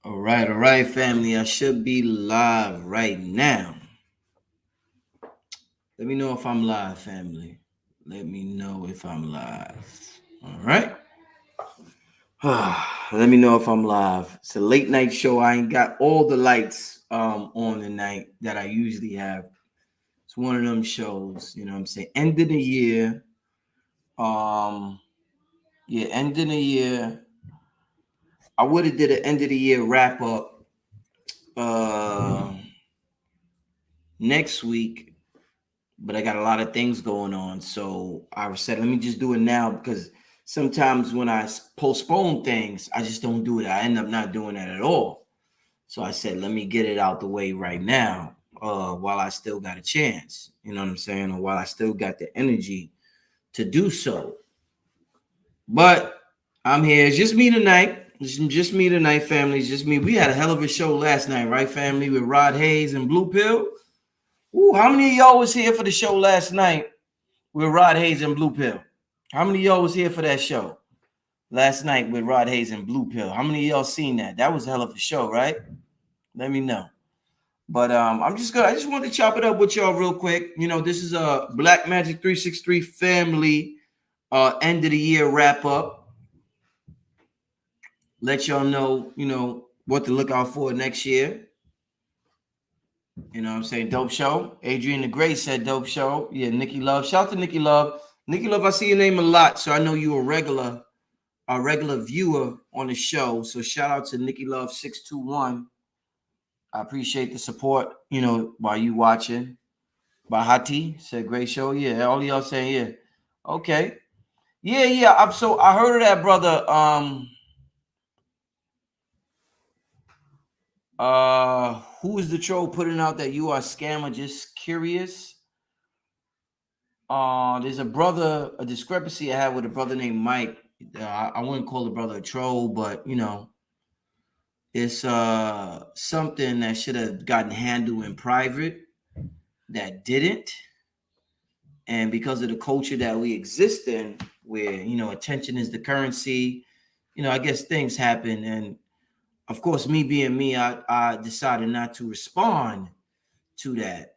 All right, family. I should be live right now. Let me know if I'm live, family. Let me know if I'm live. All right. Let me know if I'm live. It's a late night show. I ain't got all the lights on tonight that I usually have. It's one of them shows, you know what I'm saying? End of the year. Um, yeah, end of the year. I would have did an end of the year wrap up uh next week, but I got a lot of things going on. So I said, let me just do it now because sometimes when I postpone things, I just don't do it. I end up not doing that at all. So I said, let me get it out the way right now while I still got a chance. You know what I'm saying? Or while I still got the energy to do so. But I'm here. It's just me tonight. Just me tonight, family. It's just me. We had a hell of a show last night, right, family? With Rod Hayes and Blue Pill. Ooh, how many of y'all was here for the show last night with Rod Hayes and Blue Pill? How many of y'all was here for that show last night with Rod Hayes and Blue Pill? How many of y'all seen that? That was a hell of a show, right? Let me know. But I just wanted to chop it up with y'all real quick. You know, this is a Black Magic 363 family end of the year wrap up. Let y'all know, what to look out for next year. You know what I'm saying? Dope show. Adrian the Great said dope show. Yeah, Nikki Love. Shout out to Nikki Love. Nikki Love, I see your name a lot, so I know you a regular viewer on the show. So shout out to Nikki Love 621. I appreciate the support, while you watching. Bahati said great show. Yeah, all y'all saying yeah. Okay. Yeah, yeah. I heard of that, brother. Who is the troll putting out that you are a scammer? Just curious. There's a discrepancy I had with a brother named Mike. I wouldn't call the brother a troll, but it's something that should have gotten handled in private that didn't. And because of the culture that we exist in, where attention is the currency, I guess things happen. And of course, me being me, I decided not to respond to that.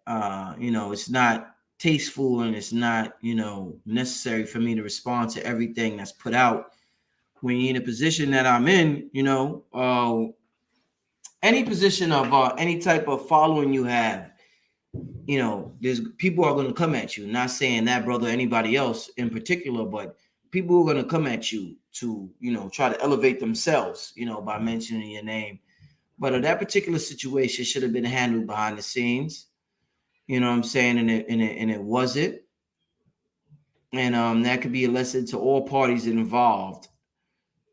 It's not tasteful and it's not, necessary for me to respond to everything that's put out. When you're in a position that I'm in, any position of any type of following you have, there's people are going to come at you. Not saying that brother, anybody else in particular, but people are going to come at you to, try to elevate themselves, by mentioning your name. But that particular situation should have been handled behind the scenes. You know what I'm saying? And it wasn't. And that could be a lesson to all parties involved.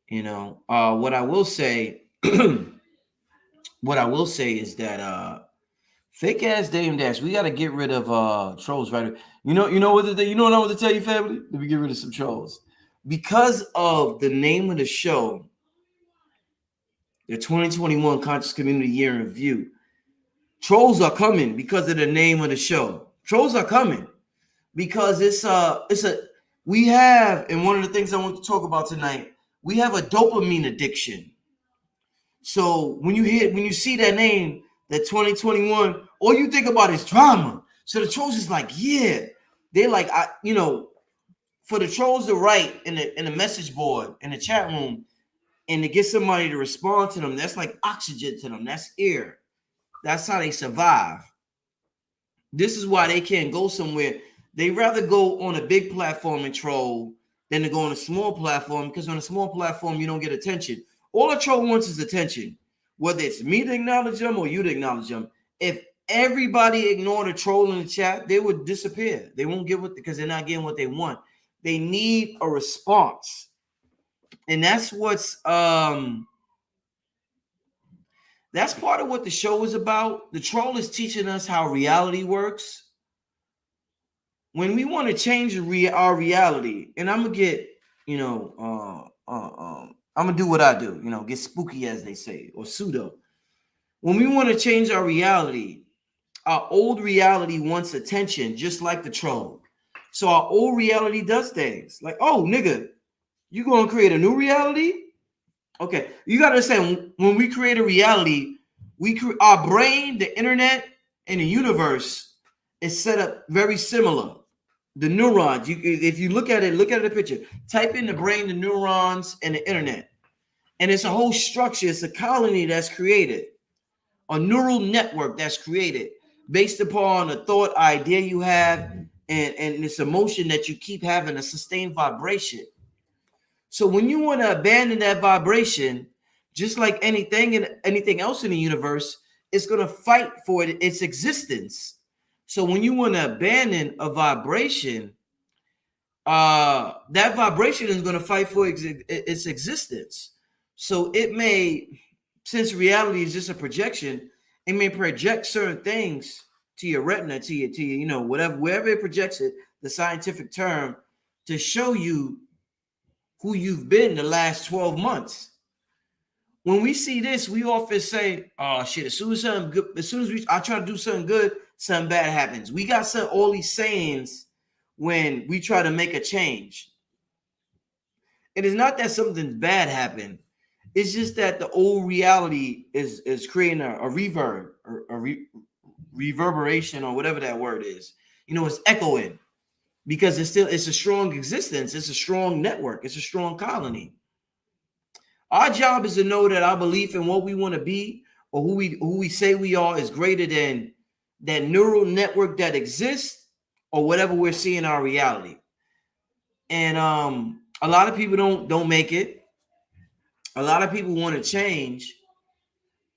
What I will say, what I will say is that fake ass Dame Dash, we got to get rid of trolls, right? You know what I want to tell you, family? Let me get rid of some trolls because of the name of the show, the 2021 Conscious Community Year in Review. Trolls are coming because of the name of the show. Trolls are coming because we have, and one of the things I want to talk about tonight, we have a dopamine addiction. So when you see that name, that 2021, all you think about is drama. So the trolls is like, yeah, they're like, for the trolls to write in the message board in the chat room and to get somebody to respond to them, that's like oxygen to them. That's air. That's how they survive. This is why they can't go somewhere. They rather go on a big platform and troll than to go on a small platform, because on a small platform you don't get attention. All a troll wants is attention, whether it's me to acknowledge them or you to acknowledge them. If everybody ignored a troll in the chat, they would disappear. They won't get what, because they're not getting what they want. They need a response, and that's part of what the show is about. The troll is teaching us how reality works. When we want to change our reality, and I'm gonna get, I'm gonna do what I do, get spooky, as they say, or pseudo. When we want to change our reality, our old reality wants attention, just like the troll. So our old reality does things like, oh, nigga, you gonna create a new reality? Okay, you got to understand when we create a reality, our brain, the internet, and the universe is set up very similar. The neurons, if you look at the picture, type in the brain, the neurons, and the internet, and it's a whole structure. It's a colony that's created, a neural network that's created based upon a thought idea you have, and this emotion that you keep having, a sustained vibration. So when you want to abandon that vibration, just like anything and anything else in the universe, it's going to fight for its existence. So when you want to abandon a vibration, that vibration is going to fight for its existence. So it may, since reality is just a projection, it may project certain things to your retina, to your, whatever, wherever it projects it, the scientific term, to show you who you've been the last 12 months. When we see this, we often say, "Oh shit!" As soon as I try to do something good, something bad happens. We got all these sayings when we try to make a change. It is not that something bad happened. It's just that the old reality is creating a reverb or reverberation or whatever that word is. It's echoing because it's a strong existence. It's a strong network. It's a strong colony. Our job is to know that our belief in what we want to be or who we say we are is greater than that neural network that exists or whatever we're seeing in our reality. And a lot of people don't make it. A lot of people want to change.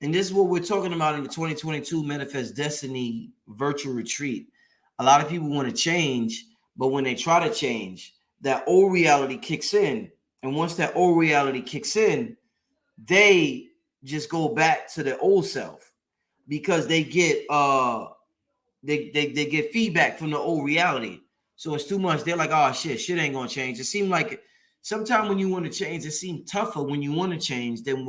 And this is what we're talking about in the 2022 Manifest Destiny virtual retreat. A lot of people want to change, but when they try to change, that old reality kicks in. And once that old reality kicks in, they just go back to their old self because they get they get feedback from the old reality. So it's too much. They're like, oh shit ain't gonna change. It seemed like sometimes when you want to change, it seemed tougher when you want to change than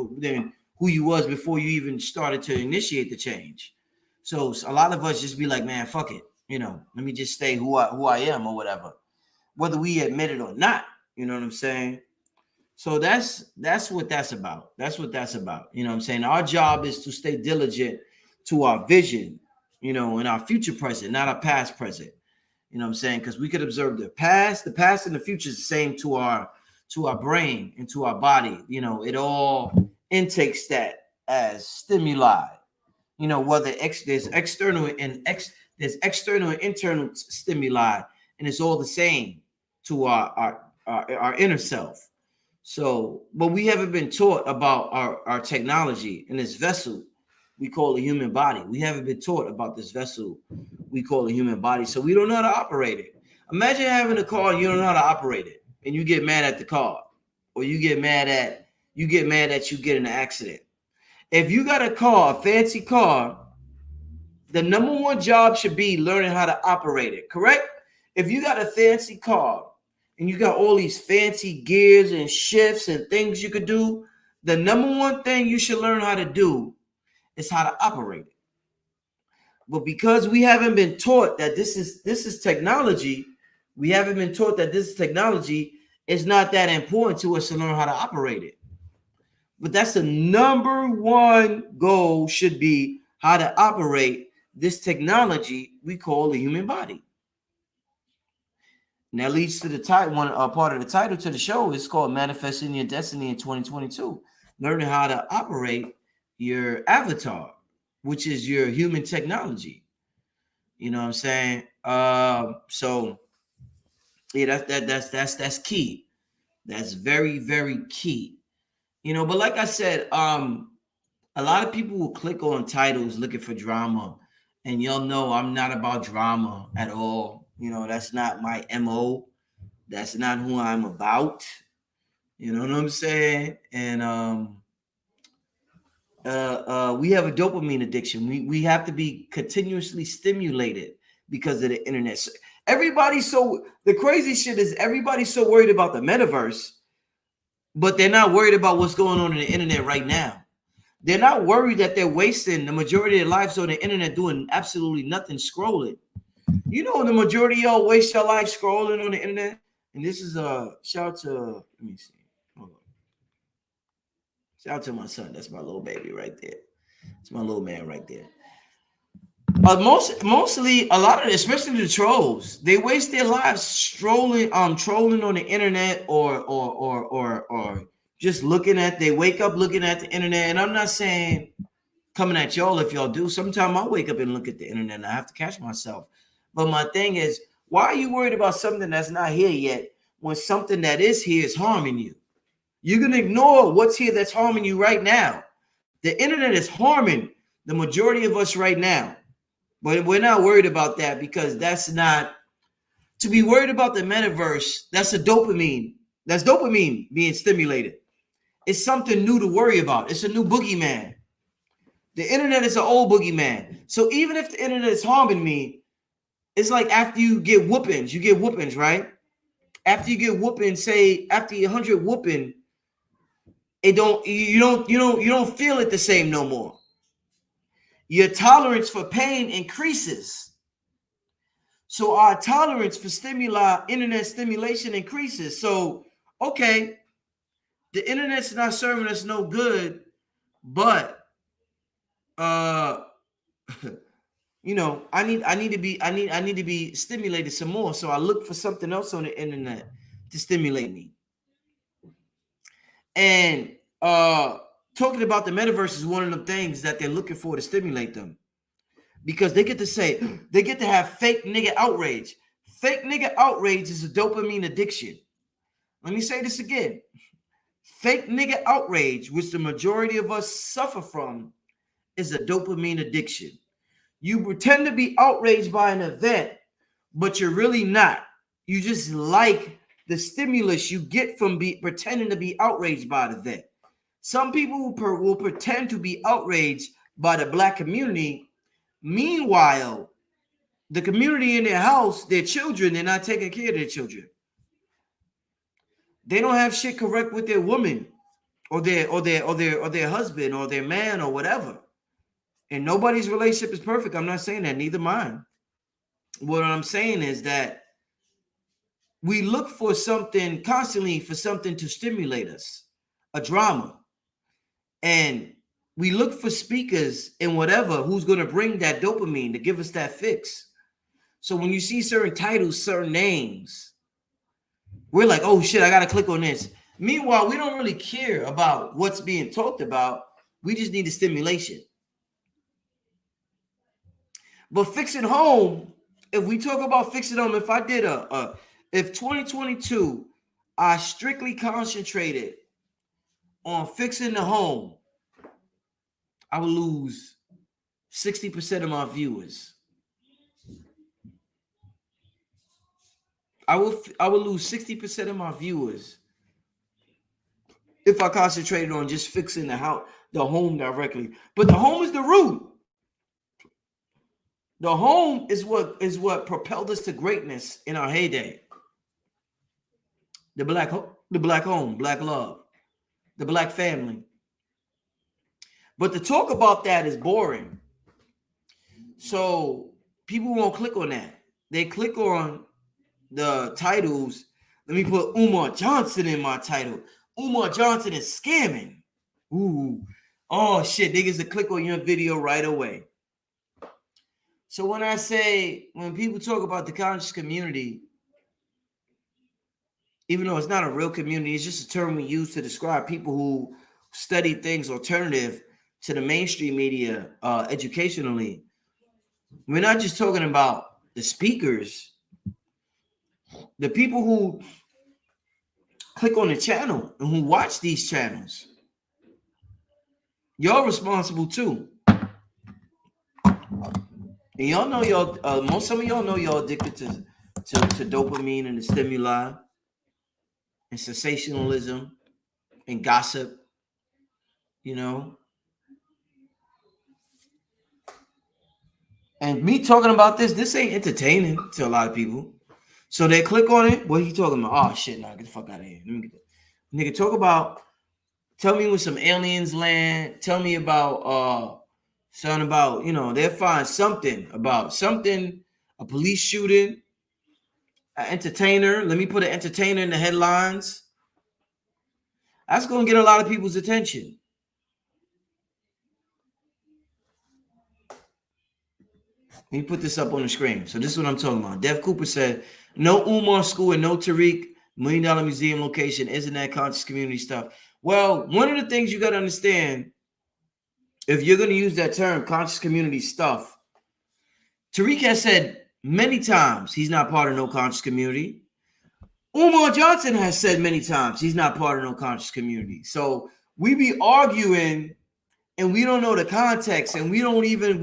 who you was before you even started to initiate the change. So a lot of us just be like, man, fuck it. Let me just stay who I am or whatever, whether we admit it or not. You know what I'm saying? So that's what that's about. That's what that's about. You know what I'm saying? Our job is to stay diligent to our vision, in our future present, not our past present. You know what I'm saying? Because we could observe the past and the future is the same to our brain and to our body. It all intakes that as stimuli. Whether there's external and internal stimuli, and it's all the same to our inner self. So, but we haven't been taught about our technology in this vessel we call a human body. We haven't been taught about this vessel we call a human body. So we don't know how to operate it. Imagine having a car and you don't know how to operate it, and you get mad at the car, or you get mad that you get in an accident. If you got a car, a fancy car, the number one job should be learning how to operate it, correct? If you got a fancy car and you got all these fancy gears and shifts and things you could do, the number one thing you should learn how to do is how to operate it. But because we haven't been taught that this is technology, we haven't been taught that this technology is not that important to us to learn how to operate it. But that's the number one goal, should be how to operate this technology we call the human body. And that leads to the title. One part of the title to the show is called Manifesting Your Destiny in 2022. Learning how to operate your avatar, which is your human technology. You know what I'm saying? So yeah, that's key. That's very, very key. But like I said, a lot of people will click on titles looking for drama, and y'all know I'm not about drama at all. That's not my MO. That's not who I'm about. You know what I'm saying? And we have a dopamine addiction. We have to be continuously stimulated because of the internet. So the crazy shit is everybody's so worried about the metaverse, but they're not worried about what's going on in the internet right now. They're not worried that they're wasting the majority of their lives on the internet doing absolutely nothing, scrolling. The majority of y'all waste your life scrolling on the internet. And this is a shout out to, let me see. Hold on. Shout out to my son. That's my little baby right there. It's my little man right there. Mostly a lot of, especially the trolls, they waste their lives trolling on the internet or just looking at. They wake up looking at the internet, and I'm not saying coming at y'all if y'all do. Sometimes I wake up and look at the internet, and I have to catch myself. But my thing is, why are you worried about something that's not here yet when something that is here is harming you? You're gonna ignore what's here that's harming you right now. The internet is harming the majority of us right now. But we're not worried about that because that's not to be worried about the metaverse. That's a dopamine. That's dopamine being stimulated. It's something new to worry about. It's a new boogeyman. The internet is an old boogeyman. So even if the internet is harming me, it's like after you get whoopings, right? After you get whooping, say after 100 whooping, you don't feel it the same no more. Your tolerance for pain increases. So our tolerance for stimuli, internet stimulation increases. So, okay, the internet's not serving us no good, but I need to be stimulated some more. So I look for something else on the internet to stimulate me. And talking about the metaverse is one of the things that they're looking for to stimulate them. Because they get to have fake nigga outrage. Fake nigga outrage is a dopamine addiction. Let me say this again. Fake nigga outrage, which the majority of us suffer from, is a dopamine addiction. You pretend to be outraged by an event, but you're really not. You just like the stimulus you get from pretending to be outraged by the event. Some people will pretend to be outraged by the black community. Meanwhile, the community in their house, their children, they're not taking care of their children. They don't have shit correct with their woman or their husband or their man or whatever. And nobody's relationship is perfect. I'm not saying that, neither mine. What I'm saying is that we look for something constantly, for something to stimulate us, a drama. And we look for speakers and whatever who's going to bring that dopamine to give us that fix. So when you see certain titles, certain names, we're like, oh shit, I got to click on this. Meanwhile, we don't really care about what's being talked about. We just need the stimulation. But fixing home, if we talk about fixing home, if I did if 2022, I strictly concentrated on fixing the home, I would lose 60% of my viewers. I would lose 60% of my viewers if I concentrated on just fixing the home directly. But the home is the root. The home is what propelled us to greatness in our heyday. The black home, black love, the black family. But to talk about that is boring. So people won't click on that. They click on the titles. Let me put Umar Johnson in my title. Umar Johnson is scamming. Ooh. Oh shit, niggas to click on your video right away. So when people talk about the conscious community, even though it's not a real community, it's just a term we use to describe people who study things alternative to the mainstream media educationally. We're not just talking about the speakers, the people who click on the channel and who watch these channels. Y'all responsible too. And y'all know some of y'all know y'all addicted to dopamine and the stimuli and sensationalism and gossip, you know. And me talking about this ain't entertaining to a lot of people. So they click on it. What are you talking about? Oh shit, nah, get the fuck out of here. Let me get nigga, talk about, tell me when some aliens land. Tell me about something about, they'll find something about something, a police shooting, an entertainer. Let me put an entertainer in the headlines. That's gonna get a lot of people's attention. Let me put this up on the screen. So this is what I'm talking about. Dev Cooper said, no Umar school and no Tariq $1 million museum location. Isn't that conscious community stuff? Well, one of the things you got to understand, if you're going to use that term, conscious community stuff, Tariq has said many times he's not part of no conscious community. Umar Johnson has said many times he's not part of no conscious community. So we be arguing and we don't know the context, and we don't even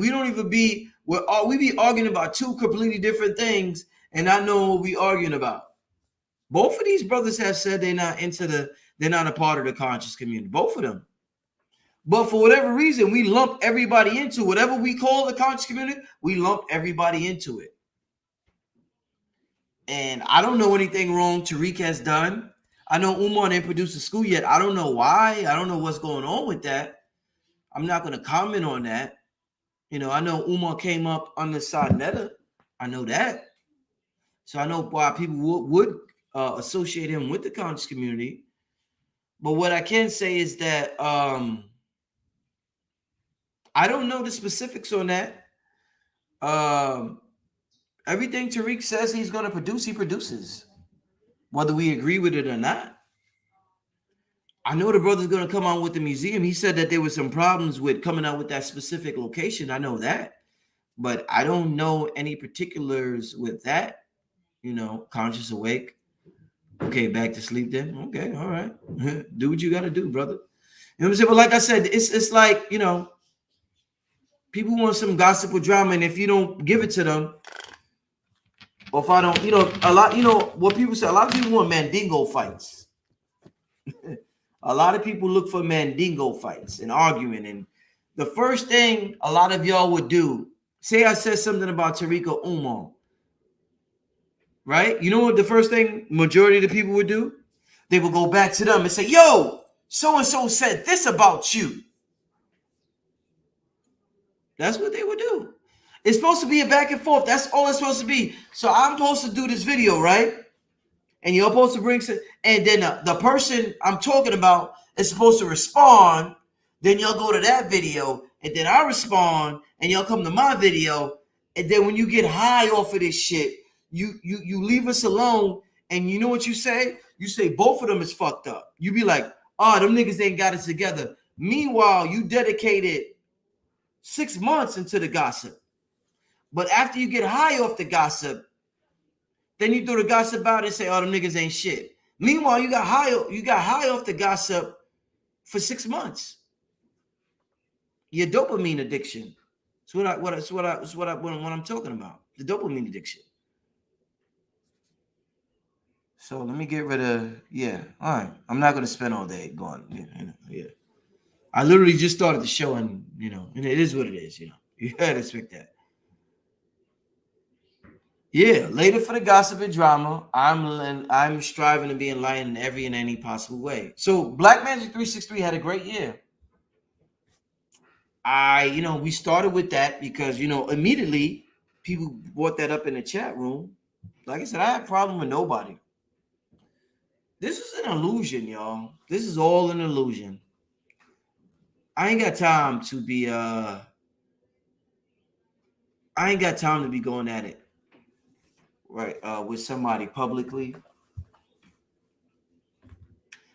be we be arguing about two completely different things and not knowing what we arguing about. Both of these brothers have said they're not a part of the conscious community. Both of them. But for whatever reason, we lump everybody into whatever we call the conscious community. We lump everybody into it. And I don't know anything wrong Tariq has done. I know Umar didn't produce a school yet. I don't know why. I don't know what's going on with that. I'm not going to comment on that. You know, I know Umar came up on the Netta. I know that. So I know why people would associate him with the conscious community. But what I can say is that I don't know the specifics on that. Everything Tariq says he's going to produce, he produces. Whether we agree with it or not. I know the brother's going to come out with the museum. He said that there were some problems with coming out with that specific location. I know that. But I don't know any particulars with that. You know, conscious awake. Okay, back to sleep then. Okay, all right. Do what you got to do, brother. You know what I'm saying? But like I said, it's like, you know, people want some gossip or drama, and if you don't give it to them, or if I don't, you know, a lot, you know, what people say, a lot of people want Mandingo fights. A lot of people look for Mandingo fights and arguing. And the first thing a lot of y'all would do, say I said something about Tariq or Umar, right? You know what the first thing majority of the people would do? They would go back to them and say, yo, so-and-so said this about you. That's what they would do. It's supposed to be a back and forth. That's all it's supposed to be. So I'm supposed to do this video, right? And you're supposed to bring some, and then the person I'm talking about is supposed to respond. Then y'all go to that video, and then I respond, and y'all come to my video. And then when you get high off of this shit, you leave us alone. And you know what you say? You say both of them is fucked up. You be like, oh, them niggas ain't got it together. Meanwhile, you dedicated 6 months into the gossip. But after you get high off the gossip, then you throw the gossip out and say, oh, them niggas ain't shit. Meanwhile, you got high off the gossip for 6 months. Your dopamine addiction. It's what I'm talking about. The dopamine addiction. So let me get rid of, yeah. All right. I'm not gonna spend all day going, yeah. I literally just started the show, and and it is what it is, You gotta expect that. Yeah, later for the gossip and drama. I'm striving to be enlightened in every and any possible way. So Black Magic 363 had a great year. We started with that because immediately people brought that up in the chat room. Like I said, I have a problem with nobody. This is an illusion, y'all. This is all an illusion. I ain't got time to be going at it. Right, with somebody publicly.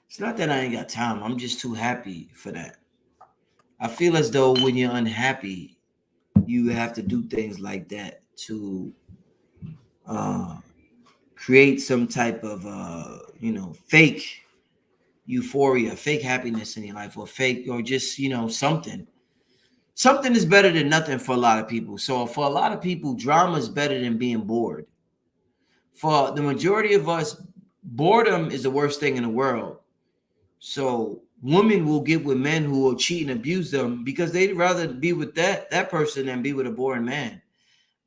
It's not that I ain't got time. I'm just too happy for that. I feel as though when you're unhappy, you have to do things like that to create some type of fake euphoria, fake happiness in your life, or fake, or just something. Something is better than nothing for a lot of people. So for a lot of people, drama is better than being bored. For the majority of us, boredom is the worst thing in the world. So women will get with men who will cheat and abuse them because they'd rather be with that person than be with a boring man.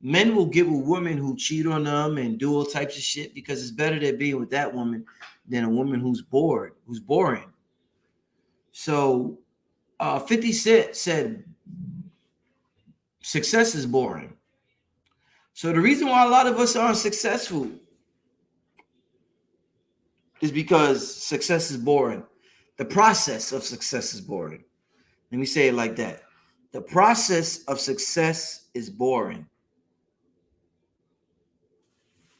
Men will get with women who cheat on them and do all types of shit because it's better than being with that woman than a woman who's bored, who's boring. So 50 Cent said success is boring. So the reason why a lot of us aren't successful is because success is boring. The process of success is boring. Let me say it like that. The process of success is boring.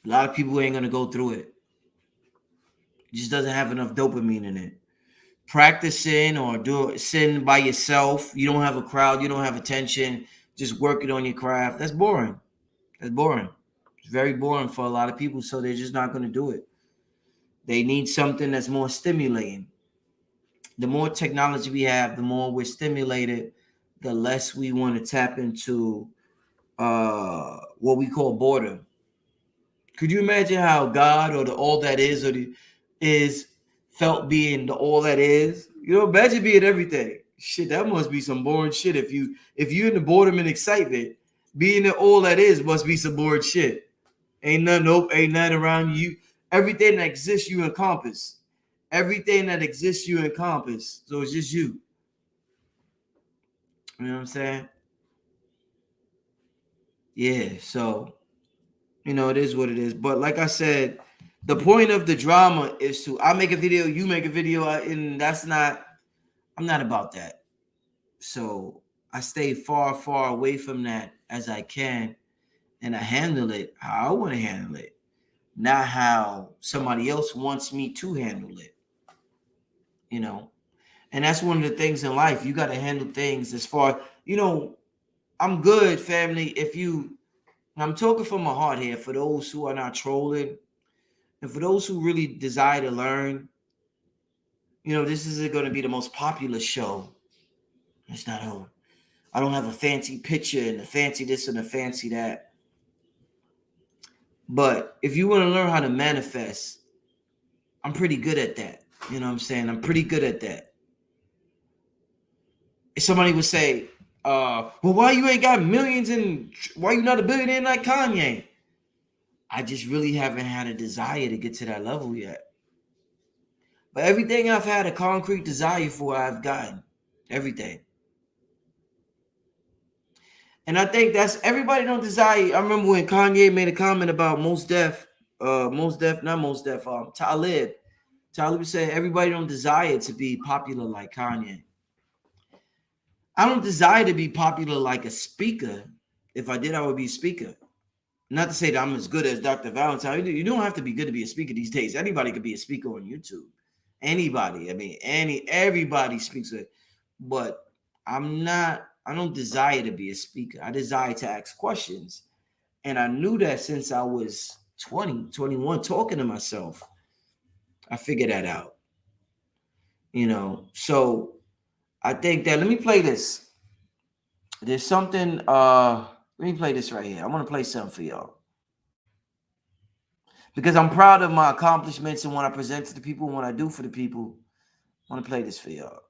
A lot of people ain't gonna go through it. It just doesn't have enough dopamine in it. Practicing or do sitting by yourself, you don't have a crowd, you don't have attention, just working on your craft. That's boring. That's boring. It's very boring for a lot of people, so they're just not gonna do it. They need something that's more stimulating. The more technology we have, the more we're stimulated, the less we want to tap into what we call boredom. Could you imagine how God or the all that is or the is felt being the all that is? You know, imagine being everything. Shit, that must be some boring shit. If you in the boredom and excitement, being the all that is must be some boring shit. Ain't nothing, nope, ain't nothing around you. Everything that exists, you encompass. Everything that exists, you encompass. So it's just you. You know what I'm saying? Yeah. So it is what it is. But like I said, the point of the drama is to I make a video, you make a video, and that's not. I'm not about that. So I stay far, far away from that as I can, and I handle it how I want to handle it, not how somebody else wants me to handle it. You know, and that's one of the things in life. You got to handle things as far. I'm good, family. I'm talking from my heart here for those who are not trolling. And for those who really desire to learn, this isn't going to be the most popular show. It's not. I don't have a fancy picture and a fancy this and a fancy that. But if you want to learn how to manifest, I'm pretty good at that. You know what I'm saying? I'm pretty good at that. If somebody would say, well, why you ain't got millions and why you not a billionaire like Kanye? I just really haven't had a desire to get to that level yet. But everything I've had a concrete desire for, I've gotten. Everything. And I think that's everybody don't desire. I remember when Kanye made a comment about Talib. Talib said everybody don't desire to be popular like Kanye. I don't desire to be popular like a speaker. If I did, I would be a speaker. Not to say that I'm as good as Dr. Valentine. You don't have to be good to be a speaker these days. Anybody could be a speaker on YouTube. Anybody. I mean, everybody speaks it. But I don't desire to be a speaker. I desire to ask questions. And I knew that since I was 20, 21, talking to myself. I figured that out. So I think that let me play this. There's something, let me play this right here. I want to play something for y'all. Because I'm proud of my accomplishments and what I present to the people and what I do for the people. I want to play this for y'all.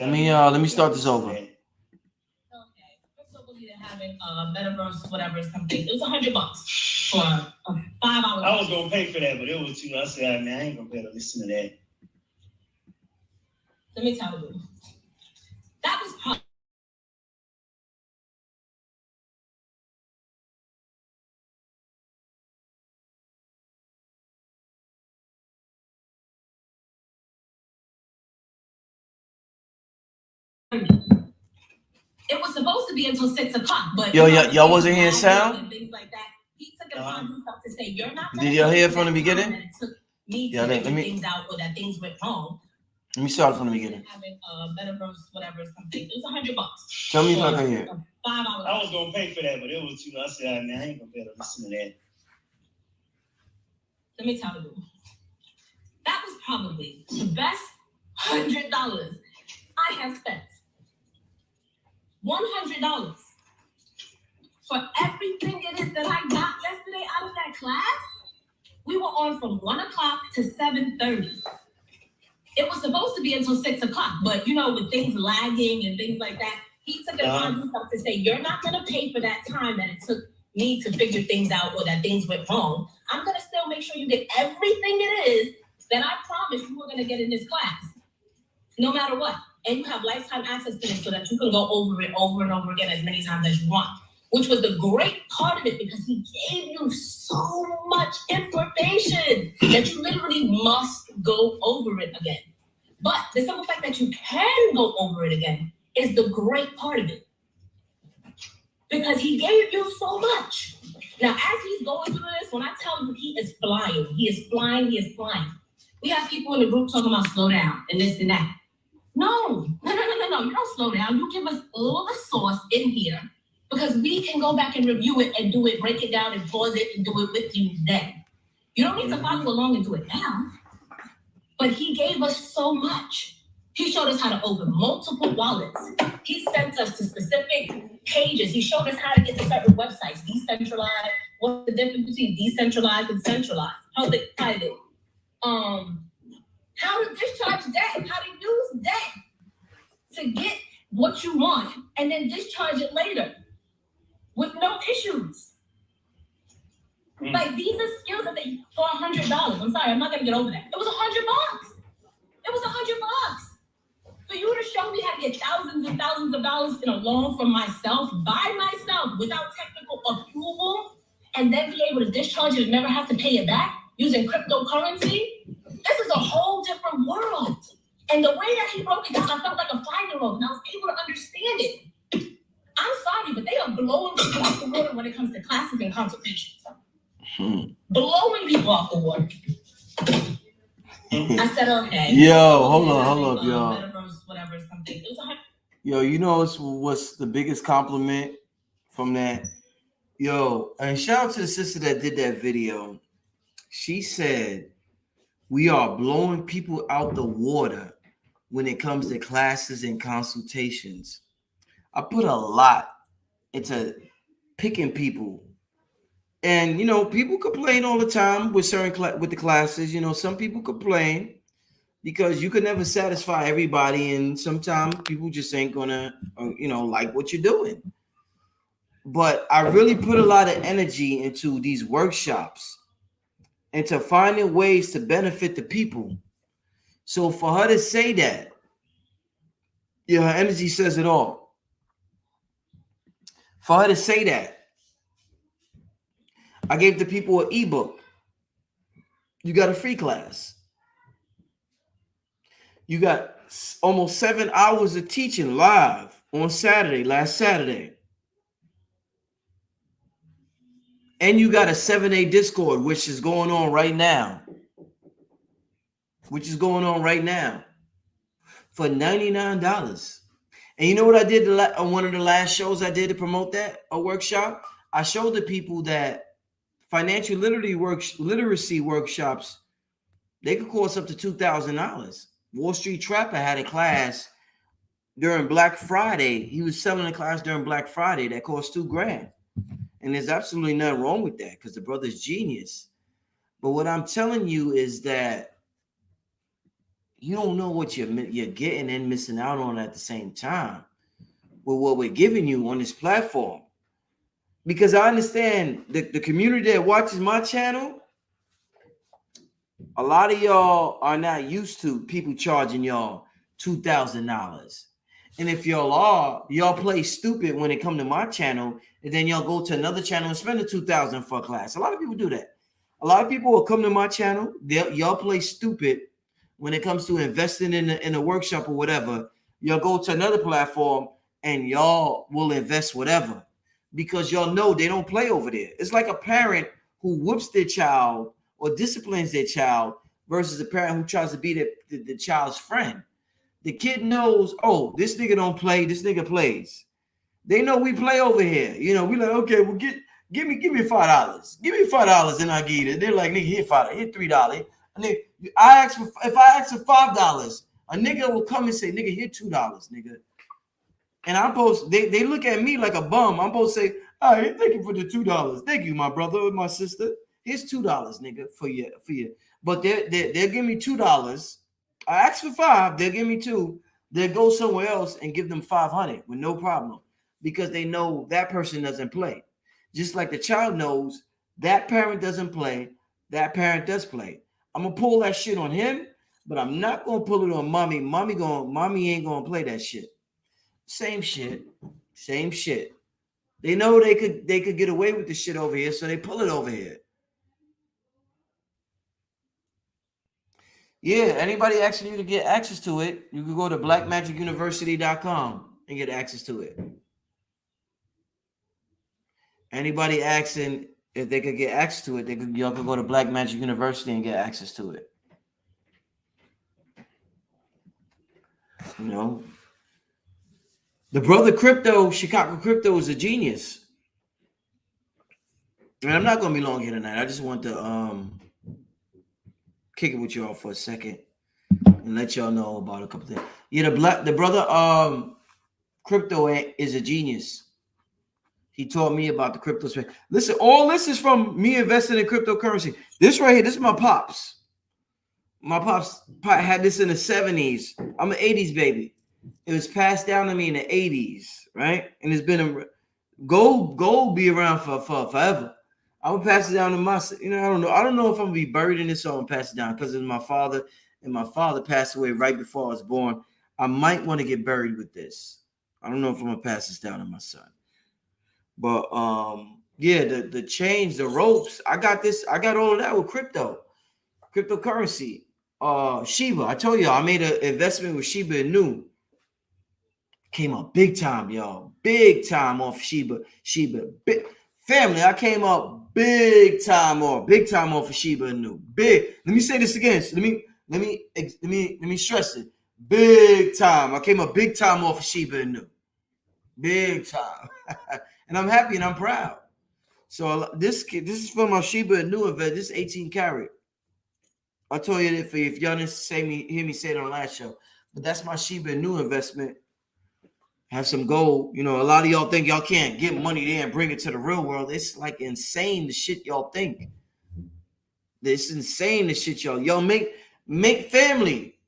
Let me start this over. Okay. Having metaverse, whatever, something. It was $100 for 5 hours. I was gonna pay for that, but it was too. I said, man, I ain't gonna pay to listen to that. Let me tell you, that was probably. It was supposed to be until 6 o'clock, but y'all wasn't hearing sound and things like that. He took it upon himself to say, "You're not." Did y'all hear from the beginning? It took me to figure things out, or that things went wrong. Let me start from the beginning. Having metaverse, whatever, something. It was $100. Tell me if I can hear. 5 hours. I was gonna pay for that, but it was too. I said, man, I ain't gonna be able to listen to that. Let me tell you, that was probably the best $100 I have spent. $100 for everything it is that I got yesterday out of that class. We were on from 1 o'clock to 7:30. It was supposed to be until 6 o'clock, but with things lagging and things like that, he took it upon himself to say, "You're not going to pay for that time that it took me to figure things out or that things went wrong. I'm going to still make sure you get everything it is that I promised you were going to get in this class, no matter what. And you have lifetime access to this so that you can go over it over and over again as many times as you want." which was the great part of it because he gave you so much information that you literally must go over it again. But the simple fact that you can go over it again is the great part of it. Because he gave you so much. Now, as he's going through this, when I tell you he is flying, he is flying, he is flying. We have people in the group talking about slow down and this and that. No. You don't slow down. You give us all the sauce in here because we can go back and review it and do it, break it down and pause it and do it with you then. You don't need to follow along and do it now. But he gave us so much. He showed us how to open multiple wallets. He sent us to specific pages. He showed us how to get to certain websites, decentralized. What's the difference between decentralized and centralized? Public, private. How to discharge debt, how to use debt to get what you want and then discharge it later with no issues. Like these are skills that they for $100. I'm sorry, I'm not gonna get over that. It was $100. It was $100. For you to show me how to get thousands and thousands of dollars in a loan from myself, by myself, without technical approval, and then be able to discharge it and never have to pay it back using cryptocurrency, this is a whole different world. And the way that he broke it down, I felt like a 5-year-old, and I was able to understand it. I'm sorry, but they are blowing people off the water when it comes to classes and consultations. Blowing people off the water. I said, okay. Yo, hold up, y'all. Metaverse, whatever, something. It was Yo, you know what's the biggest compliment from that? Yo, and shout out to the sister that did that video. She said, we are blowing people out the water when it comes to classes and consultations. I put a lot into picking people. And, you know, people complain all the time with with the classes. You know, some people complain because you could never satisfy everybody. And sometimes people just ain't gonna, like what you're doing. But I really put a lot of energy into these workshops and to finding ways to benefit the people. So for her to say that, her energy says it all. For her to say that, I gave the people an ebook. You got a free class. You got almost 7 hours of teaching live on last Saturday. And you got a 7-day Discord, which is going on right now. For $99. And you know what I did on one of the last shows I did to promote a workshop? I showed the people that financial literacy workshops, they could cost up to $2,000. Wall Street Trapper had a class during Black Friday. He was selling a class during Black Friday that cost $2,000. And there's absolutely nothing wrong with that because the brother's genius. But what I'm telling you is that you don't know what you're getting and missing out on at the same time with what we're giving you on this platform. Because I understand the community that watches my channel, a lot of y'all are not used to people charging y'all $2,000. And if y'all play stupid when it come to my channel, and then y'all go to another channel and spend the $2,000 for a class. A lot of people do that. A lot of people will come to my channel. Y'all play stupid when it comes to investing in a workshop or whatever. Y'all go to another platform and y'all will invest whatever because y'all know they don't play over there. It's like a parent who whoops their child or disciplines their child versus a parent who tries to be the child's friend. The kid knows, oh, this nigga don't play, this nigga plays. They know we play over here. You know, we like, okay, well, give me $5. Give me $5 and I give it. They're like, nigga, here $5, here $3. And if I ask for $5, a nigga will come and say, nigga, here $2, nigga. And I'm supposed, they look at me like a bum. I'm supposed to say, all right, thank you for the $2. Thank you, my brother, my sister. Here's $2, nigga, for you. But they'll give me $2. I ask for $5, they'll give me $2. They'll go somewhere else and give them $500 with no problem because they know that person doesn't play. Just like the child knows that parent doesn't play, that parent does play. I'm gonna pull that shit on him, but I'm not gonna pull it on mommy. Mommy ain't gonna play that shit. Same shit. They know they could get away with the shit over here, so they pull it over here. Yeah, anybody asking you to get access to it, you can go to blackmagicuniversity.com and get access to it. Anybody asking if they could get access to it, y'all could go to Black Magic University and get access to it. You know, the brother Crypto, Chicago Crypto, is a genius. And I'm not gonna be long here tonight. I just want to kick it with y'all for a second and let y'all know about a couple things. Yeah, the brother Crypto is a genius. He taught me about the crypto space. Listen, all this is from me investing in cryptocurrency. This right here, this is my pops. My pops had this in the 70s. I'm an 80s baby. It was passed down to me in the 80s, right? And it's been a gold be around for forever. I would pass it down to my, I don't know if I'm gonna be buried in this or I'm pass it down because it's my father, and my father passed away right before I was born. I might want to get buried with this. I don't know if I'm gonna pass this down to my son. But yeah, the change, the ropes, I got all of that with cryptocurrency. Shiba, I told you I made an investment with Shiba Inu. Came up big time, y'all. Big time off Shiba. Family, I came up big time off of Shiba Inu. Big. Let me say this again. So let me stress it. Big time. I came up big time off of Shiba Inu. Big time. And I'm happy and I'm proud. So this is from my Shiba Inu event. This is 18 karat. I told you that if y'all didn't hear me say it on the last show, but that's my Shiba Inu investment. Have some gold. You know, a lot of y'all think y'all can't get money there and bring it to the real world. It's like insane the shit y'all think. It's insane the shit y'all make family.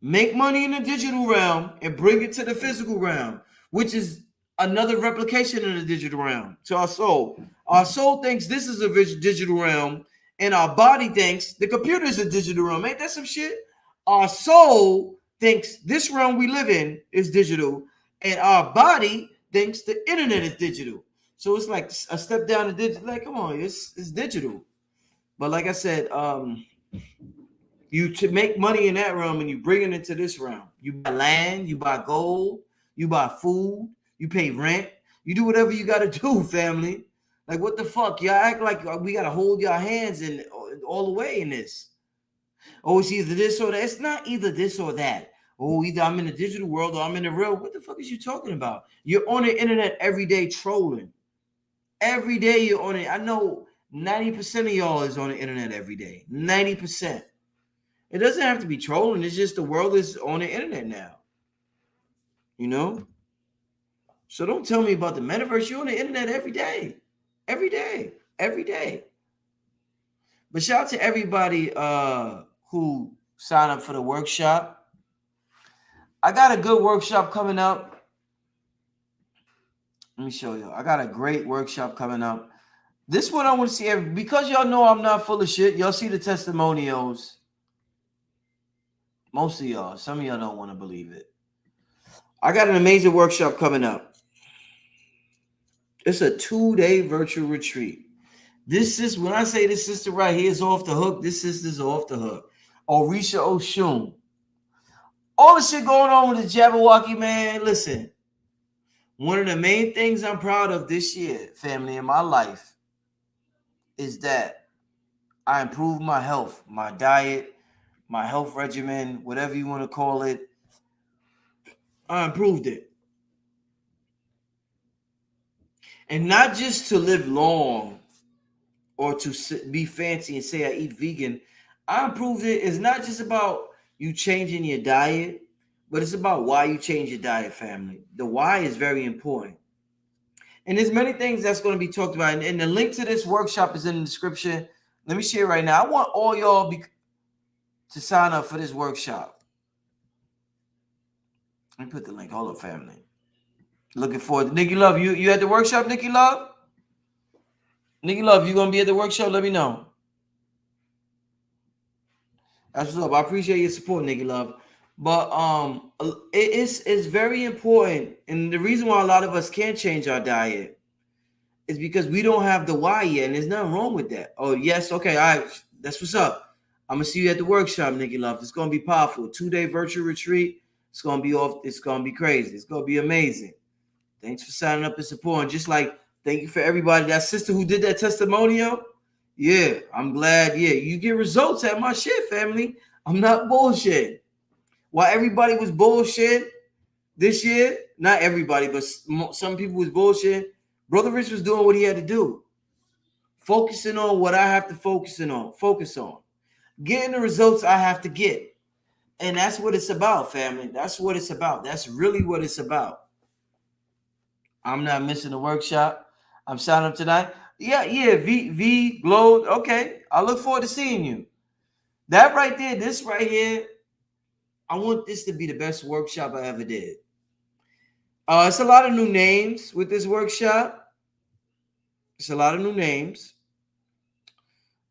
Make money in the digital realm and bring it to the physical realm, which is another replication of the digital realm to our soul. Our soul thinks this is a digital realm, and our body thinks the computer is a digital realm. Ain't that some shit? Our soul thinks this realm we live in is digital, and our body thinks the internet is digital. So it's like a step down to digital. Like, come on, it's digital. But like I said, you to make money in that realm and you bring it into this realm. You buy land, you buy gold, you buy food, you pay rent, you do whatever you got to do, family. Like, what the fuck? Y'all act like we got to hold y'all hands in all the way in this. Oh, it's either this or that. It's not either this or that. Oh, either I'm in the digital world or I'm in the real. What the fuck is you talking about? You're on the internet every day trolling. Every day you're on it. I know 90% of y'all is on the internet every day. 90%. It doesn't have to be trolling. It's just the world is on the internet now. You know? So don't tell me about the metaverse. You're on the internet every day. Every day. Every day. But shout out to everybody who signed up for the workshop. I got a good workshop coming up. Let me show you. I got a great workshop coming up. This one I want to see because y'all know I'm not full of shit. Y'all see the testimonials. Most of y'all. Some of y'all don't want to believe it. I got an amazing workshop coming up. It's a 2-day virtual retreat. This is when I say this sister right here is off the hook. This sister's off the hook. Orisha Oshun. All the shit going on with the Jabberwocky, man. Listen, one of the main things I'm proud of this year, family, in my life, is that I improved my health, my diet, my health regimen, whatever you want to call it. I improved it. And not just to live long or to be fancy and say I eat vegan. I improved it. It's not just about you changing your diet, but it's about why you change your diet, family. The why is very important. And there's many things that's going to be talked about. And the link to this workshop is in the description. Let me share it right now. I want all y'all to sign up for this workshop. Let me put the link. Hold up, family. Looking forward. Nikki Love, you at the workshop, Nikki Love? Nikki Love, you going to be at the workshop? Let me know. That's what's up. I appreciate your support, Nikki Love. But it's very important. And the reason why a lot of us can't change our diet It's because we don't have the why yet, and there's nothing wrong with that. Oh, yes, okay, all right, that's what's up. I'm gonna see you at the workshop, Nikki Love. It's gonna be powerful. 2-day virtual retreat. It's gonna be off. It's gonna be crazy. It's gonna be amazing. Thanks for signing up and supporting. Just like thank you for everybody. That sister who did that testimonial. Yeah, I'm glad. Yeah, you get results at my shit, family. I'm not bullshit. While everybody was bullshit this year, not everybody, but some people was bullshit. Brother Rich was doing what he had to do, focusing on what I have to focus on, getting the results I have to get. And that's what it's about, family. That's what it's about. That's really what it's about. I'm not missing the workshop. I'm signing up tonight. Yeah. V Glow. Okay. I look forward to seeing you. That right there, this right here, I want this to be the best workshop I ever did. It's a lot of new names with this workshop. It's a lot of new names.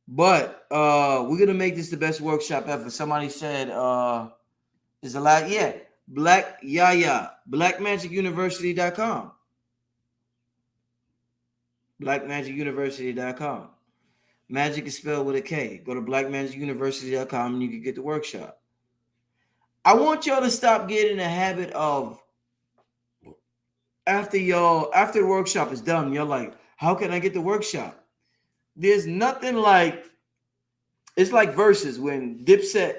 But we're gonna make this the best workshop ever. Somebody said there's a lot, yeah. Blackmagicuniversity.com. Blackmagicuniversity.com. Magic is spelled with a K. Go to blackmagicuniversity.com and you can get the workshop. I want y'all to stop getting a habit of after the workshop is done, you're like, how can I get the workshop? There's nothing like it's like versus when Dipset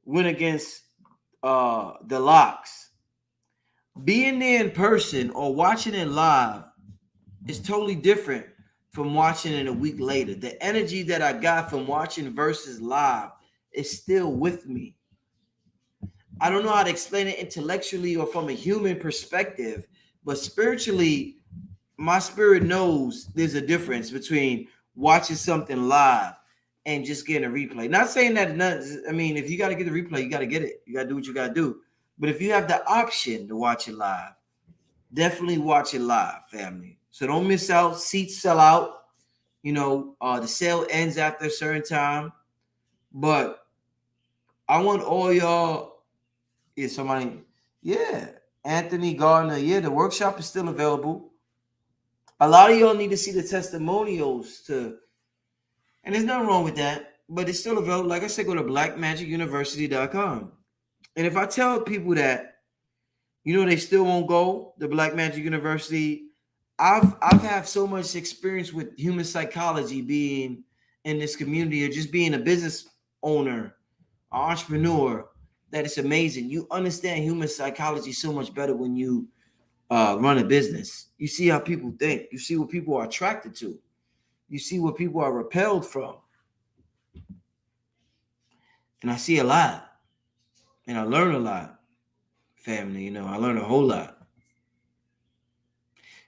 went against the Locks. Being there in person or watching it live is totally different from watching it a week later. The energy that I got from watching versus live is still with me. I don't know how to explain it intellectually or from a human perspective, but spiritually, my spirit knows there's a difference between watching something live and just getting a replay. Not saying that, I mean, if you got to get the replay, you got to get it. You got to do what you got to do. But if you have the option to watch it live, definitely watch it live, family. So don't miss out. Seats sell out. The sale ends after a certain time. But I want all y'all. Yeah, somebody. Yeah, Anthony Gardner. Yeah, the workshop is still available. A lot of y'all need to see the testimonials and there's nothing wrong with that, but it's still available. Like I said, go to blackmagicuniversity.com. And if I tell people that, they still won't go, the Black Magic University, I've had so much experience with human psychology being in this community or just being a business owner, an entrepreneur, that it's amazing. You understand human psychology so much better when you run a business. You see how people think. You see what people are attracted to. You see what people are repelled from. And I see a lot. And I learn a lot, family. I learn a whole lot.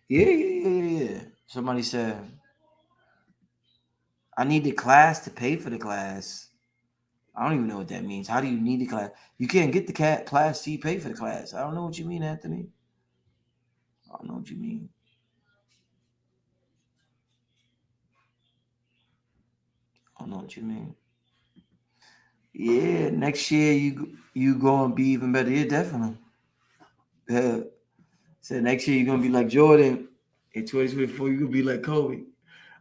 Yeah. Somebody said, I need the class to pay for the class. I don't even know what that means. How do you need the class? You can't get the class till you pay for the class. I don't know what you mean, Anthony. I don't know what you mean. I don't know what you mean. Yeah, next year you gonna be even better. Yeah, definitely. Yeah. So next year you're gonna be like Jordan. In 2024, you're gonna be like Kobe.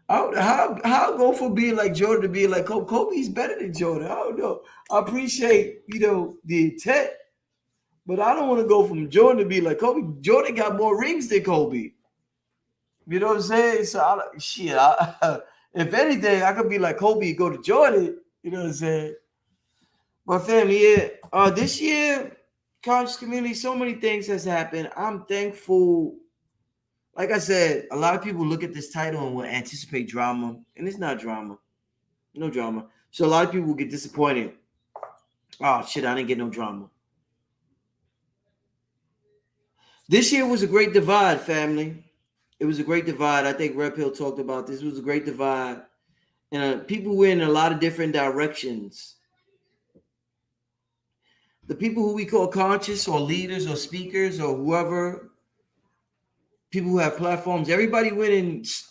How go from being like Jordan to being like Kobe? Kobe's better than Jordan. I don't know. I appreciate the intent, but I don't want to go from Jordan to be like Kobe. Jordan got more rings than Kobe. You know what I'm saying? So if anything, I could be like Kobe and go to Jordan. You know what I'm saying? But family, yeah, this year, conscious community, so many things has happened. I'm thankful. Like I said, a lot of people look at this title and will anticipate drama, and it's not drama. No drama. So a lot of people get disappointed. Oh shit, I didn't get no drama. This year was a great divide, family. It was a great divide. I think Red Pill talked about this. It was a great divide. And people went in a lot of different directions. The people who we call conscious or leaders or speakers or whoever, people who have platforms, everybody went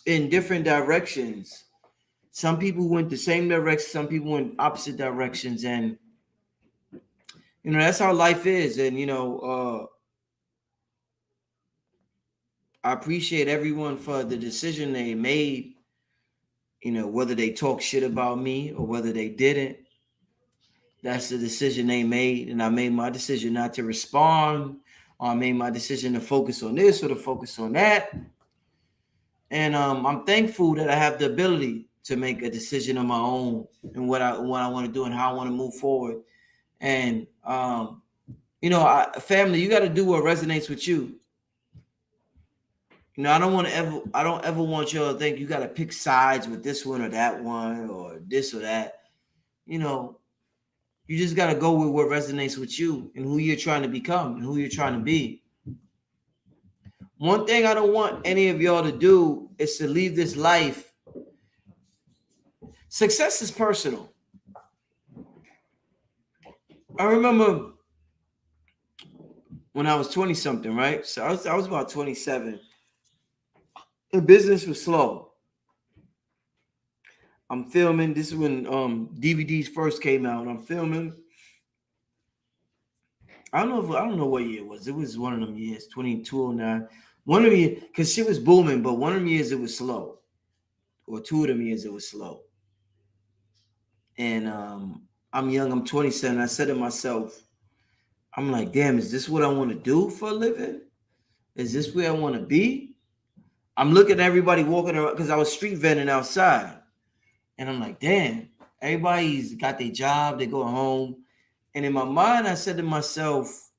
in different directions. Some people went the same direction, some people went opposite directions, and that's how life is. And I appreciate everyone for the decision they made, whether they talk shit about me or whether they didn't. That's the decision they made. And I made my decision not to respond, or I made my decision to focus on this or to focus on that. And I'm thankful that I have the ability to make a decision on my own and what I want to do and how I want to move forward. And family, you got to do what resonates with you. I don't ever want y'all to think you got to pick sides with this one or that one or this or that. You just got to go with what resonates with you and who you're trying to become and who you're trying to be. One thing I don't want any of y'all to do is to leave this life. Success is personal. I remember when I was 20 something, right? So I was about 27. The business was slow. I'm filming. This is when DVDs first came out. I'm filming. I don't know what year it was. It was one of them years, 2209. One of them years, because shit was booming, but one of them years it was slow. Or two of them years it was slow. And I'm young, I'm 27. I said to myself, I'm like, damn, is this what I want to do for a living? Is this where I want to be? I'm looking at everybody walking around because I was street vending outside. And I'm like, damn, everybody's got their job, they go home. And in my mind, I said to myself,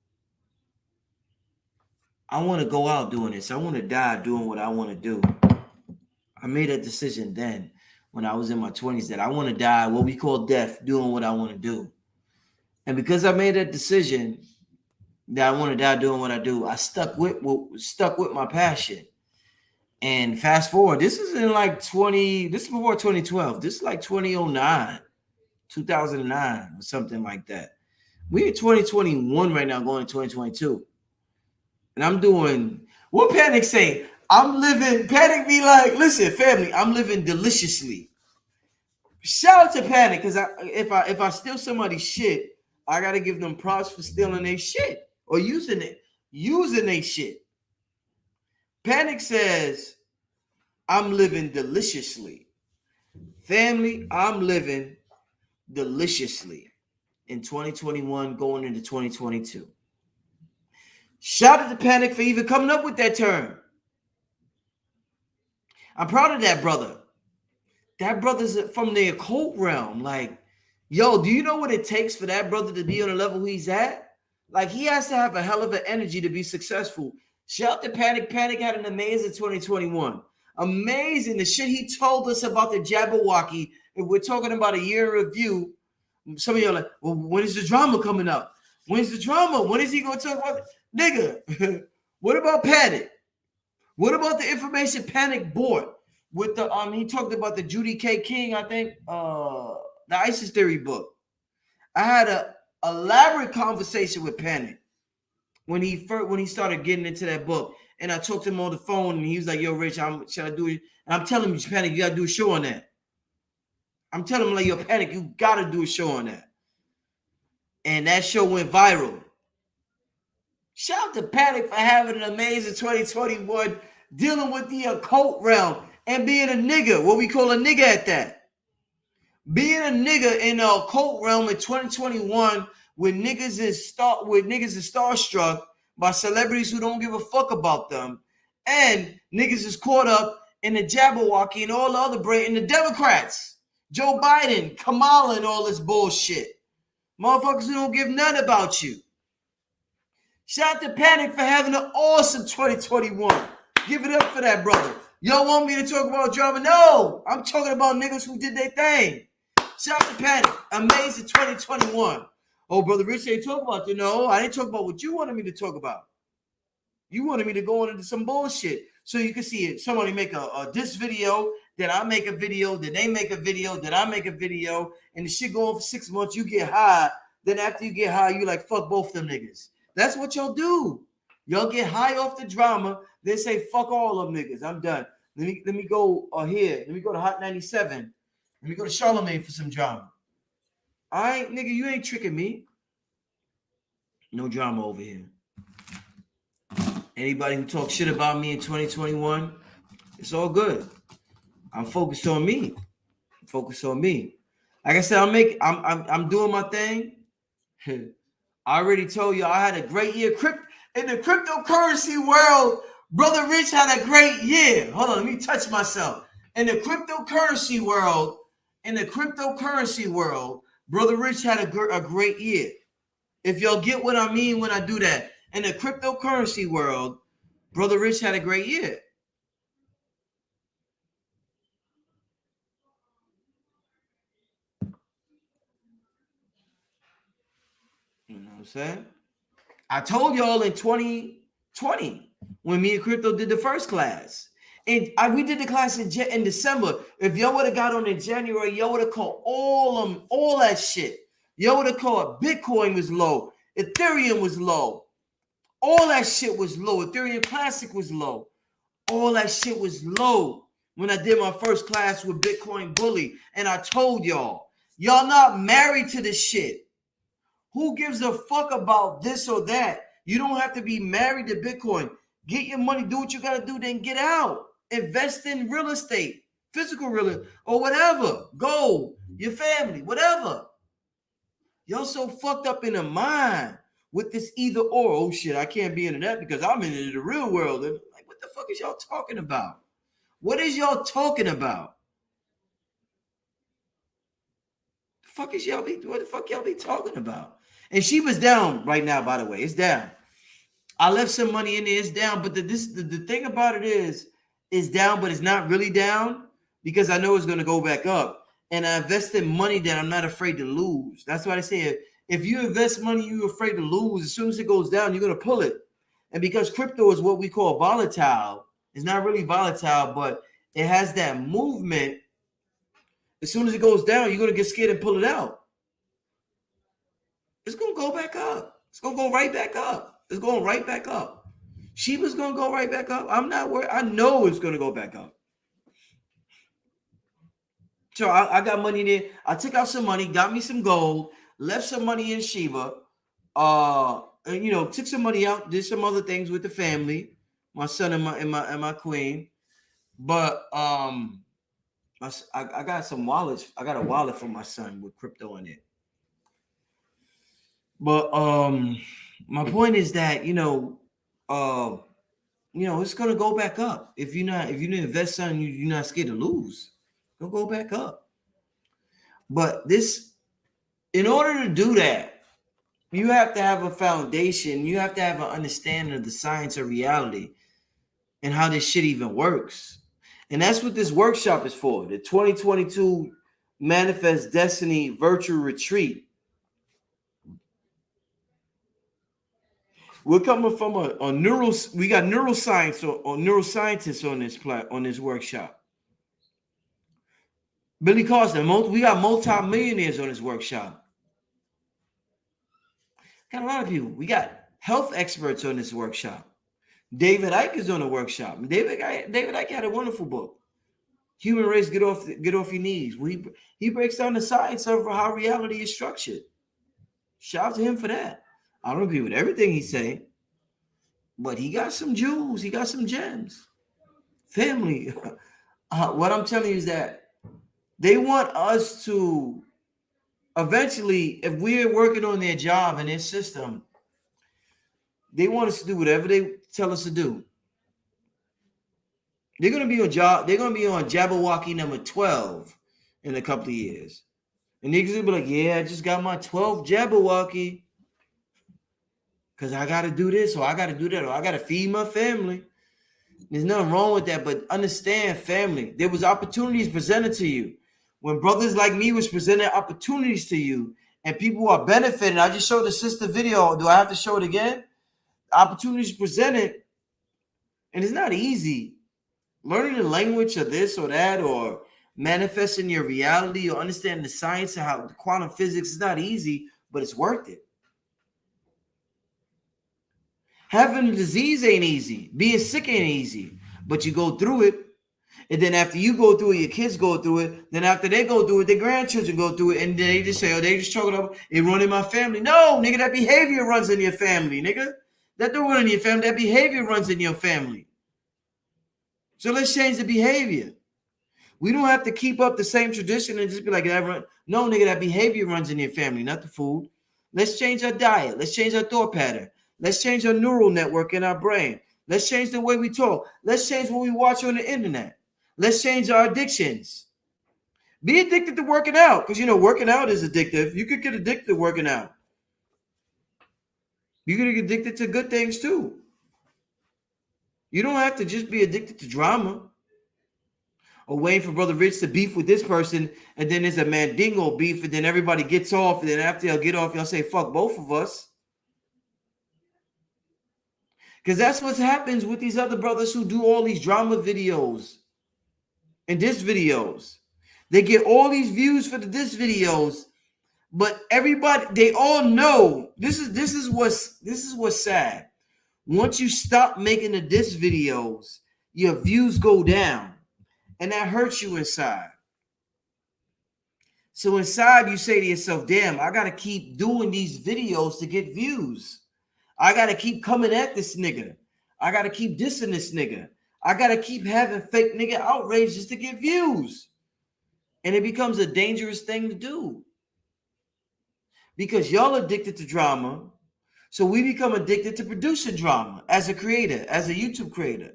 I want to go out doing this. I want to die doing what I want to do. I made a decision then when I was in my 20s that I want to die, what we call death, doing what I want to do. And because I made that decision that I want to die doing what I do, I stuck with my passion. And fast forward, this is in this is before 2012. This is like 2009, 2009 or something like that. We're in 2021 right now, going to 2022. And I'm doing what Panic say. Panic be like, listen, family, I'm living deliciously. Shout out to Panic, because if I steal somebody's shit, I gotta give them props for stealing their shit or using their shit. Panic says, I'm living deliciously. Family, I'm living deliciously in 2021 going into 2022. Shout out to Panic for even coming up with that term. I'm proud of that brother. That brother's from the occult realm. Like, yo, do you know what it takes for that brother to be on the level he's at? Like, he has to have a hell of an energy to be successful. Shout out to Panic. Panic had an amazing 2021. Amazing. The shit he told us about the Jabberwocky. If we're talking about a year in review, some of you are like, well, when is the drama coming up? When's the drama? When is he going to talk about it? Nigga, what about Panic? What about the information Panic bought with the he talked about the Judy K. King, I think, the ISIS theory book. I had a elaborate conversation with Panic when he started getting into that book, and I talked to him on the phone, and he was like, "Yo, Rich, should I do it?" And I'm telling him, Panic, you gotta do a show on that. I'm telling him, like, yo, Panic, you gotta do a show on that. And that show went viral. Shout out to Panic for having an amazing 2021, dealing with the occult realm and being a nigga, what we call a nigga at that. Being a nigga in the occult realm in 2021, where niggas is starstruck by celebrities who don't give a fuck about them, and niggas is caught up in the Jabberwocky and all the other brain, and the Democrats, Joe Biden, Kamala, and all this bullshit. Motherfuckers who don't give none about you. Shout out to Panic for having an awesome 2021. Give it up for that, brother. Y'all want me to talk about drama? No, I'm talking about niggas who did their thing. Shout out to Panic. Amazing 2021. Oh, brother Rich, ain't talk about that. No, I didn't talk about what you wanted me to talk about. You wanted me to go into some bullshit. So you can see it. Somebody make a this video, then I make a video, then they make a video, then I make a video, and the shit go on for 6 months. You get high. Then after you get high, you like, fuck both them niggas. That's what y'all do. Y'all get high off the drama, then say, fuck all them niggas. I'm done. Let me go here. Let me go to Hot 97. Let me go to Charlemagne for some drama. All right, nigga, you ain't tricking me. No drama over here. Anybody who talks shit about me in 2021, it's all good. I'm focused on me. Focus on me. Like I said, I'm doing my thing. I already told you I had a great year. In the cryptocurrency world, Brother Rich had a great year. Hold on, let me touch myself. In the cryptocurrency world, Brother Rich had a great year. If y'all get what I mean when I do that. In the cryptocurrency world, Brother Rich had a great year. You know what I'm saying? I told y'all in 2020 when me and Crypto did the first class. And we did the class in December. If y'all would have got on in January, y'all would have caught all that shit. Y'all would have caught Bitcoin was low. Ethereum was low. All that shit was low. Ethereum Classic was low. All that shit was low when I did my first class with Bitcoin Bully. And I told y'all not married to this shit. Who gives a fuck about this or that? You don't have to be married to Bitcoin. Get your money, do what you got to do, then get out. Invest in real estate, physical real estate, or whatever. Gold, your family, whatever. Y'all so fucked up in the mind with this either or. Oh shit, I can't be into that because I'm into the real world. And like, what the fuck is y'all talking about? What is y'all talking about? What the fuck y'all be talking about? And she was down right now, by the way. It's down. I left some money in there. It's down. But the thing about it is, it's down, but it's not really down because I know it's going to go back up. And I invested money that I'm not afraid to lose. That's why I say if you invest money you're afraid to lose, as soon as it goes down, you're going to pull it. And because crypto is what we call volatile, it's not really volatile, but it has that movement. As soon as it goes down, you're going to get scared and pull it out. It's going to go back up. It's going to go right back up. It's going right back up. Shiba's going to go right back up. I'm not worried. I know it's going to go back up. So I got money there. I took out some money, got me some gold, left some money in Shiba. And, took some money out, did some other things with the family, my son and my queen. But I got some wallets. I got a wallet for my son with crypto in it. But my point is that it's gonna go back up. If you didn't invest something, you're not scared to lose. It'll go back up. But in order to do that, you have to have a foundation. You have to have an understanding of the science of reality and how this shit even works. And that's what this workshop is for. The 2022 Manifest Destiny Virtual Retreat. We're coming from we got neuroscience or neuroscientists on this workshop. Billy Carson, we got multi-millionaires on this workshop. Got a lot of people. We got health experts on this workshop. David Icke is on the workshop. David Icke had a wonderful book, Human Race, Get Off Your Knees. He breaks down the science of how reality is structured. Shout out to him for that. I don't agree with everything he's saying, but he got some jewels. He got some gems. Family. What I'm telling you is that they want us to eventually, if we're working on their job and their system, they want us to do whatever they tell us to do. They're going to be on Jabberwocky number 12 in a couple of years. And niggas will be like, yeah, I just got my 12th Jabberwocky because I got to do this or I got to do that or I got to feed my family. There's nothing wrong with that, but understand, family, there was opportunities presented to you. When brothers like me was presenting opportunities to you and people are benefiting, I just showed the sister video. Do I have to show it again? Opportunities presented, and it's not easy. Learning the language of this or that or manifesting your reality or understanding the science of how quantum physics is not easy, but it's worth it. Having a disease ain't easy. Being sick ain't easy, but you go through it. And then after you go through it, your kids go through it. Then after they go through it, their grandchildren go through it. And then they just say, oh, they just choking up. It run in my family. No, nigga, that behavior runs in your family, nigga. That don't run in your family. That behavior runs in your family. So let's change the behavior. We don't have to keep up the same tradition and just be like, no, nigga, that behavior runs in your family, not the food. Let's change our diet. Let's change our thought pattern. Let's change our neural network in our brain. Let's change the way we talk. Let's change what we watch on the internet. Let's change our addictions. Be addicted to working out, because working out is addictive. You could get addicted to working out. You could get addicted to good things too. You don't have to just be addicted to drama or waiting for Brother Rich to beef with this person, and then there's a Mandingo beef, and then everybody gets off, and then after y'all get off, y'all say, fuck both of us. Because that's what happens with these other brothers who do all these drama videos and diss videos. They get all these views for the diss videos, but everybody, they all know this is what's sad. Once you stop making the diss videos, your views go down, and that hurts you inside. So inside you say to yourself, damn, I gotta keep doing these videos to get views. I gotta keep coming at this nigga. I gotta keep dissing this nigga. I gotta keep having fake nigga outrage just to get views. And it becomes a dangerous thing to do. Because y'all addicted to drama. So we become addicted to producing drama as a creator, as a YouTube creator.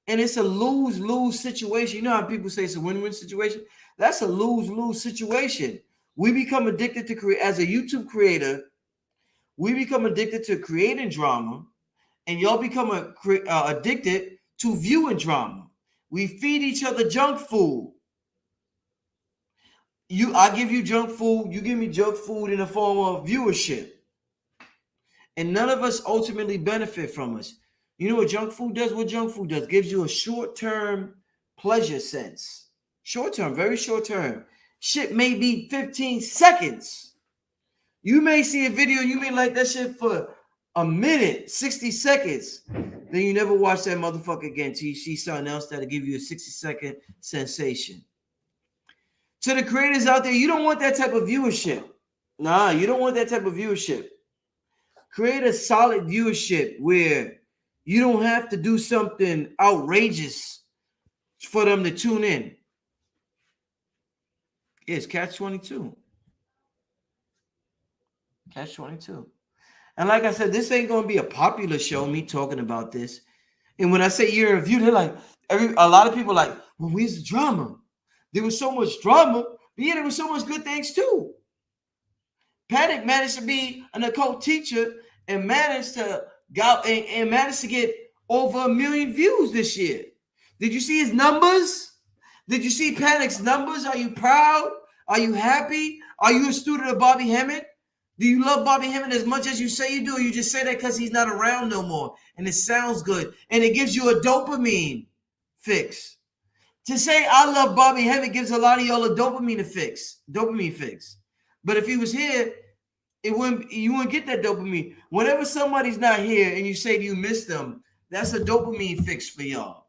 And it's a lose-lose situation. You know how people say it's a win-win situation? That's a lose-lose situation. We become addicted to create as a YouTube creator. We become addicted to creating drama, and y'all become addicted to viewing drama. We feed each other junk food. I give you junk food. You give me junk food in the form of viewership. And none of us ultimately benefit from us. You know what junk food does? What junk food does? Gives you a short-term pleasure sense. Short-term, very short-term. Shit may be 15 seconds. You may see a video, you may like that shit for a minute, 60 seconds. Then you never watch that motherfucker again till you see something else that'll give you a 60-second sensation. To the creators out there, you don't want that type of viewership. Nah, you don't want that type of viewership. Create a solid viewership where you don't have to do something outrageous for them to tune in. It's Catch-22. Catch-22. And like I said, this ain't going to be a popular show, me talking about this. And when I say year in review, they're like, a lot of people are like, well, where's the drama? There was so much drama, but yeah, there was so much good things too. Panic managed to be an occult teacher and managed to get over 1 million views this year. Did you see his numbers? Did you see Panic's numbers? Are you proud? Are you happy? Are you a student of Bobby Hemmitt? Do you love Bobby Hemmitt as much as you say you do? Or you just say that because he's not around no more and it sounds good and it gives you a dopamine fix. To say I love Bobby Hemmitt gives a lot of y'all a dopamine fix. But if he was here, you wouldn't get that dopamine. Whenever somebody's not here and you say you miss them, that's a dopamine fix for y'all.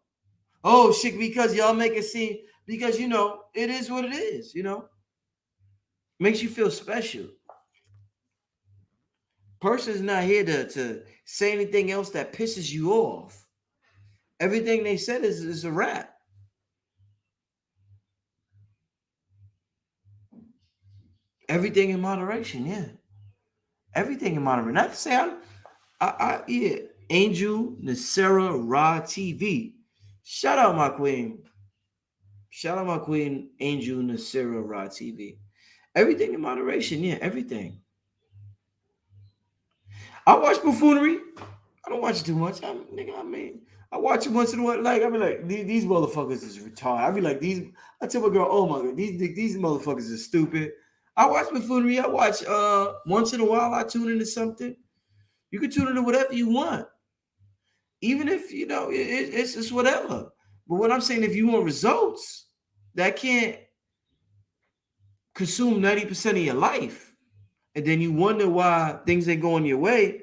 Oh shit, because y'all make it seem, because it is what it is, makes you feel special. Person's not here to say anything else that pisses you off. Everything they said is a wrap. Everything in moderation, yeah. Everything in moderation. Not to say yeah. Angel Nasera Ra TV. Shout out my queen. Angel Nasera Ra TV. Everything in moderation, yeah. Everything. I watch buffoonery. I don't watch it too much. I watch it once in a while. Like, I be like, these motherfuckers is retarded. I be like, I tell my girl, oh my God, these motherfuckers are stupid. I watch buffoonery. I watch once in a while. I tune into something. You can tune into whatever you want, even if it's whatever. But what I'm saying, if you want results, that can't consume 90% of your life, and then you wonder why things ain't going your way,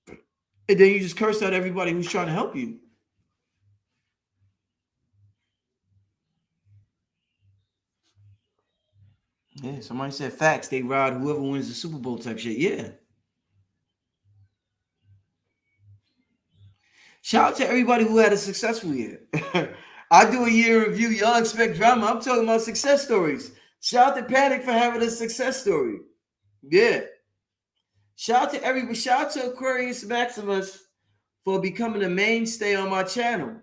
and then you just curse out everybody who's trying to help you. Yeah, somebody said facts. They ride whoever wins the Super Bowl type shit. Yeah. Shout out to everybody who had a successful year. I do a year in review. Y'all expect drama. I'm talking about success stories. Shout out to Panic for having a success story. Yeah. Shout out to everybody. Shout out to Aquarius Maximus for becoming a mainstay on my channel.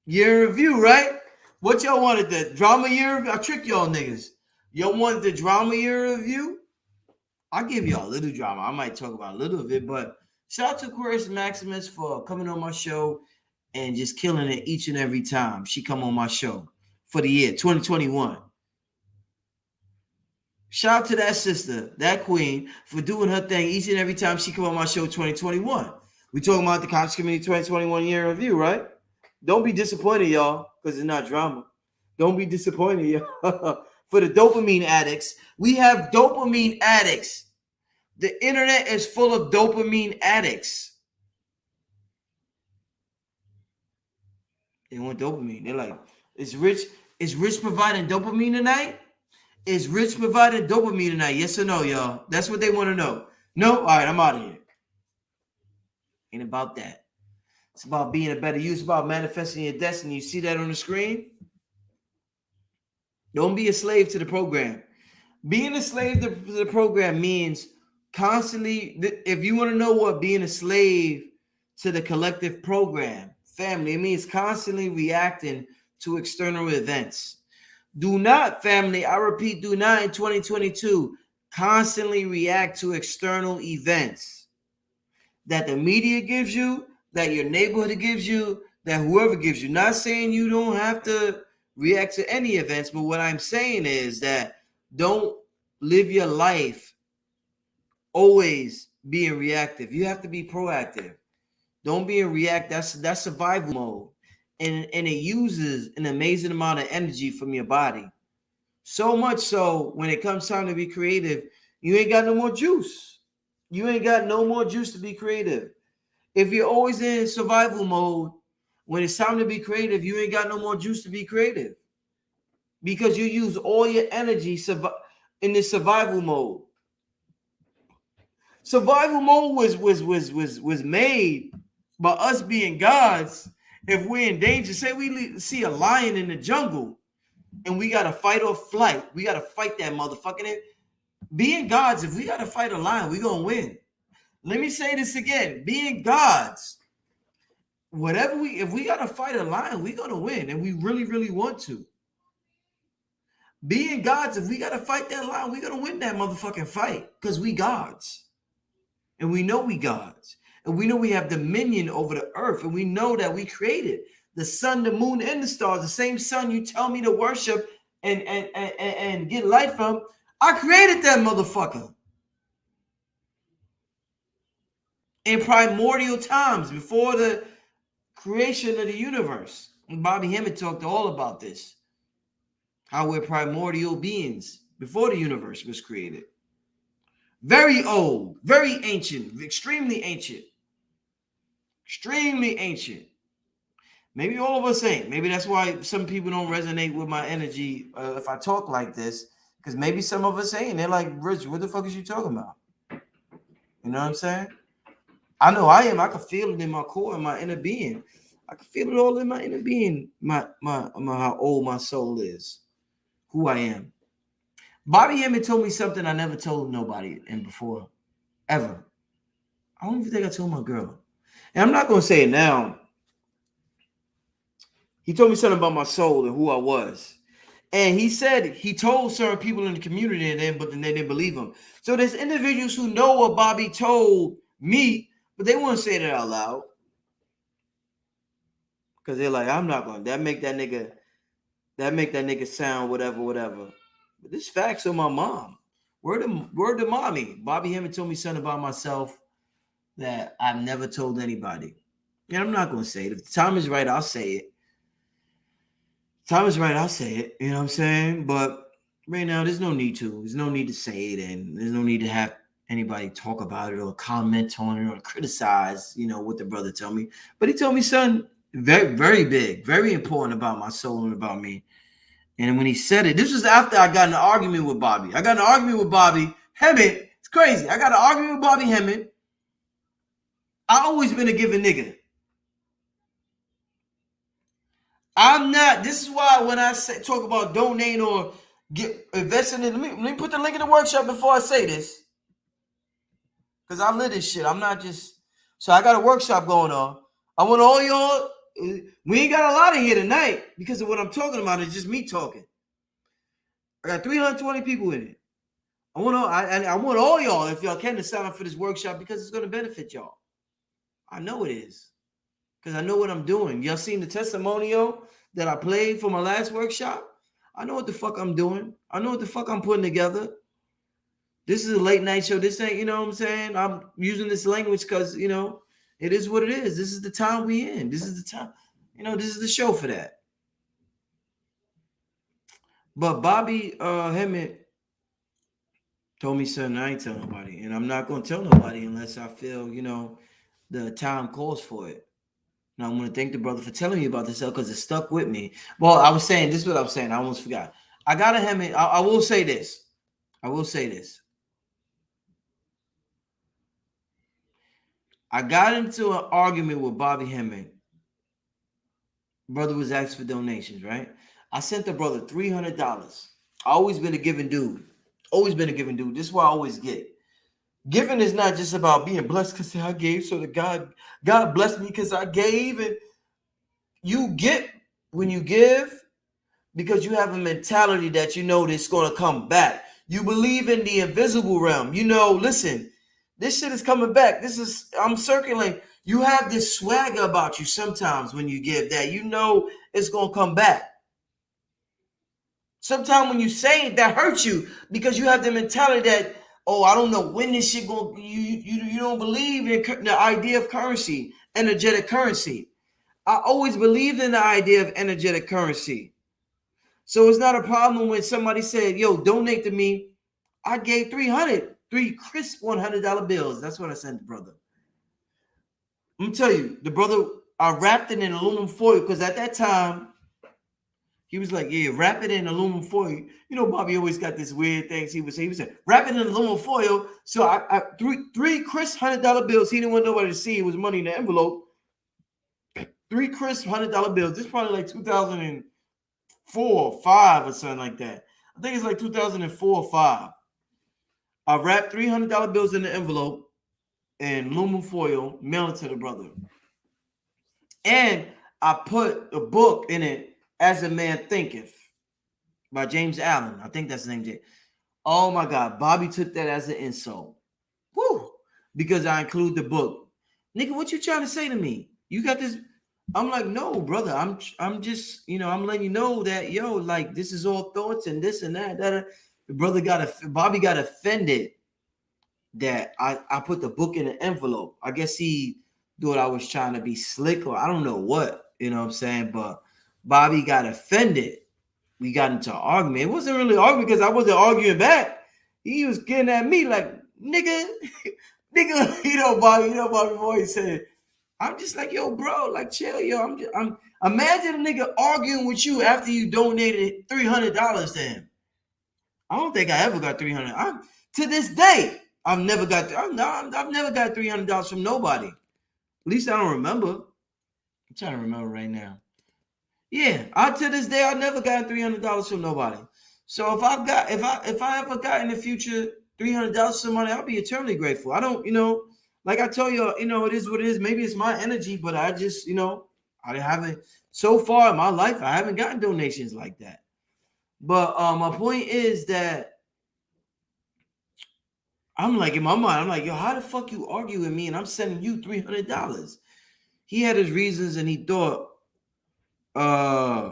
Year in review, right? What y'all wanted? The drama year review? I trick y'all niggas. Y'all wanted the drama year review? I'll give y'all a little drama. I might talk about a little of it, but shout out to Aquarius Maximus for coming on my show and just killing it each and every time she come on my show for the year 2021. Shout out to that sister, that queen, for doing her thing each and every time she come on my show 2021. We talking about the Conscious Community 2021 year review, right? Don't be disappointed, y'all, because it's not drama. Don't be disappointed, y'all. For the dopamine addicts, we have dopamine addicts. The internet is full of dopamine addicts. They want dopamine. They're like, is Rich providing dopamine tonight? Is Rich providing dopamine tonight? Yes or no, y'all? That's what they want to know. No? All right, I'm out of here. Ain't about that. It's about being a better you. It's about manifesting your destiny. You see that on the screen? Don't be a slave to the program. Being a slave to the program means constantly, if you want to know what being a slave to the collective program, family, it means constantly reacting to external events. Do not, family, I repeat, do not in 2022 constantly react to external events that the media gives you, that your neighborhood gives you, that whoever gives you. Not saying you don't have to react to any events, but what I'm saying is that don't live your life always being reactive. You have to be proactive. Don't be in react. That's survival mode. And it uses an amazing amount of energy from your body. So much so when it comes time to be creative, you ain't got no more juice. You ain't got no more juice to be creative. If you're always in survival mode, when it's time to be creative, you ain't got no more juice to be creative. Because you use all your energy in this survival mode. Survival mode was made by us being gods. If we're in danger, say we see a lion in the jungle and we got to fight or flight, we got to fight that motherfucker. Being gods, if we got to fight a lion, we're going to win. Let me say this again. Being gods, if we got to fight a lion, we're going to win. And we really, really want to. Being gods, if we got to fight that lion, we're going to win that motherfucking fight because we gods. And we know we gods. And we know we have dominion over the earth. And we know that we created the sun, the moon, and the stars. The same sun you tell me to worship and get light from. I created that motherfucker. In primordial times, before the creation of the universe. And Bobby Hemmitt talked all about this. How we're primordial beings before the universe was created. Very old, very ancient, extremely ancient. Extremely ancient. Maybe all of us ain't. Maybe that's why some people don't resonate with my energy if I talk like this. Because maybe some of us ain't. They're like, Rich, what the fuck is you talking about? You know what I'm saying? I know I am. I can feel it in my core, in my inner being. I can feel it all in my inner being. My how old my soul is. Who I am. Bobby Hemmitt told me something I never told nobody in before. Ever. I don't even think I told my girl. And I'm not going to say it now. He told me something about my soul and who I was. And he said he told certain people in the community but they didn't believe him. So there's individuals who know what Bobby told me, but they won't say that out loud. Because they're like, I'm not going to. That make that nigga sound whatever. But this facts on my mom. Word to mommy. Bobby Hemmitt told me something about myself that I've never told anybody. And I'm not going to say it. If the time is right, I'll say it. Time is right, I'll say it. You know what I'm saying? But right now, there's no need to. There's no need to say it. And there's no need to have anybody talk about it or comment on it or criticize, what the brother told me. But he told me something very, very big, very important about my soul and about me. And when he said it, this was after I got in an argument with Bobby. I got in an argument with Bobby Hemmitt. It's crazy. I got an argument with Bobby Hemmitt. I always been a giving nigga. I'm not. This is why when I say talk about donate or get investing in, let me put the link in the workshop before I say this, because I live this shit. I'm not just. So I got a workshop going on. I want all y'all. We ain't got a lot in here tonight because of what I'm talking about. It's just me talking. I got 320 people in it. I want all y'all, if y'all can, to sign up for this workshop because it's going to benefit y'all. I know it is, because I know what I'm doing. Y'all seen the testimonial that I played for my last workshop? I know what the fuck I'm doing. I know what the fuck I'm putting together. This is a late night show. This ain't, you know what I'm saying? I'm using this language because, you know, it is what it is. This is the time we in. This is the time, you know, this is the show for that. But Bobby Hemmitt told me something I ain't tell nobody. And I'm not going to tell nobody unless I feel, you know, the time calls for it. Now, I want to thank the brother for telling me about this because it stuck with me. Well, I was saying, this is what I was saying. I almost forgot. I got to Hemmitt. I will say this. I will say this. I got into an argument with Bobby Hemmitt. Brother was asking for donations, right? I sent the brother $300. I always been a giving dude. Always been a giving dude. This is what I always get. Giving is not just about being blessed because I gave, so that God blessed me because I gave. And you get when you give because you have a mentality that you know it's going to come back. You believe in the invisible realm. You know, listen, this shit is coming back. I'm circulating. You have this swagger about you sometimes when you give that. You know it's going to come back. Sometimes when you say it, that hurts you because you have the mentality that, oh, I don't know when this shit going to, you don't believe in the idea of currency, energetic currency. I always believed in the idea of energetic currency. So it's not a problem when somebody said, yo, donate to me. I gave 3 crisp $100 bills. That's what I sent the brother. Let me tell you, the brother, I wrapped it in aluminum foil because at that time, he was like, yeah, wrap it in aluminum foil. You know, Bobby always got this weird things he would say. He would say, wrap it in aluminum foil. So I three crisp $100 bills. He didn't want nobody to see it was money in the envelope. 3 crisp $100 bills. This is probably like 2004 or 5 or something like that. I think it's like 2004 or 5. I wrapped $300 bills in the envelope and aluminum foil, mailed it to the brother. And I put a book in it, As a Man Thinketh, by James Allen. I think that's the name. Oh my God. Bobby took that as an insult. Woo! Because I include the book. Nigga, what you trying to say to me? You got this. I'm like, no, brother. I'm just, you know, I'm letting you know that, yo, like, this is all thoughts and this and that. The brother Bobby got offended that I put the book in an envelope. I guess he thought I was trying to be slick or I don't know what, you know what I'm saying? But Bobby got offended. We got into an argument. It wasn't really an argument because I wasn't arguing back. He was getting at me like, nigga, you know, Bobby before he said, I'm just like, yo, bro, like, chill, yo. I'm imagine a nigga arguing with you after you donated $300 to him. I don't think I ever got $300. To this day, I've never got $300 from nobody. At least I don't remember. I'm trying to remember right now. Yeah, to this day I never got $300 from nobody. So if I ever got in the future $300 from somebody, I'll be eternally grateful. I don't, you know, like I told you, you know, it is what it is. Maybe it's my energy, but I just, you know, I haven't so far in my life. I haven't gotten donations like that. But my point is that I'm like, in my mind, I'm like, yo, how the fuck you argue with me and I'm sending you $300? He had his reasons and he thought I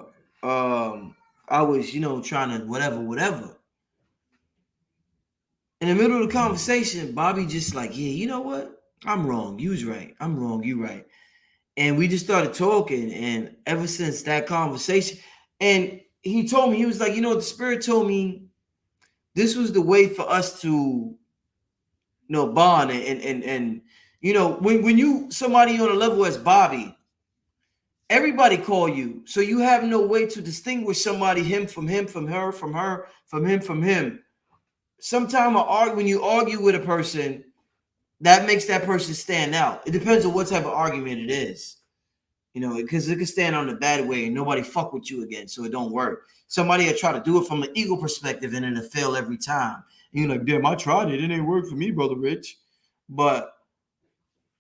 was, you know, trying to whatever. In the middle of the conversation, Bobby just like, yeah, you know what? I'm wrong. You was right. I'm wrong. You right. And we just started talking. And ever since that conversation, and he told me, he was like, you know, the spirit told me this was the way for us to, you know, bond and you know, when you somebody on a level as Bobby, everybody call you, so you have no way to distinguish somebody, him from her, from her, from him. Sometimes when you argue with a person, that makes that person stand out. It depends on what type of argument it is. because it could stand on the bad way and nobody fuck with you again, so it don't work. Somebody will try to do it from an ego perspective and it'll fail every time. And you're like, damn, I tried it. It ain't work for me, Brother Rich. But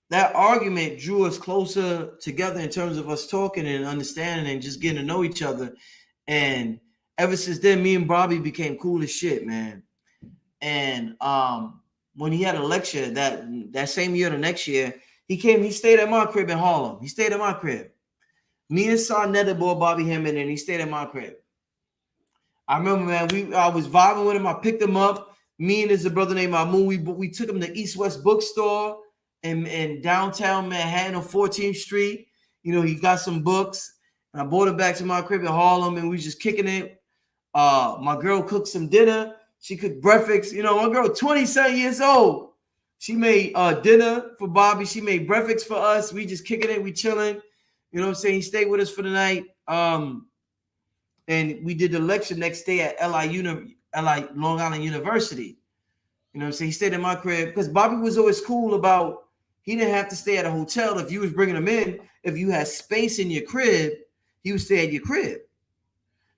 that argument drew us closer together in terms of us talking and understanding and just getting to know each other. And ever since then, me and Bobby became cool as shit, man. And when he had a lecture that same year, the next year, he stayed at my crib in Harlem. He stayed at my crib. Me and Son Netherboy, Bobby Hemmitt, and he stayed at my crib. I remember, man, I was vibing with him. I picked him up. Me and his brother named Mahmoud, we took him to East West Bookstore in downtown Manhattan on 14th Street. He got some books. And I brought him back to my crib in Harlem, and we just kicking it. My girl cooked some dinner. She cooked breakfast. My girl, 27 years old. She made dinner for Bobby. She made breakfast for us. We just kicking it. We chilling. You know what I'm saying? He stayed with us for the night. And we did the lecture next day at LI Long Island University. You know what I'm saying? He stayed in my crib because Bobby was always cool about he didn't have to stay at a hotel if you was bringing him in. If you had space in your crib, he would stay at your crib.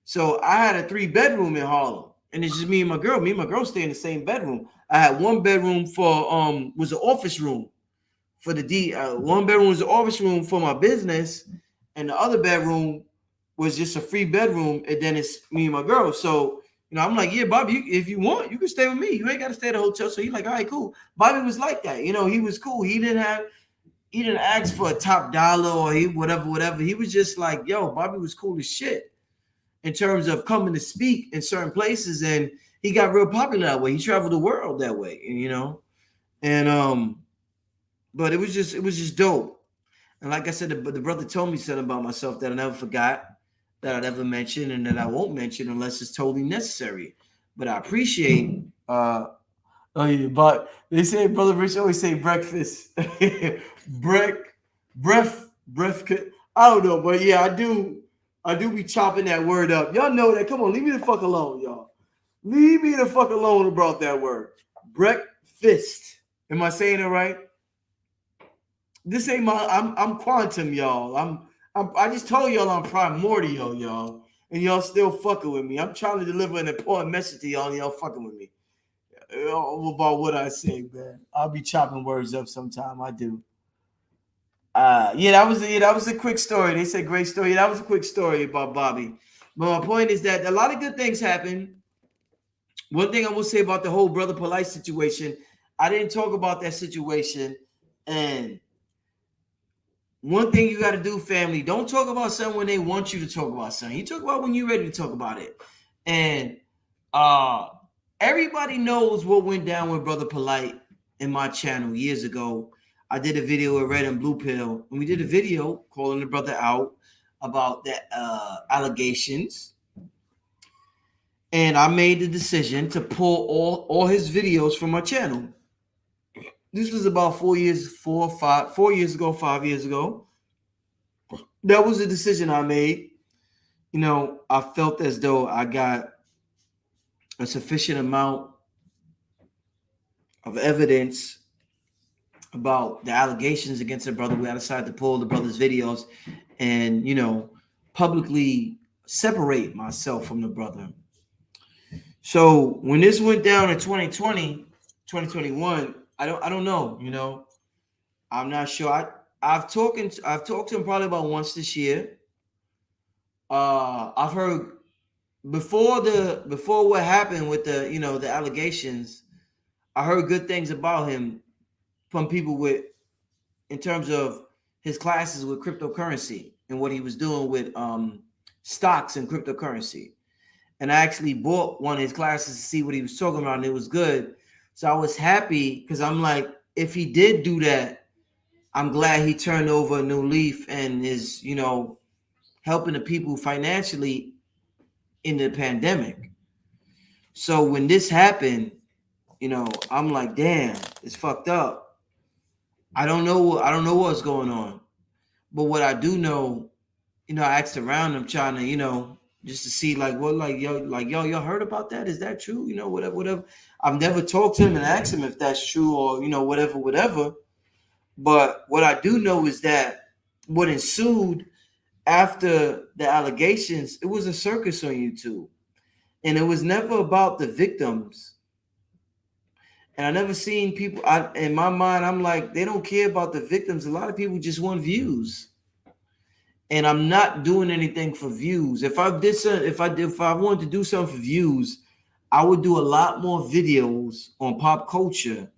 So I had a 3-bedroom in Harlem. And it's just me and my girl. Me and my girl stay in the same bedroom. I had one bedroom for was an office room for the one bedroom was an office room for my business, and the other bedroom was just a free bedroom. And then it's me and my girl. So I'm like, yeah, Bobby, if you want, you can stay with me. You ain't got to stay at a hotel. So he's like, all right, cool. Bobby was like that. He was cool. He didn't ask for a top dollar or whatever. He was just like, yo, Bobby was cool as shit in terms of coming to speak in certain places, and he got real popular that way. He traveled the world that way, and but it was just dope. And like I said, the brother told me something about myself that I never forgot, that I never mentioned, and that I won't mention unless it's totally necessary. But I appreciate. Oh yeah, but they say Brother Rich always say breakfast, breath. I don't know, but yeah, I do be chopping that word up. Y'all know that. Come on, leave me the fuck alone, y'all. Leave me the fuck alone about that word. Breakfast. Am I saying it right? This ain't I'm quantum, y'all. I just told y'all I'm primordial, y'all. And y'all still fucking with me. I'm trying to deliver an important message to y'all, and y'all fucking with me. About what I say, man. I'll be chopping words up sometime. I do. That was a quick story. They said great story. That was a quick story about Bobby. But my point is that a lot of good things happen. One thing I will say about the whole Brother Polite situation, I didn't talk about that situation. And one thing you got to do, family, don't talk about something when they want you to talk about something. You talk about when you're ready to talk about it. And everybody knows what went down with Brother Polite in my channel years ago. I did a video with Red and Blue Pill, and we did a video calling the brother out about the allegations. And I made the decision to pull all his videos from my channel. This was about 5 years ago. That was a decision I made. I felt as though I got a sufficient amount of evidence about the allegations against the brother. I decided to pull the brother's videos and, publicly separate myself from the brother. So when this went down in 2020, 2021, I don't know, I'm not sure. I've talked to him probably about once this year. I've heard before what happened with the allegations, I heard good things about him from people in terms of his classes with cryptocurrency and what he was doing with stocks and cryptocurrency. And I actually bought one of his classes to see what he was talking about, and it was good. So I was happy because I'm like, if he did do that, I'm glad he turned over a new leaf and is, helping the people financially in the pandemic. So when this happened, I'm like, damn, it's fucked up. I don't know what's going on. But what I do know, I asked around, I'm trying to, just to see y'all heard about that? Is that true? Whatever. I've never talked to him and asked him if that's true or, whatever. But what I do know is that what ensued after the allegations, it was a circus on YouTube. And it was never about the victims. And I never seen people, in my mind, I'm like, they don't care about the victims. A lot of people just want views. And I'm not doing anything for views. If I wanted to do something for views, I would do a lot more videos on pop culture,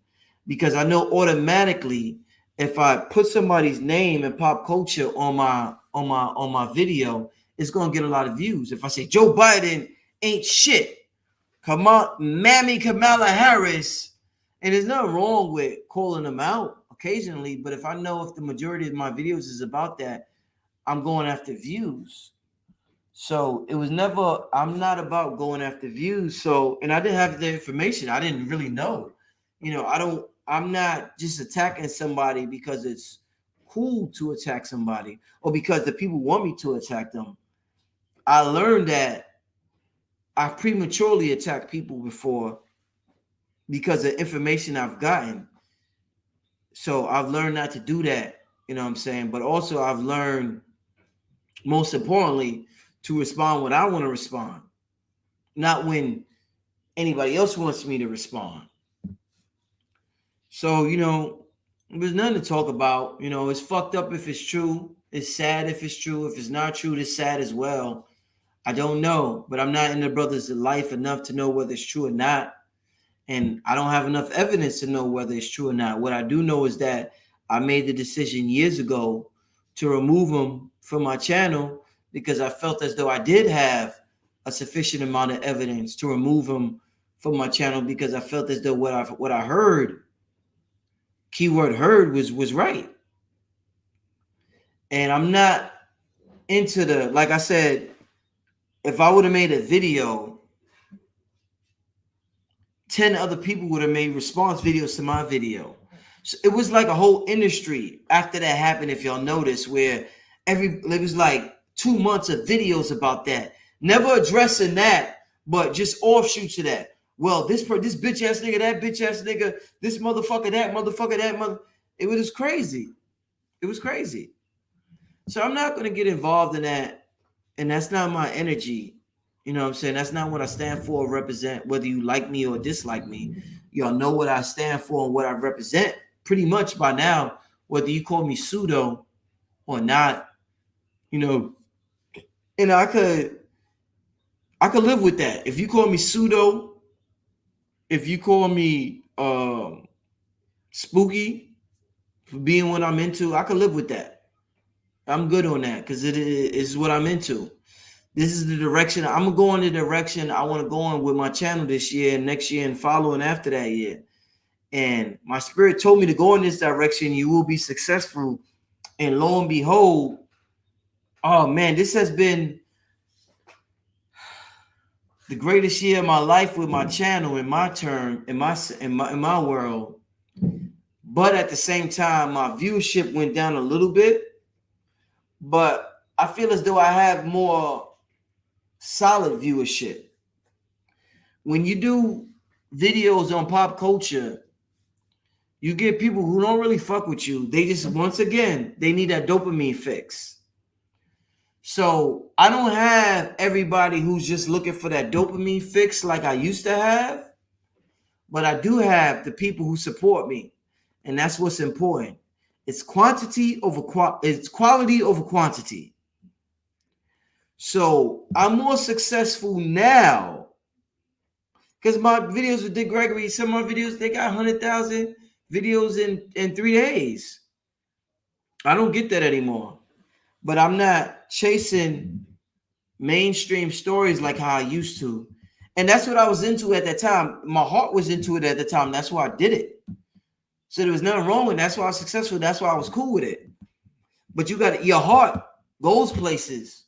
because I know automatically if I put somebody's name and pop culture on my video, it's gonna get a lot of views. If I say Joe Biden ain't shit, come on, Mammy Kamala Harris, and there's nothing wrong with calling them out occasionally, but if I know if the majority of my videos is about that, I'm going after views. So it was never, I'm not about going after views. So, and I didn't have the information. I didn't really know. I'm not just attacking somebody because it's cool to attack somebody or because the people want me to attack them. I learned that I prematurely attacked people before because of information I've gotten. So I've learned not to do that, you know what I'm saying? But also I've learned, most importantly, to respond when I want to respond, not when anybody else wants me to respond. So, there's nothing to talk about. It's fucked up if it's true. It's sad if it's true. If it's not true, it's sad as well. I don't know, but I'm not in the brother's life enough to know whether it's true or not. And I don't have enough evidence to know whether it's true or not. What I do know is that I made the decision years ago to remove him from my channel because I felt as though I did have a sufficient amount of evidence to remove him from my channel, because I felt as though what I heard, keyword heard, was right. And I'm not into like I said, if I would have made a video, 10 other people would have made response videos to my video. So it was like a whole industry after that happened, if y'all notice, where it was like 2 months of videos about that, never addressing that, but just offshoots of that. Well, this bitch ass nigga, that bitch ass nigga, this motherfucker, that motherfucker, that mother. It was crazy. It was crazy. So I'm not going to get involved in that. And that's not my energy. You know what I'm saying? That's not what I stand for or represent, whether you like me or dislike me. Y'all know what I stand for and what I represent pretty much by now, whether you call me pseudo or not, and I could live with that. If you call me pseudo, if you call me spooky for being what I'm into, I could live with that. I'm good on that because it is what I'm into. This is the direction I'm gonna go in, the direction I want to go in with my channel this year and next year and following after that year. And my spirit told me to go in this direction. You will be successful. And lo and behold, oh man, this has been the greatest year of my life with my channel, in my term, in my world. But at the same time, my viewership went down a little bit. But I feel as though I have more solid viewership. When you do videos on pop culture, you get people who don't really fuck with you. They just, once again, they need that dopamine fix. So I don't have everybody who's just looking for that dopamine fix like I used to have, but I do have the people who support me, and that's what's important. It's quality over quantity. So I'm more successful now because my videos with Dick Gregory, some of my videos, they got 100,000 videos in 3 days. I don't get that anymore. But I'm not chasing mainstream stories like how I used to. And that's what I was into at that time. My heart was into it at the time. That's why I did it. So there was nothing wrong with it. That's why I was successful. That's why I was cool with it. But your heart goes places.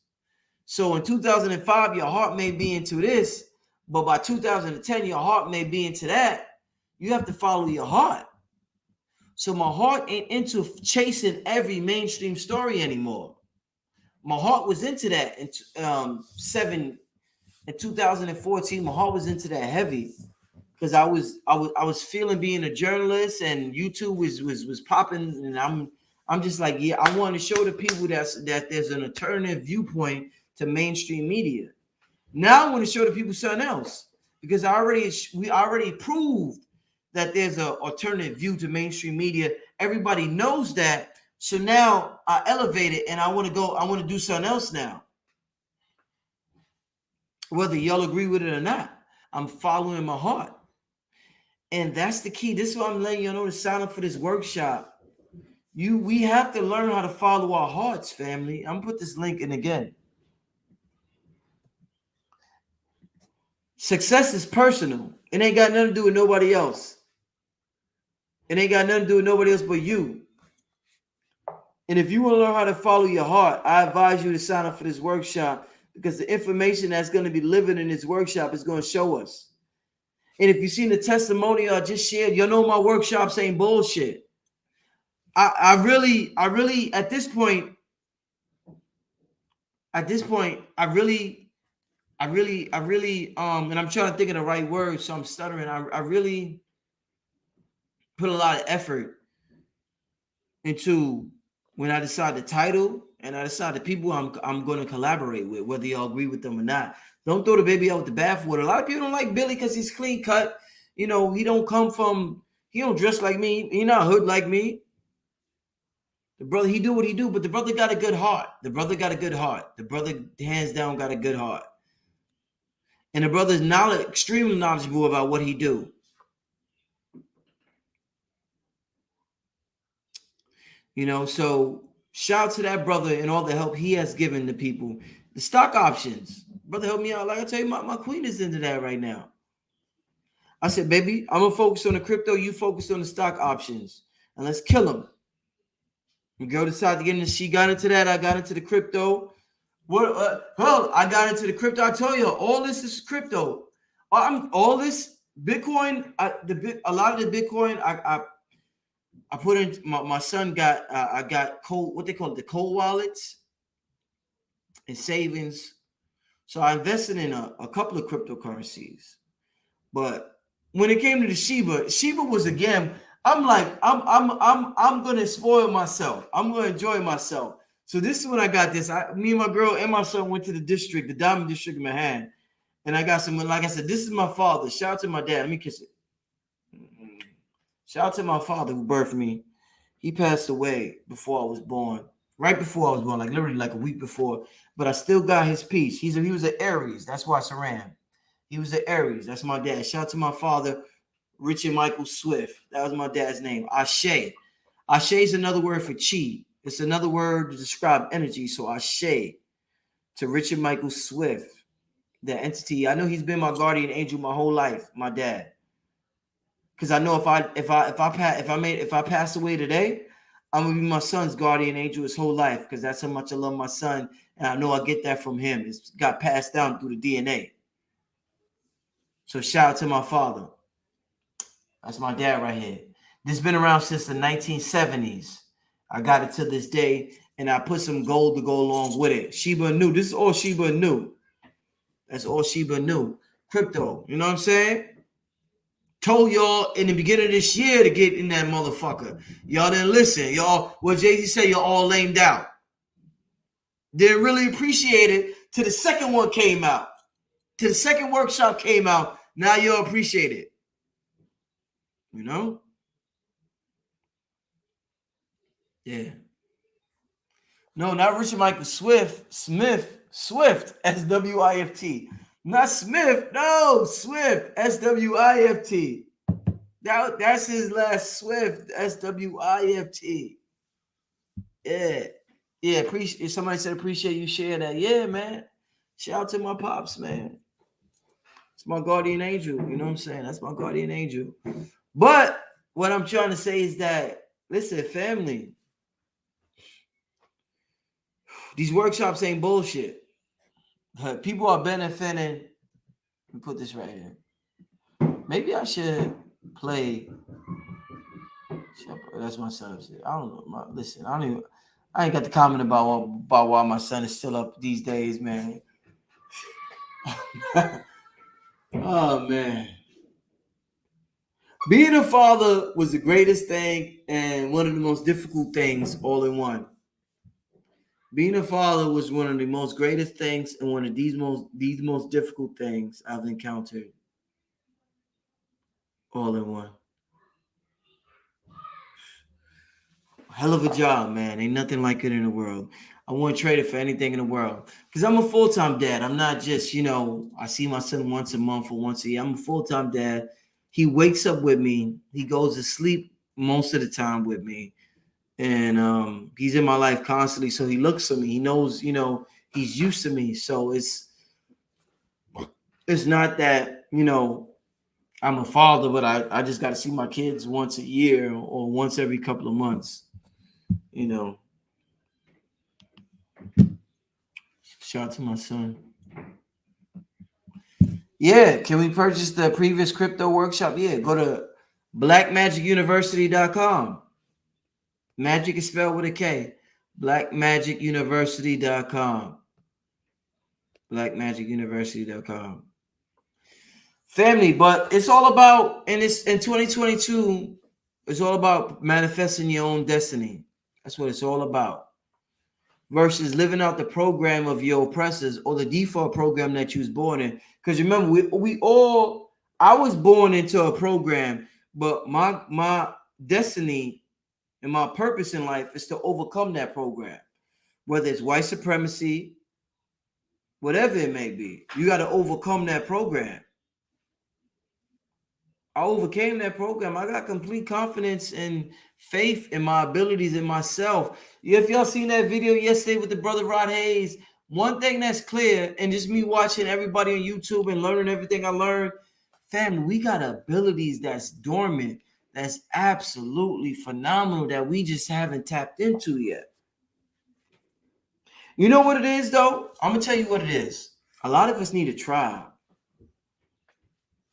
So in 2005, your heart may be into this, but by 2010, your heart may be into that. You have to follow your heart. So my heart ain't into chasing every mainstream story anymore. My heart was into that in 2014. My heart was into that heavy because I was feeling being a journalist, and YouTube was popping, and I'm just like, yeah, I want to show the people that there's an alternative viewpoint to mainstream media. Now I want to show the people something else because we already proved that there's an alternative view to mainstream media. Everybody knows that. So now I elevate it and I want to do something else now. Whether y'all agree with it or not, I'm following my heart. And that's the key. This is what I'm letting y'all know to sign up for this workshop. We have to learn how to follow our hearts, family. I'm gonna put this link in again. Success is personal. It ain't got nothing to do with nobody else. It ain't got nothing to do with nobody else but you. And if you want to learn how to follow your heart, I advise you to sign up for this workshop because the information that's going to be living in this workshop is going to show us. And if you've seen the testimony I just shared, you know my workshops ain't bullshit. I really, at this point, and I'm trying to think of the right words, so I'm stuttering. I really put a lot of effort into when I decide the title and I decide the people I'm going to collaborate with, whether y'all agree with them or not. Don't throw the baby out with the bathwater. A lot of people don't like Billy because he's clean cut. You know, he don't dress like me. He not hood like me. The brother, he do what he do, but the brother got a good heart. The brother, hands down, got a good heart. And the brother's extremely knowledgeable about what he do. You know, so shout out to that brother and all the help he has given the people. The stock options. Brother, help me out. Like I tell you, my queen is into that right now. I said, baby, I'm going to focus on the crypto. You focus on the stock options. And let's kill them. The girl decided to get into, she got into that. I got into the crypto. I got into the crypto. I tell you, all this is crypto. All this Bitcoin, a lot of the Bitcoin, I put in, my son got, I got cold, what they call it, the cold wallets and savings. So I invested in a couple of cryptocurrencies. But when it came to the Shiba was a game. I'm like, I'm gonna spoil myself. I'm gonna enjoy myself. So this is when I got this. Me and my girl and my son went to the Diamond District in Manhattan, and I got some. Like I said, this is my father. Shout out to my dad. Let me kiss it. Shout out to my father who birthed me. He passed away before I was born. Right before I was born, like literally like a week before. But I still got his peace. He was an Aries. That's why Saran. He was an Aries. That's my dad. Shout out to my father, Richard Michael Swift. That was my dad's name. Ashe. Ashe is another word for chi. It's another word to describe energy. So Ashe to Richard Michael Swift, the entity. I know he's been my guardian angel my whole life, my dad. Because I know if I pass away today, I'm gonna be my son's guardian angel his whole life. Because that's how much I love my son, and I know I get that from him. It's got passed down through the DNA. So shout out to my father. That's my dad right here. This has been around since the 1970s. I got it to this day, and I put some gold to go along with it. Shiba Inu. This is all Shiba Inu. That's all Shiba Inu. Crypto. You know what I'm saying? Told y'all in the beginning of this year to get in that motherfucker. Y'all didn't listen. Y'all, what Jay-Z said, y'all all lamed out. Didn't really appreciate it till the second one came out. Till the second workshop came out. Now y'all appreciate it. You know? Yeah. No, not Richard Michael Swift. Swift, S-W-I-F-T. Not Smith, no, Swift, S-W-I-F-T. That's his last, Swift, S-W-I-F-T. Yeah. Yeah, if somebody said appreciate you share that. Yeah, man. Shout out to my pops, man. It's my guardian angel. You know what I'm saying? That's my guardian angel. But what I'm trying to say is that, listen, family, these workshops ain't bullshit. People are benefiting. Let me put this right here. Maybe I should play. That's my son. I don't know. Listen, I ain't got to comment about why my son is still up these days, man. Oh man. Being a father was the greatest thing and one of the most difficult things all in one. Being a father was one of the most greatest things and one of these most difficult things I've encountered all in one. Hell of a job, man. Ain't nothing like it in the world. I wouldn't trade it for anything in the world. Because I'm a full-time dad. I'm not just, I see my son once a month or once a year. I'm a full-time dad. He wakes up with me. He goes to sleep most of the time with me. And he's in my life constantly. So he looks at me. He knows, he's used to me. So it's not that, I'm a father, but I just got to see my kids once a year or once every couple of months, you know. Shout out to my son. Yeah, can we purchase the previous crypto workshop? Yeah, go to blackmagicuniversity.com. Magic is spelled with a K. Blackmagicuniversity.com. Blackmagicuniversity.com. Family, but it's all about, and it's in 2022, it's all about manifesting your own destiny. That's what it's all about. Versus living out the program of your oppressors or the default program that you was born in. Because remember, I was born into a program, but my destiny and my purpose in life is to overcome that program. Whether it's white supremacy, whatever it may be, you got to overcome that program. I overcame that program. I got complete confidence and faith in my abilities in myself. If y'all seen that video yesterday with the brother Rod Hayes, one thing that's clear, and just me watching everybody on YouTube and learning everything I learned, family, we got abilities that's dormant, that's absolutely phenomenal that we just haven't tapped into yet. You know what it is, though? I'm going to tell you what it is. A lot of us need a tribe.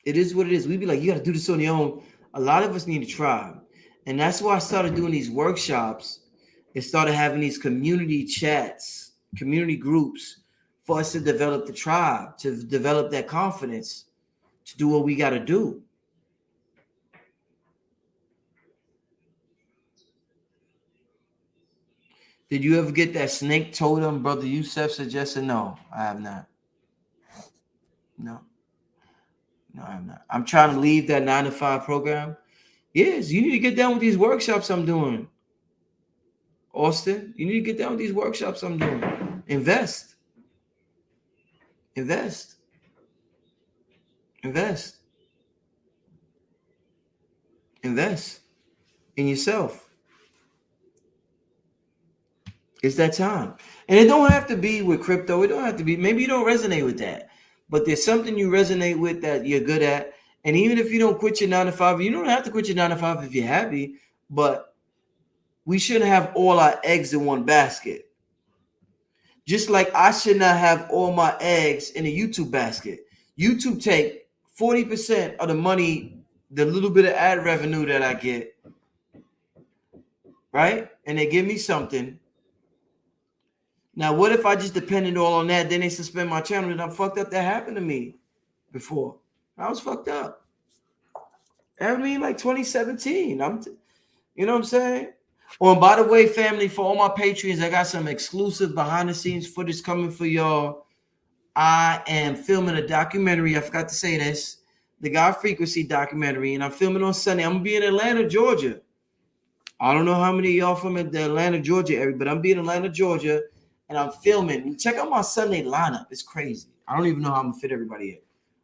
It is what it is. We be like, you got to do this on your own. A lot of us need a tribe. And that's why I started doing these workshops and started having these community chats, community groups for us to develop the tribe, to develop that confidence, to do what we got to do. Did you ever get that snake totem, Brother Youssef suggested? No, I have not. No, I have not. I'm trying to leave that 9 to 5 program. Yes, you need to get down with these workshops I'm doing. Austin, you need to get down with these workshops I'm doing. Invest. Invest. Invest. Invest in yourself. It's that time. And it don't have to be with crypto. It don't have to be. Maybe you don't resonate with that. But there's something you resonate with that you're good at. And even if you don't quit your 9 to 5, you don't have to quit your 9 to 5 if you're happy. But we shouldn't have all our eggs in one basket. Just like I should not have all my eggs in a YouTube basket. YouTube take 40% of the money, the little bit of ad revenue that I get, right? And they give me something. Now, what if I just depended all on that? Then they suspend my channel and I'm fucked up. That happened to me before. I was fucked up. That happened to me in like 2017. You know what I'm saying? Oh, and by the way, family, for all my Patreons, I got some exclusive behind the scenes footage coming for y'all. I am filming a documentary. I forgot to say this. The God Frequency documentary. And I'm filming on Sunday. I'm going to be in Atlanta, Georgia. I don't know how many of y'all from the Atlanta, Georgia area, but I'm being in Atlanta, Georgia. And I'm filming. Check out my Sunday lineup. It's crazy. I don't even know how I'm going to fit everybody in.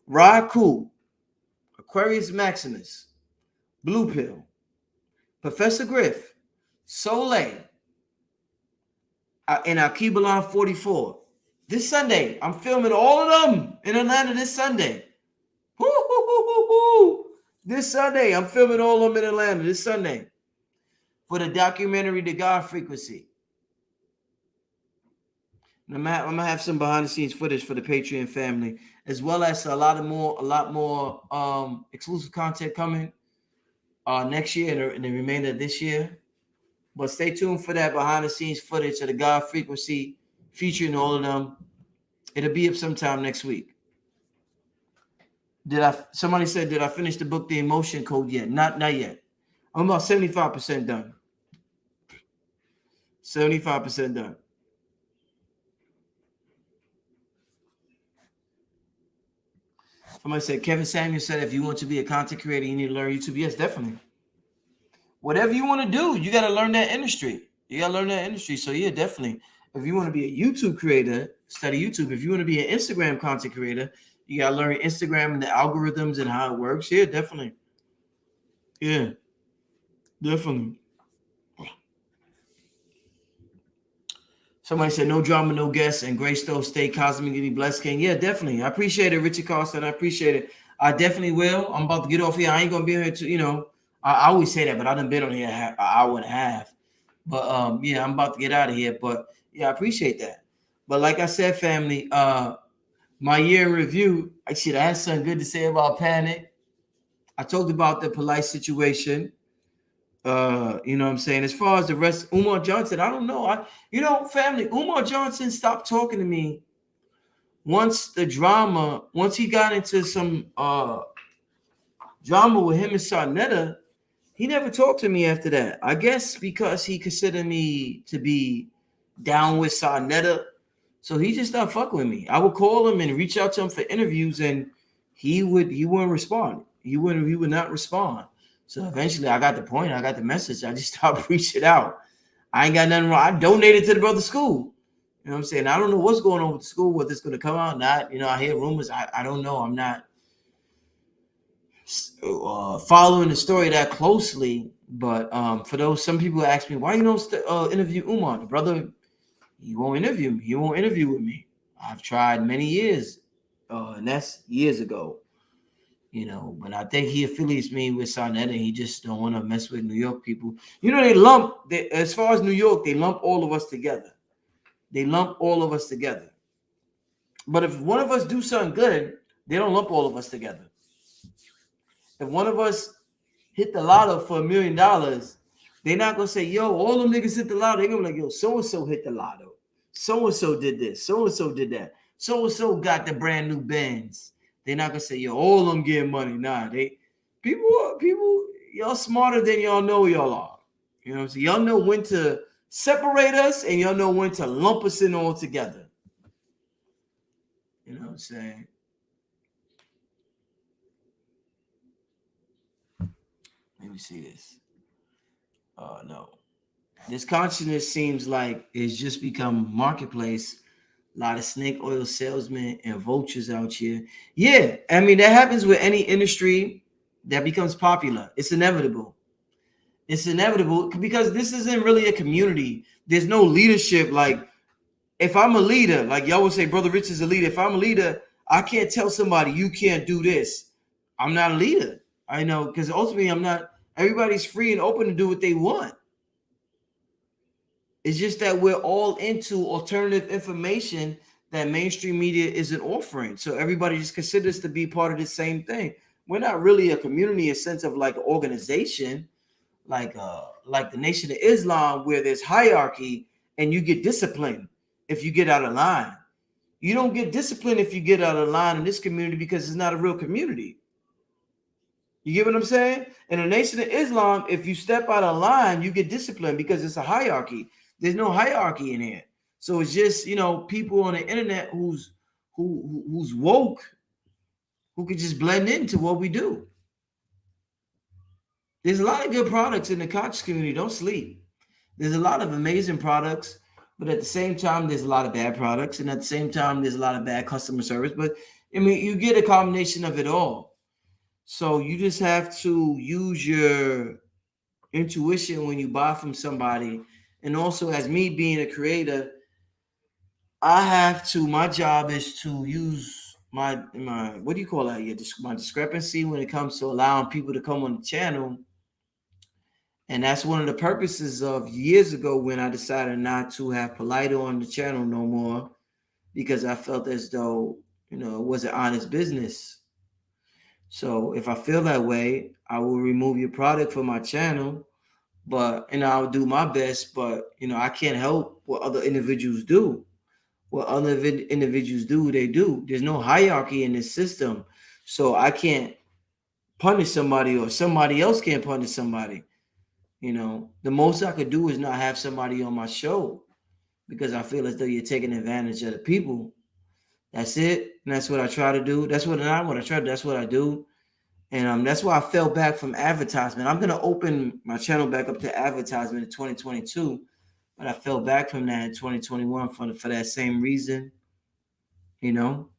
Raku, Aquarius Maximus, Blue Pill, Professor Griff, Soleil, and Akibalon 44. This Sunday, I'm filming all of them in Atlanta this Sunday. This Sunday, I'm filming all of them in Atlanta this Sunday for the documentary, The God Frequency. I'm gonna have some behind the scenes footage for the Patreon family, as well as a lot more exclusive content coming next year and the remainder of this year. But stay tuned for that behind the scenes footage of the God Frequency featuring all of them. It'll be up sometime next week. Did I? Somebody said, did I finish the book, The Emotion Code yet? Not yet. I'm about 75% done. 75% done. Somebody said, Kevin Samuel said, if you want to be a content creator, you need to learn YouTube. Yes, definitely. Whatever you want to do, you got to learn that industry. You got to learn that industry. So yeah, definitely. If you want to be a YouTube creator, study YouTube. If you want to be an Instagram content creator, you got to learn Instagram and the algorithms and how it works. Yeah, definitely. Yeah, definitely. Somebody said no drama, no guests, and Gray Stove stay cosmically blessed king. Yeah, definitely. I appreciate it, Richard Carlson. I appreciate it. I definitely will. I'm about to get off here. I ain't gonna be here to, I always say that, but I done been on here an hour and a half. But yeah, I'm about to get out of here. But yeah, I appreciate that. But like I said, family, my year in review, I had something good to say about panic. I talked about the polite situation. You know what I'm saying? As far as the rest, Umar Johnson, I don't know. Family, Umar Johnson stopped talking to me once he got into some drama with him and Sarnetta. He never talked to me after that. I guess because he considered me to be down with Sarnetta. So he just stopped fucking with me. I would call him and reach out to him for interviews, and he wouldn't respond. He would not respond. So eventually I got the point. I got the message. I just stopped reaching out. I ain't got nothing wrong. I donated to the brother school. You know what I'm saying? I don't know what's going on with the school, whether it's going to come out or not. I hear rumors. I don't know. I'm not following the story that closely. But for some people ask me, why you don't interview Umar? The brother, he won't interview me. He won't interview with me. I've tried many years, and that's years ago. But I think he affiliates me with Sarnetta, and he just don't want to mess with New York people. As far as New York, they lump all of us together. They lump all of us together. But if one of us do something good, they don't lump all of us together. If one of us hit the lotto for $1 million, they're not gonna say, yo, all them niggas hit the lotto. They're gonna be like, yo, so-and-so hit the lotto. So-and-so did this. So-and-so did that. So-and-so got the brand new Benz. They're not gonna say, yo, all of them getting money. Nah, people, y'all smarter than y'all know y'all are. You know what I'm saying? Y'all know when to separate us, and y'all know when to lump us in all together. You know what I'm saying? Let me see this. Oh no. This consciousness seems like it's just become marketplace. A lot of snake oil salesmen and vultures out here. Yeah, I mean that happens with any industry that becomes popular. It's inevitable. It's inevitable because this isn't really a community. There's no leadership. Like if I'm a leader, like y'all would say, Brother Rich is a leader. If I'm a leader, I can't tell somebody you can't do this. I'm not a leader. I know because ultimately I'm not. Everybody's free and open to do what they want. It's just that we're all into alternative information that mainstream media isn't offering. So everybody just considers to be part of the same thing. We're not really a community in a sense of like an organization, like the Nation of Islam, where there's hierarchy and you get disciplined if you get out of line. You don't get disciplined if you get out of line in this community because it's not a real community. You get what I'm saying? In the Nation of Islam, if you step out of line, you get disciplined because it's a hierarchy. There's no hierarchy in here. So it's just, people on the internet who's woke, who could just blend into what we do. There's a lot of good products in the conscious community. Don't sleep. There's a lot of amazing products, but at the same time, there's a lot of bad products. And at the same time, there's a lot of bad customer service. But I mean, you get a combination of it all. So you just have to use your intuition when you buy from somebody. And also, as me being a creator, my job is to use my what do you call that? My discrepancy when it comes to allowing people to come on the channel. And that's one of the purposes of years ago when I decided not to have Polito on the channel no more, because I felt as though, it wasn't honest business. So if I feel that way, I will remove your product from my channel, but I'll do my best. But I can't help what other individuals do. What other individuals do, they do. There's no hierarchy in this system. So I can't punish somebody or somebody else can't punish somebody. You know, the most I could do is not have somebody on my show because I feel as though you're taking advantage of the people. That's it. And that's what I try to do. That's what not what I try to, that's what I do. And that's why I fell back from advertisement. I'm gonna open my channel back up to advertisement in 2022, but I fell back from that in 2021 for that same reason, you know.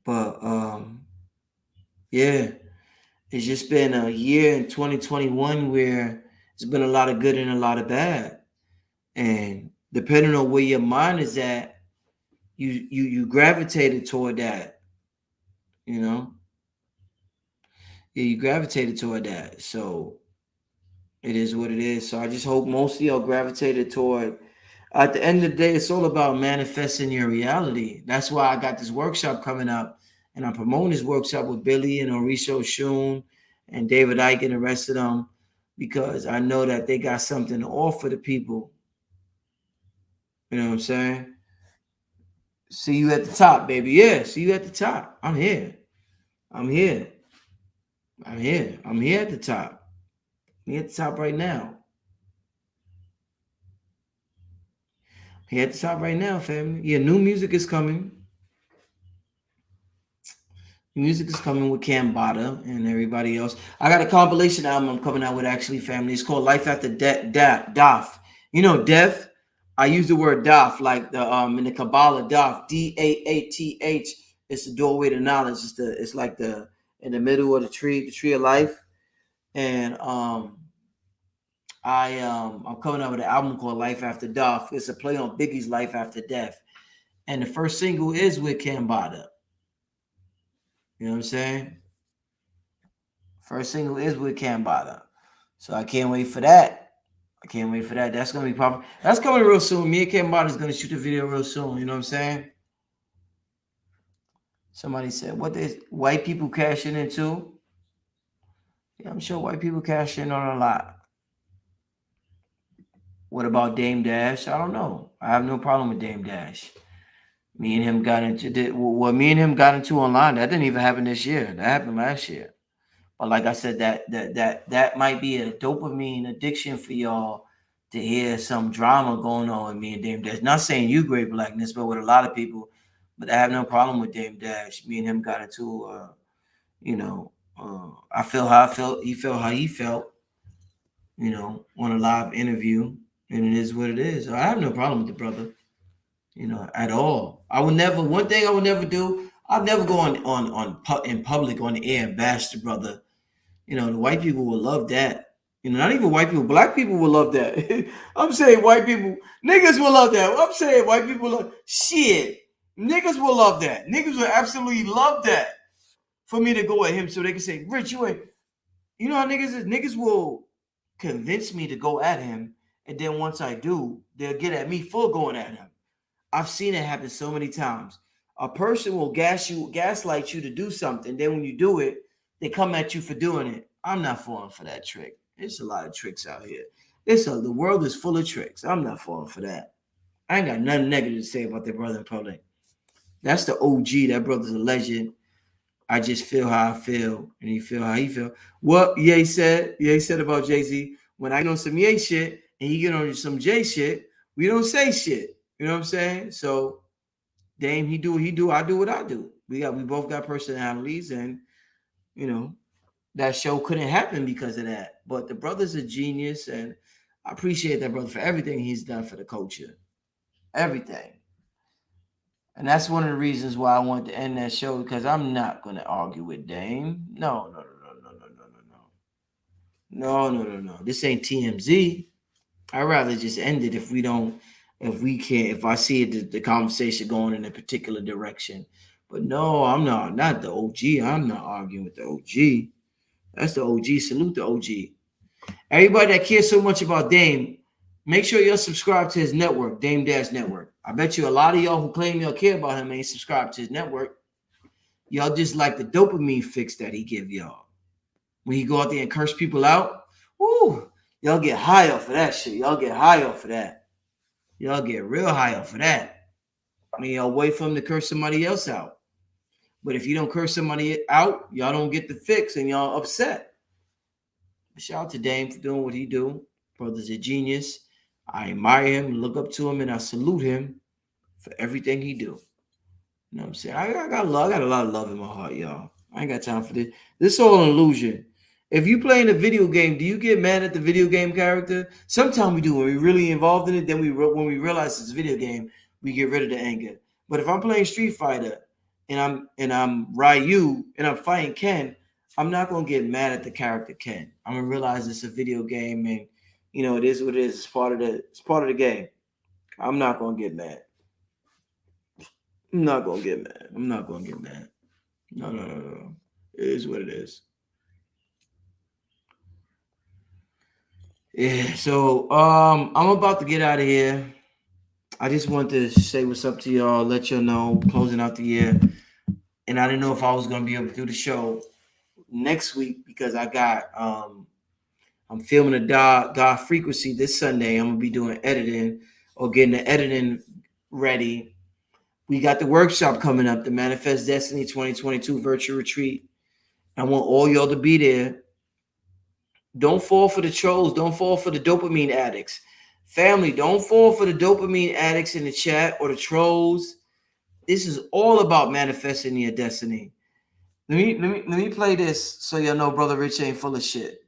But yeah, it's just been a year in 2021 where it's been a lot of good and a lot of bad. And depending on where your mind is at, you gravitated toward that, you know. Yeah, you gravitated toward that. So it is what it is. So I just hope most of y'all gravitated toward. At the end of the day, it's all about manifesting your reality. That's why I got this workshop coming up, and I'm promoting this workshop with Billy and Mauricio Shun and David Icke and the rest of them because I know that they got something to offer the people. You know what I'm saying? See you at the top, baby. Yeah, see you at the top. I'm here. I'm here. I'm here. I'm here at the top. I'm here at the top right now. Here at the top right now, family. Yeah, new music is coming. Music is coming with Cambada and everybody else. I got a compilation album I'm coming out with actually, family. It's called Life After Death. You know, death. I use the word Daf like the in the Kabbalah Daf, Daath. It's the doorway to knowledge. It's like the in the middle of the tree of life. And I'm coming out with an album called Life After Death. It's a play on Biggie's Life After Death. And the first single is with Cambada. You know what I'm saying? First single is with Cambada. So I can't wait for that. I can't wait for that. That's gonna be popular. That's coming real soon. Me and Cambada is gonna shoot the video real soon. You know what I'm saying? Somebody said, what is white people cashing into? Yeah, I'm sure white people cash in on a lot. What about Dame Dash? I don't know. I have no problem with Dame Dash. Me and him got into what me and him got into online. That didn't even happen this year. That happened last year. But like I said, that might be a dopamine addiction for y'all to hear some drama going on with me and Dame Dash. Not saying you great blackness, but with a lot of people. But I have no problem with Dame Dash. Me and him got into, you know, I feel how I felt. He felt how he felt, you know, on a live interview, and it is what it is. I have no problem with the brother, you know, at all. I would never. One thing I would never do. I'd never go in public on the air and bash the brother. You know, the white people will love that. You know, not even white people, black people will love that. I'm saying white people, niggas will love that. I'm saying white people love shit. Niggas will love that. Niggas will absolutely love that for me to go at him so they can say, Rich, you ain't. You know how niggas is? Niggas will convince me to go at him. And then once I do, they'll get at me for going at him. I've seen it happen so many times. A person will gaslight you to do something. Then when you do it, they come at you for doing it. I'm not falling for that trick. There's a lot of tricks out here. The world is full of tricks. I'm not falling for that. I ain't got nothing negative to say about their brother in public. That's the OG. That brother's a legend. I just feel how I feel, and he feel how he feel. What Ye said about Jay-Z, when I get on some Ye shit and he get on some J shit, we don't say shit. You know what I'm saying? So Dame, he do what he do, I do what I do. We both got personalities, and you know, that show couldn't happen because of that. But the brother's a genius, and I appreciate that brother for everything he's done for the culture. Everything. And that's one of the reasons why I wanted to end that show, because I'm not going to argue with Dame. No, no, no, no, no, no, no, no. No, no, no, no. This ain't TMZ. I'd rather just end it if we don't, if we can't, if I see the conversation going in a particular direction. But no, I'm not the OG. I'm not arguing with the OG. That's the OG. Salute the OG. Everybody that cares so much about Dame, make sure you're subscribed to his network, Dame Dash Network. I bet you a lot of y'all who claim y'all care about him ain't subscribed to his network. Y'all just like the dopamine fix that he give y'all. When he go out there and curse people out, woo, y'all get high off of that shit. Y'all get high off of that. Y'all get real high off of that. I mean, y'all wait for him to curse somebody else out. But if you don't curse somebody out, y'all don't get the fix and y'all upset. Shout out to Dame for doing what he do. Brother's a genius. I admire him, look up to him, and I salute him for everything he do. You know what I'm saying? I got love. I got a lot of love in my heart, y'all. I ain't got time for this. This is all an illusion. If you playing a video game, do you get mad at the video game character? Sometimes we do. When we're really involved in it, then when we realize it's a video game, we get rid of the anger. But if I'm playing Street Fighter and I'm Ryu and I'm fighting Ken, I'm not gonna get mad at the character Ken. I'm gonna realize it's a video game and it is what it is. It's part of the game. I'm not gonna get mad. I'm not gonna get mad. I'm not gonna get mad. No, no, no, no. It is what it is. Yeah, so I'm about to get out of here. I just want to say what's up to y'all, let y'all know, closing out the year. And I didn't know if I was gonna be able to do the show next week because I'm filming a God Frequency this Sunday. I'm gonna be doing editing or getting the editing ready. We got the workshop coming up, the Manifest Destiny 2022 virtual retreat. I want all y'all to be there. Don't fall for the trolls. Don't fall for the dopamine addicts. Family, don't fall for the dopamine addicts in the chat or the trolls. This is all about manifesting your destiny. Let me play this so y'all know Brother Rich ain't full of shit.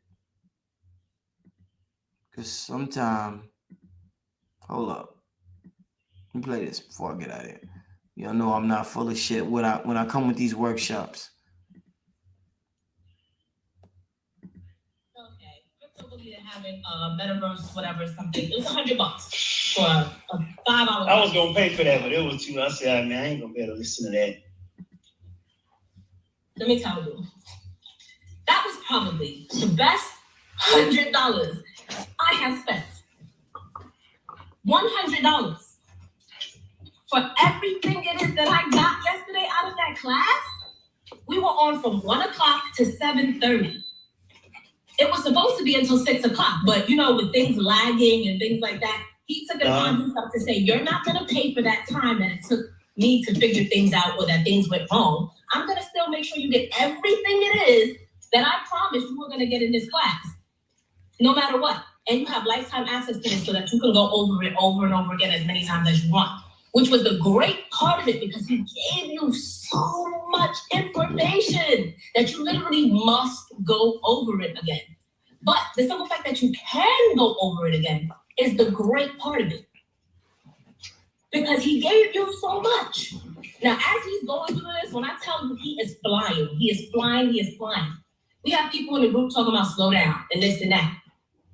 Cause sometimes, hold up. Let me play this before I get out of here. Y'all know I'm not full of shit when I come with these workshops. Having metaverse, whatever, something. It was $100 for a 5-hour. I was gonna pay for that, but it was too. I said, man, I ain't gonna be able to listen to that. Let me tell you, that was probably the best $100 I have spent. $100 for everything it is that I got yesterday out of that class. We were on from 1 o'clock to 7:30. It was supposed to be until 6 o'clock, but with things lagging and things like that, he took it upon himself to say, you're not going to pay for that time that it took me to figure things out or that things went wrong. I'm going to still make sure you get everything it is that I promised you were going to get in this class, no matter what. And you have lifetime access to this so that you can go over it over and over again as many times as you want, which was the great part of it because he gave you so much information that you literally must go over it again. But the simple fact that you can go over it again is the great part of it. Because he gave you so much. Now, as he's going through this, when I tell you he is flying, he is flying, he is flying. We have people in the group talking about slow down and this and that.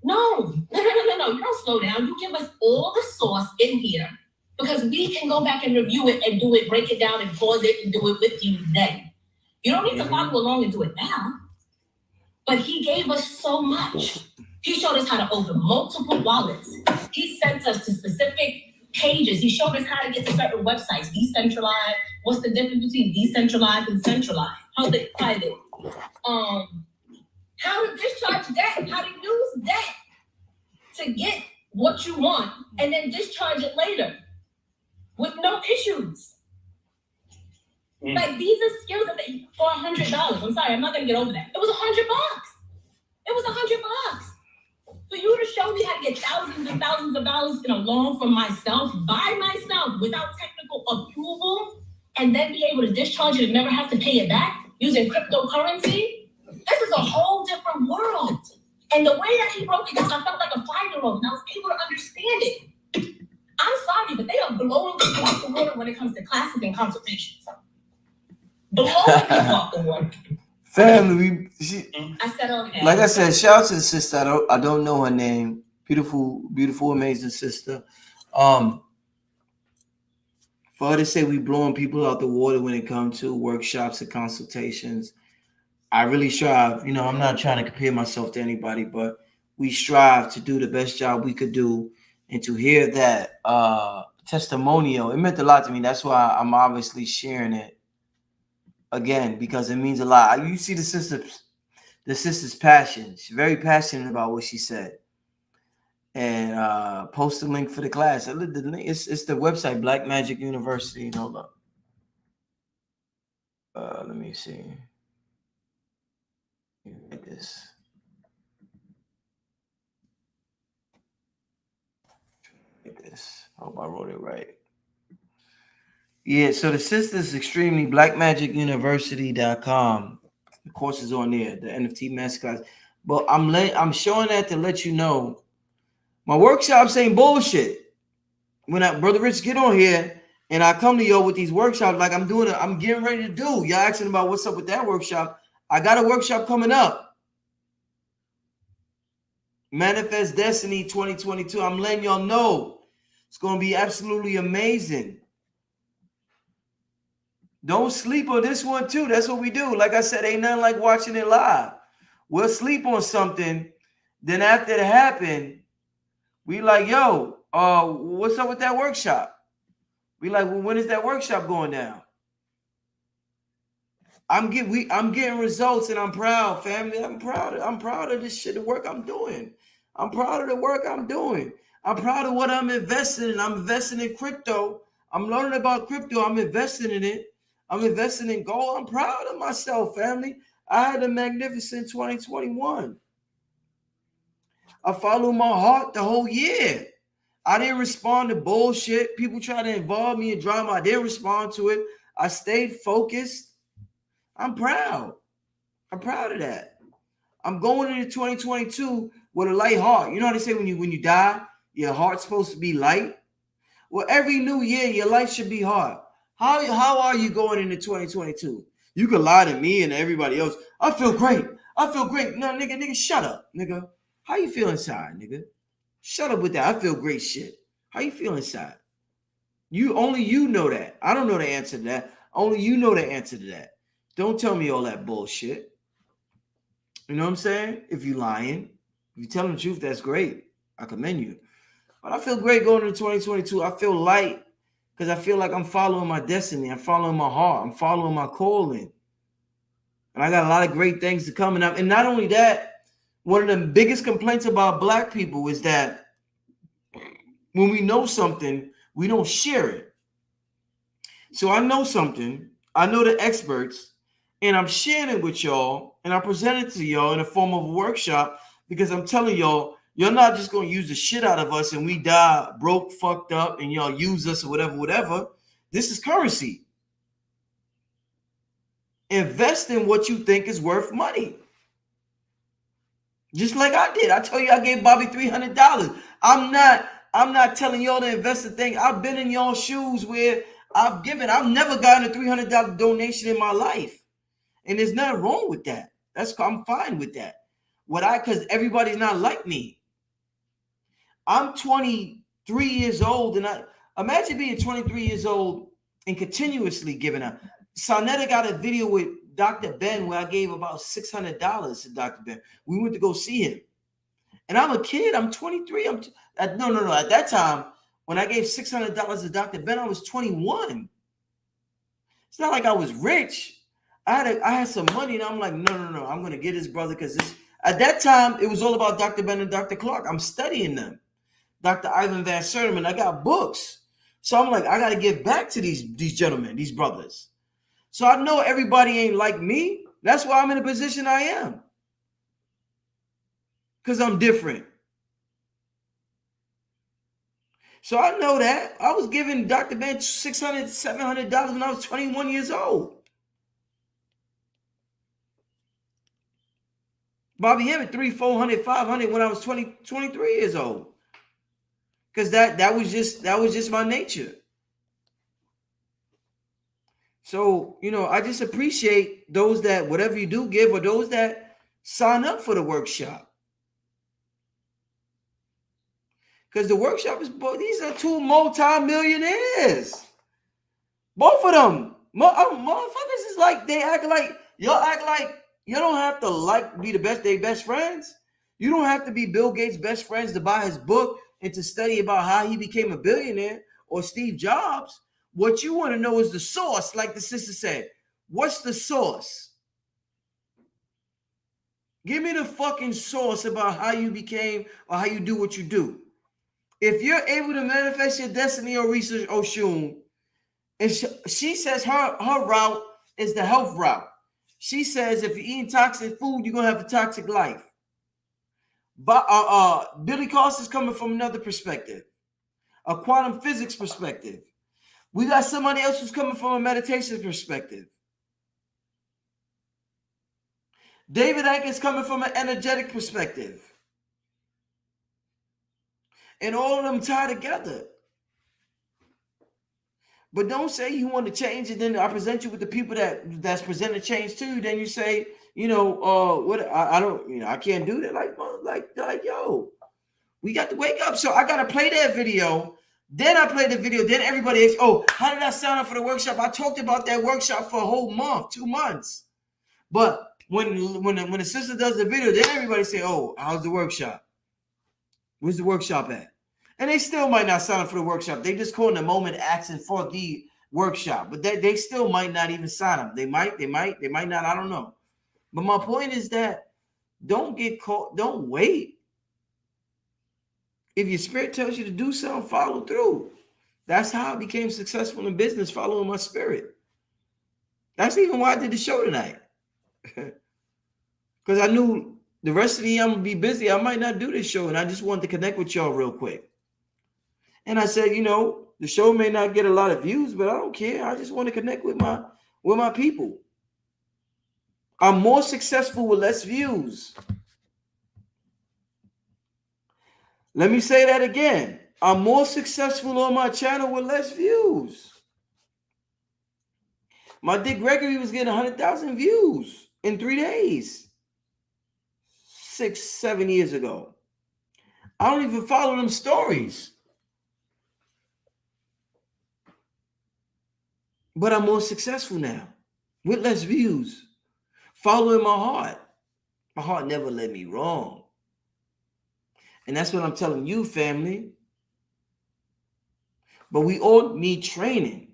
No. You don't slow down. You give us all the sauce in here because we can go back and review it and do it, break it down and pause it and do it with you then. You don't need to follow along and do it now. But he gave us so much. He showed us how to open multiple wallets. He sent us to specific pages. He showed us how to get to certain websites. Decentralized. What's the difference between decentralized and centralized? Public, private. How to discharge debt. How to use debt to get what you want and then discharge it later with no issues. Like these are skills that for $100. I'm sorry, I'm not gonna get over that. It was $100. It was $100 for you to show me how to get thousands and thousands of dollars in a loan from myself, by myself, without technical approval, and then be able to discharge it and never have to pay it back using cryptocurrency. This is a whole different world. And the way that he broke it down, I felt like a 5-year-old, and I was able to understand it. I'm sorry, but they are blowing people off the water when it comes to classes and consultations. Blowing people off the water. Family, I said okay. Like I said, shout out to the sister. I don't know her name. Beautiful, beautiful, amazing sister. For her to say we blowing people out the water when it comes to workshops and consultations, I really strive. I'm not trying to compare myself to anybody, but we strive to do the best job we could do. And to hear that testimonial, it meant a lot to me. That's why I'm obviously sharing it again, because it means a lot. You see the sister's passion. She's very passionate about what she said. And post the link for the class. It's the website, Black Magic University. Hold up. Let me see. Like this. Like this. I hope I wrote it right. Yeah, so the sister is extremely blackmagicuniversity.com. The course is on there, the NFT masterclass. But I'm showing that to let you know my workshops ain't bullshit. When I Brother Rich get on here and I come to y'all with these workshops, like I'm getting ready to do. Y'all asking about what's up with that workshop. I got a workshop coming up. Manifest Destiny 2022. I'm letting y'all know. It's gonna be absolutely amazing. Don't sleep on this one too. That's what we do. Like I said, ain't nothing like watching it live. We'll sleep on something. Then after it happened, we like, yo, what's up with that workshop? We like, well, when is that workshop going down? I'm getting results and I'm proud, family. I'm proud of this shit, the work I'm doing. I'm proud of the work I'm doing. I'm proud of what I'm investing in. I'm investing in crypto. I'm learning about crypto. I'm investing in it. I'm investing in gold. I'm proud of myself, family. I had a magnificent 2021. I followed my heart the whole year. I didn't respond to bullshit. People try to involve me in drama. I didn't respond to it. I stayed focused. I'm proud. I'm proud of that. I'm going into 2022 with a light heart. You know how they say when you die, your heart's supposed to be light? Well, every new year, your life should be hard. How are you going into 2022? You could lie to me and everybody else. I feel great. I feel great. No, nigga, shut up, nigga. How you feel inside, nigga? Shut up with that. I feel great shit. How you feel inside? Only you know that. I don't know the answer to that. Only you know the answer to that. Don't tell me all that bullshit. You know what I'm saying? If you lying, if you telling the truth, that's great. I commend you. But I feel great going into 2022. I feel light because I feel like I'm following my destiny. I'm following my heart. I'm following my calling. And I got a lot of great things to come. And not only that, one of the biggest complaints about Black people is that when we know something, we don't share it. So I know something. I know the experts, and I'm sharing it with y'all, and I present it to y'all in the form of a workshop because I'm telling y'all, you're not just going to use the shit out of us and we die broke, fucked up, and y'all use us or whatever. This is currency. Invest in what you think is worth money. Just like I did. I told you I gave Bobby $300. I'm not telling y'all to invest in things. I've been in y'all shoes where I've never gotten a $300 donation in my life. And there's nothing wrong with that. I'm fine with that. Because everybody's not like me. I'm 23 years old, and I imagine being 23 years old and continuously giving out. Sonetta got a video with Dr. Ben where I gave about $600 to Dr. Ben. We went to go see him. And I'm a kid. I'm 23. No. At that time, when I gave $600 to Dr. Ben, I was 21. It's not like I was rich. I had some money, and I'm like, no. I'm going to get his brother because at that time, it was all about Dr. Ben and Dr. Clark. I'm studying them. Dr. Ivan Van Sertima. I got books. So I'm like, I got to give back to these gentlemen, these brothers. So I know everybody ain't like me. That's why I'm in the position I am. Because I'm different. So I know that. I was giving Dr. Ben $600, $700 when I was 21 years old. Bobby Hemmitt, $300, $400, $500 when I was 23 years old. Because that was just my nature. So, I just appreciate those that whatever you do give or those that sign up for the workshop. Because the workshop these are two multi-millionaires. Both of them. Motherfuckers is like, y'all act like you don't have to be they best friends. You don't have to be Bill Gates' best friends to buy his book and to study about how he became a billionaire or Steve Jobs. What you want to know is the source, like the sister said. What's the source? Give me the fucking source about how you became or how you do what you do. If you're able to manifest your destiny or research Oshun, and she says her route is the health route. She says if you're eating toxic food, you're gonna have a toxic life. But Billy Cost is coming from another perspective, a quantum physics perspective. We got somebody else who's coming from a meditation perspective. David Icke is coming from an energetic perspective. And all of them tie together. But don't say you want to change and then I present you with the people that's presenting change to you. Then you say, what I don't, I can't do that. Like, yo, we got to wake up. So I got to play that video. Then I play the video. Then everybody asks, oh, how did I sign up for the workshop? I talked about that workshop for a whole month, 2 months. But when the sister does the video, then everybody say, oh, how's the workshop? Where's the workshop at? And they still might not sign up for the workshop. They just call in the moment asking for the workshop. But they still might not even sign up. They might not. I don't know. But my point is that don't get caught. Don't wait. If your spirit tells you to do something, follow through. That's how I became successful in business, following my spirit. That's even why I did the show tonight. Because I knew the rest of the year I'm going to be busy. I might not do this show. And I just wanted to connect with y'all real quick. And I said, the show may not get a lot of views, but I don't care. I just want to connect with my people. I'm more successful with less views. Let me say that again. I'm more successful on my channel with less views. My Dick Gregory was getting 100,000 views in 3 days. 6, 7 years ago. I don't even follow them stories. But I'm more successful now with less views. Following my heart. My heart never led me wrong. And that's what I'm telling you, family. But we all need training.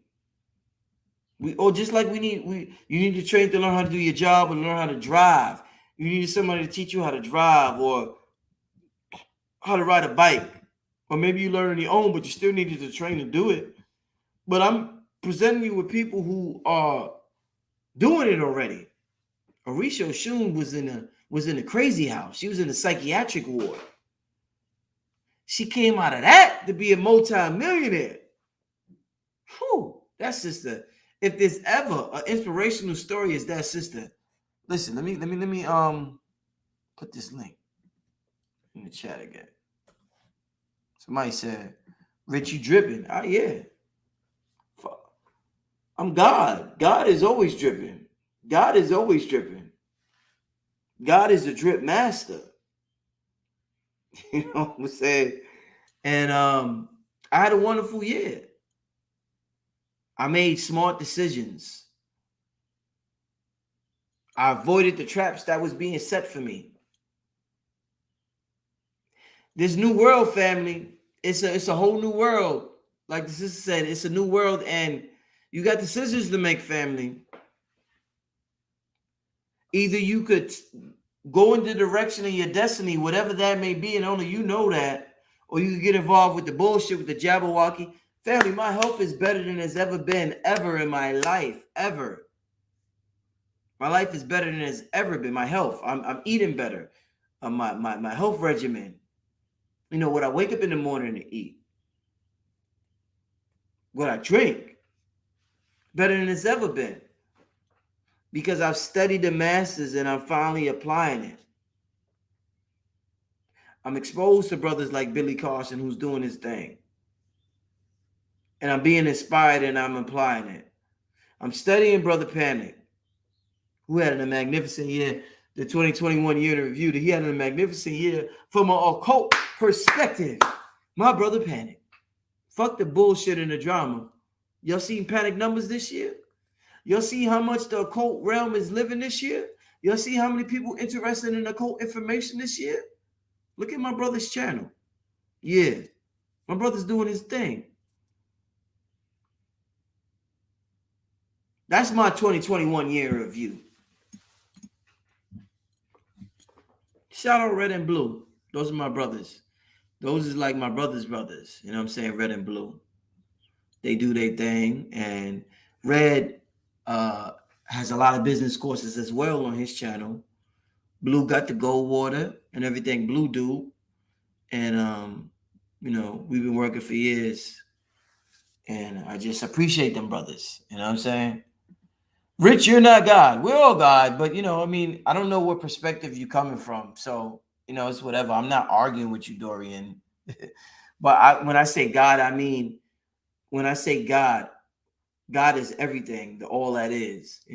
We all, just like you need to train to learn how to do your job and learn how to drive. You need somebody to teach you how to drive or how to ride a bike. Or maybe you learn on your own, but you still needed to train to do it. But I'm presenting you with people who are doing it already. Arisha Oshun was in a crazy house. She was in a psychiatric ward. She came out of that to be a multi-millionaire. Whew, that sister. If there's ever an inspirational story, is that sister. Listen, let me put this link in the chat again. Somebody said, Rich, you dripping. Ah, yeah. I'm God. God is always dripping. God is always dripping. God is a drip master. You know what I'm saying? And I had a wonderful year. I made smart decisions. I avoided the traps that was being set for me. This new world, family, it's a whole new world. Like the sister said, it's a new world, and you got decisions to make, family. Either you could go in the direction of your destiny, whatever that may be, and only you know that, or you could get involved with the bullshit, with the Jabberwocky. Family, my health is better than it's ever been, ever in my life, ever. My life is better than it's ever been. My health, I'm eating better. My health regimen. You know, what I wake up in the morning to eat. What I drink. Better than it's ever been. Because I've studied the masters and I'm finally applying it. I'm exposed to brothers like Billy Carson who's doing his thing. And I'm being inspired and I'm applying it. I'm studying Brother Panic, who had a magnificent year, the 2021 year in review. He had a magnificent year from an occult perspective. My Brother Panic. Fuck the bullshit and the drama. Y'all seen Panic numbers this year? Y'all see how much the occult realm is living this year? Y'all see how many people interested in occult information this year? Look at my brother's channel. Yeah, my brother's doing his thing. That's my 2021 year review. Shout out Red and Blue. Those are my brothers. Those is like my brother's brothers. You know what I'm saying? Red and Blue. They do their thing. And Red has a lot of business courses as well on his channel. Blue got the gold water and everything Blue do. And we've been working for years. And I just appreciate them brothers. You know what I'm saying? Rich, you're not God. We're all God, but I don't know what perspective you're coming from. So, it's whatever. I'm not arguing with you, Dorian. But when I say God, I mean, when I say God, God is everything, all that is,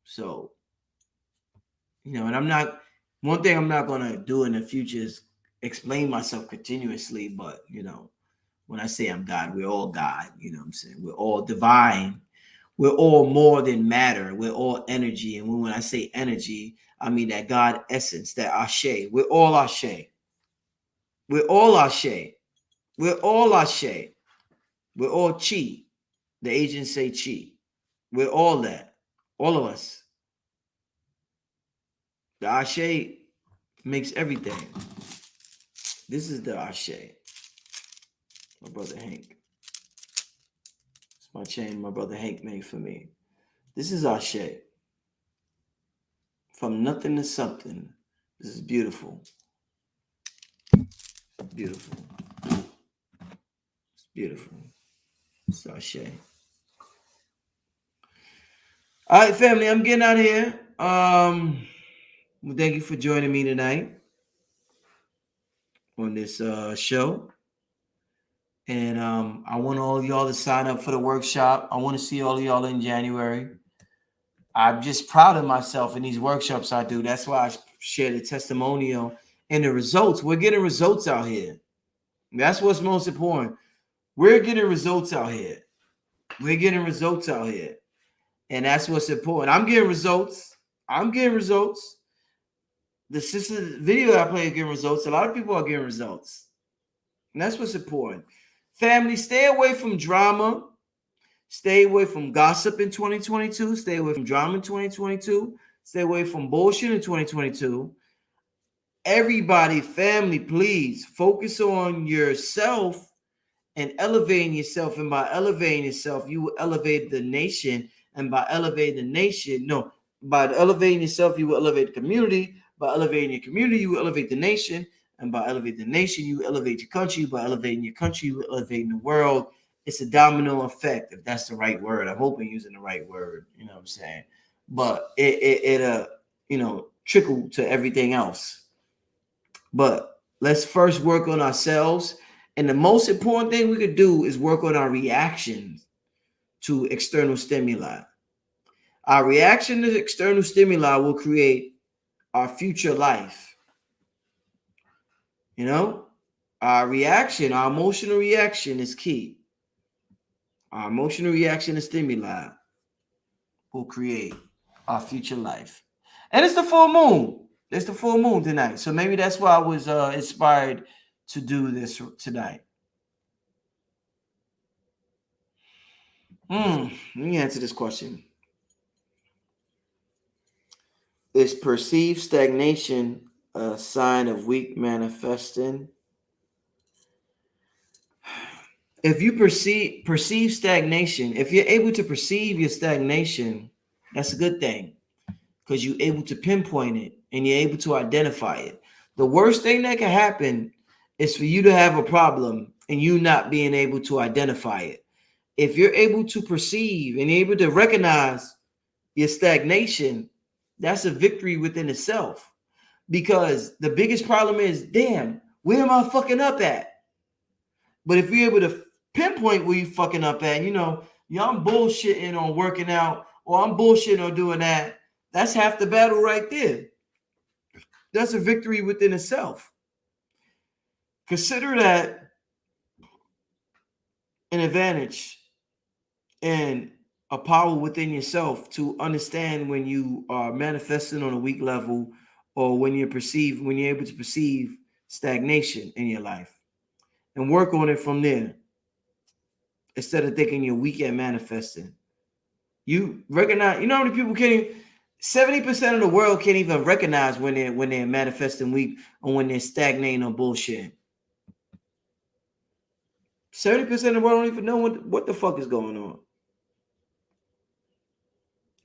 So, and one thing I'm not going to do in the future is explain myself continuously. But, when I say I'm God, we're all God. You know what I'm saying? We're all divine. We're all more than matter. We're all energy. And when I say energy, I mean that God essence, that Ashe. We're all Ashe. We're all Ashe. We're all Ashe. We're all Chi. The Asians say Chi. We're all that. All of us. The Ashe makes everything. This is the Ashe. My brother Hank. It's my chain my brother Hank made for me. This is Ashe. From nothing to something. This is beautiful. Beautiful. It's beautiful. It's Ashe. All right, family, I'm getting out of here. Well, thank you for joining me tonight on this show. And I want all of y'all to sign up for the workshop. I want to see all of y'all in January. I'm just proud of myself in these workshops I do. That's why I share the testimonial and the results. We're getting results out here. That's what's most important. We're getting results out here. We're getting results out here. And that's what's important. I'm getting results. The sister video I play is getting results. A lot of people are getting results. And that's what's important. Family, stay away from drama. Stay away from gossip in 2022. Stay away from drama in 2022. Stay away from bullshit in 2022. Everybody, family, please focus on yourself and elevating yourself. And by elevating yourself, you will elevate the nation. And by elevating the nation, by elevating yourself, you will elevate the community. By elevating your community, you will elevate the nation. And by elevating the nation, you elevate your country. By elevating your country, you elevate the world. It's a domino effect, if that's the right word. I hope I'm using the right word. You know what I'm saying? But it trickle to everything else. But let's first work on ourselves. And the most important thing we could do is work on our reactions to external stimuli. Our reaction to external stimuli will create our future life. Our reaction, our emotional reaction is key. Our emotional reaction to stimuli will create our future life. And it's the full moon. It's the full moon tonight. So maybe that's why I was inspired to do this tonight. Let me answer this question. Is perceived stagnation a sign of weak manifesting? If you perceive stagnation, if you're able to perceive your stagnation, that's a good thing because you're able to pinpoint it and you're able to identify it. The worst thing that can happen is for you to have a problem and you not being able to identify it. If you're able to perceive and able to recognize your stagnation, that's a victory within itself. Because the biggest problem is, damn, where am I fucking up at? But if you're able to pinpoint where you fucking up at, I'm bullshitting on working out or I'm bullshitting on doing that. That's half the battle right there. That's a victory within itself. Consider that an advantage and a power within yourself to understand when you are manifesting on a weak level or when you're able to perceive stagnation in your life and work on it from there instead of thinking you're weak at manifesting. You recognize, how many people 70% of the world can't even recognize when they're manifesting weak or when they're stagnating on bullshit. 70% of the world don't even know what the fuck is going on.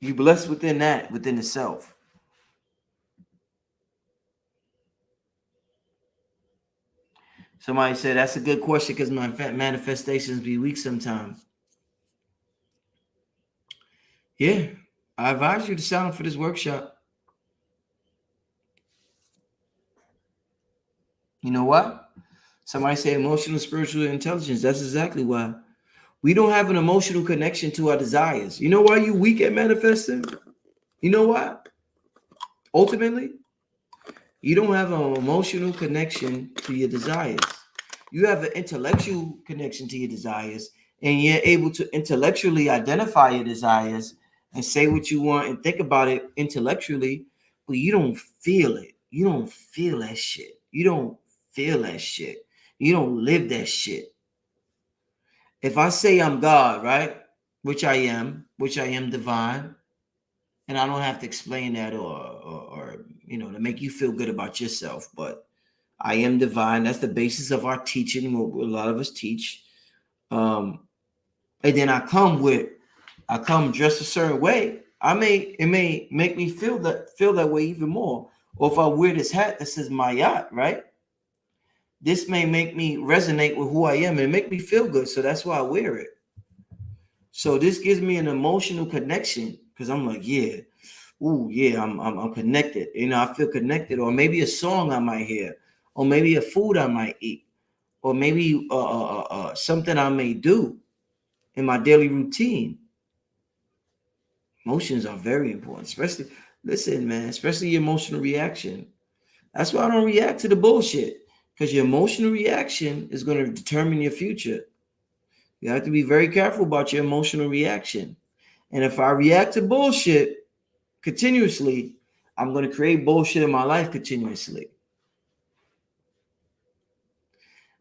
You blessed within that, within the self. Somebody said that's a good question because my manifestations be weak sometimes. Yeah, I advise you to sign up for this workshop. You know what? Somebody say emotional, spiritual intelligence. That's exactly why. We don't have an emotional connection to our desires. You know why you weak at manifesting? You know why? Ultimately, you don't have an emotional connection to your desires. You have an intellectual connection to your desires, and you're able to intellectually identify your desires and say what you want and think about it intellectually, but you don't feel it. You don't feel that shit. You don't feel that shit. You don't live that shit. If I say I'm God, right? Which I am divine, and I don't have to explain that or to make you feel good about yourself, but I am divine. That's the basis of our teaching, what a lot of us teach. And then I come dressed a certain way. It may make me feel that way even more. Or if I wear this hat that says my yacht, right? This may make me resonate with who I am and make me feel good. So that's why I wear it. So this gives me an emotional connection because I'm like, yeah, ooh, yeah, I'm connected. I feel connected. Or maybe a song I might hear, or maybe a food I might eat, or maybe something I may do in my daily routine. Emotions are very important, especially, listen, man, especially your emotional reaction. That's why I don't react to the bullshit, because your emotional reaction is going to determine your future. You have to be very careful about your emotional reaction. And if I react to bullshit continuously, I'm going to create bullshit in my life continuously.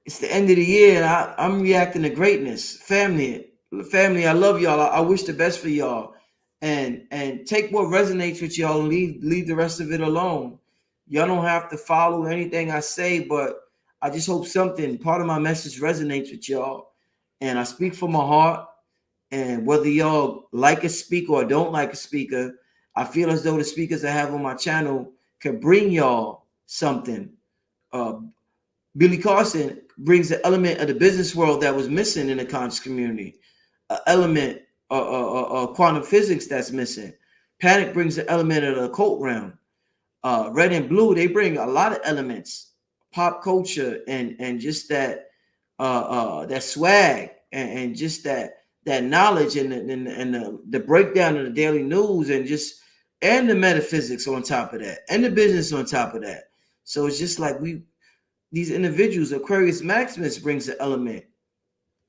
It's the end of the year, and I'm reacting to greatness. Family, I love y'all. I wish the best for y'all. And take what resonates with y'all and leave the rest of it alone. Y'all don't have to follow anything I say, but I just hope something, part of my message resonates with y'all. And I speak from my heart. And whether y'all like a speaker or don't like a speaker, I feel as though the speakers I have on my channel can bring y'all something. Uh, Billy Carson brings the element of the business world that was missing in the conscious community, an element of quantum physics that's missing. Panic brings the element of the occult realm. Red and Blue, they bring a lot of elements, pop culture, and just that swag and just that knowledge and the breakdown of the daily news and the metaphysics on top of that and the business on top of that. So it's just like these individuals, Aquarius Maximus brings the element.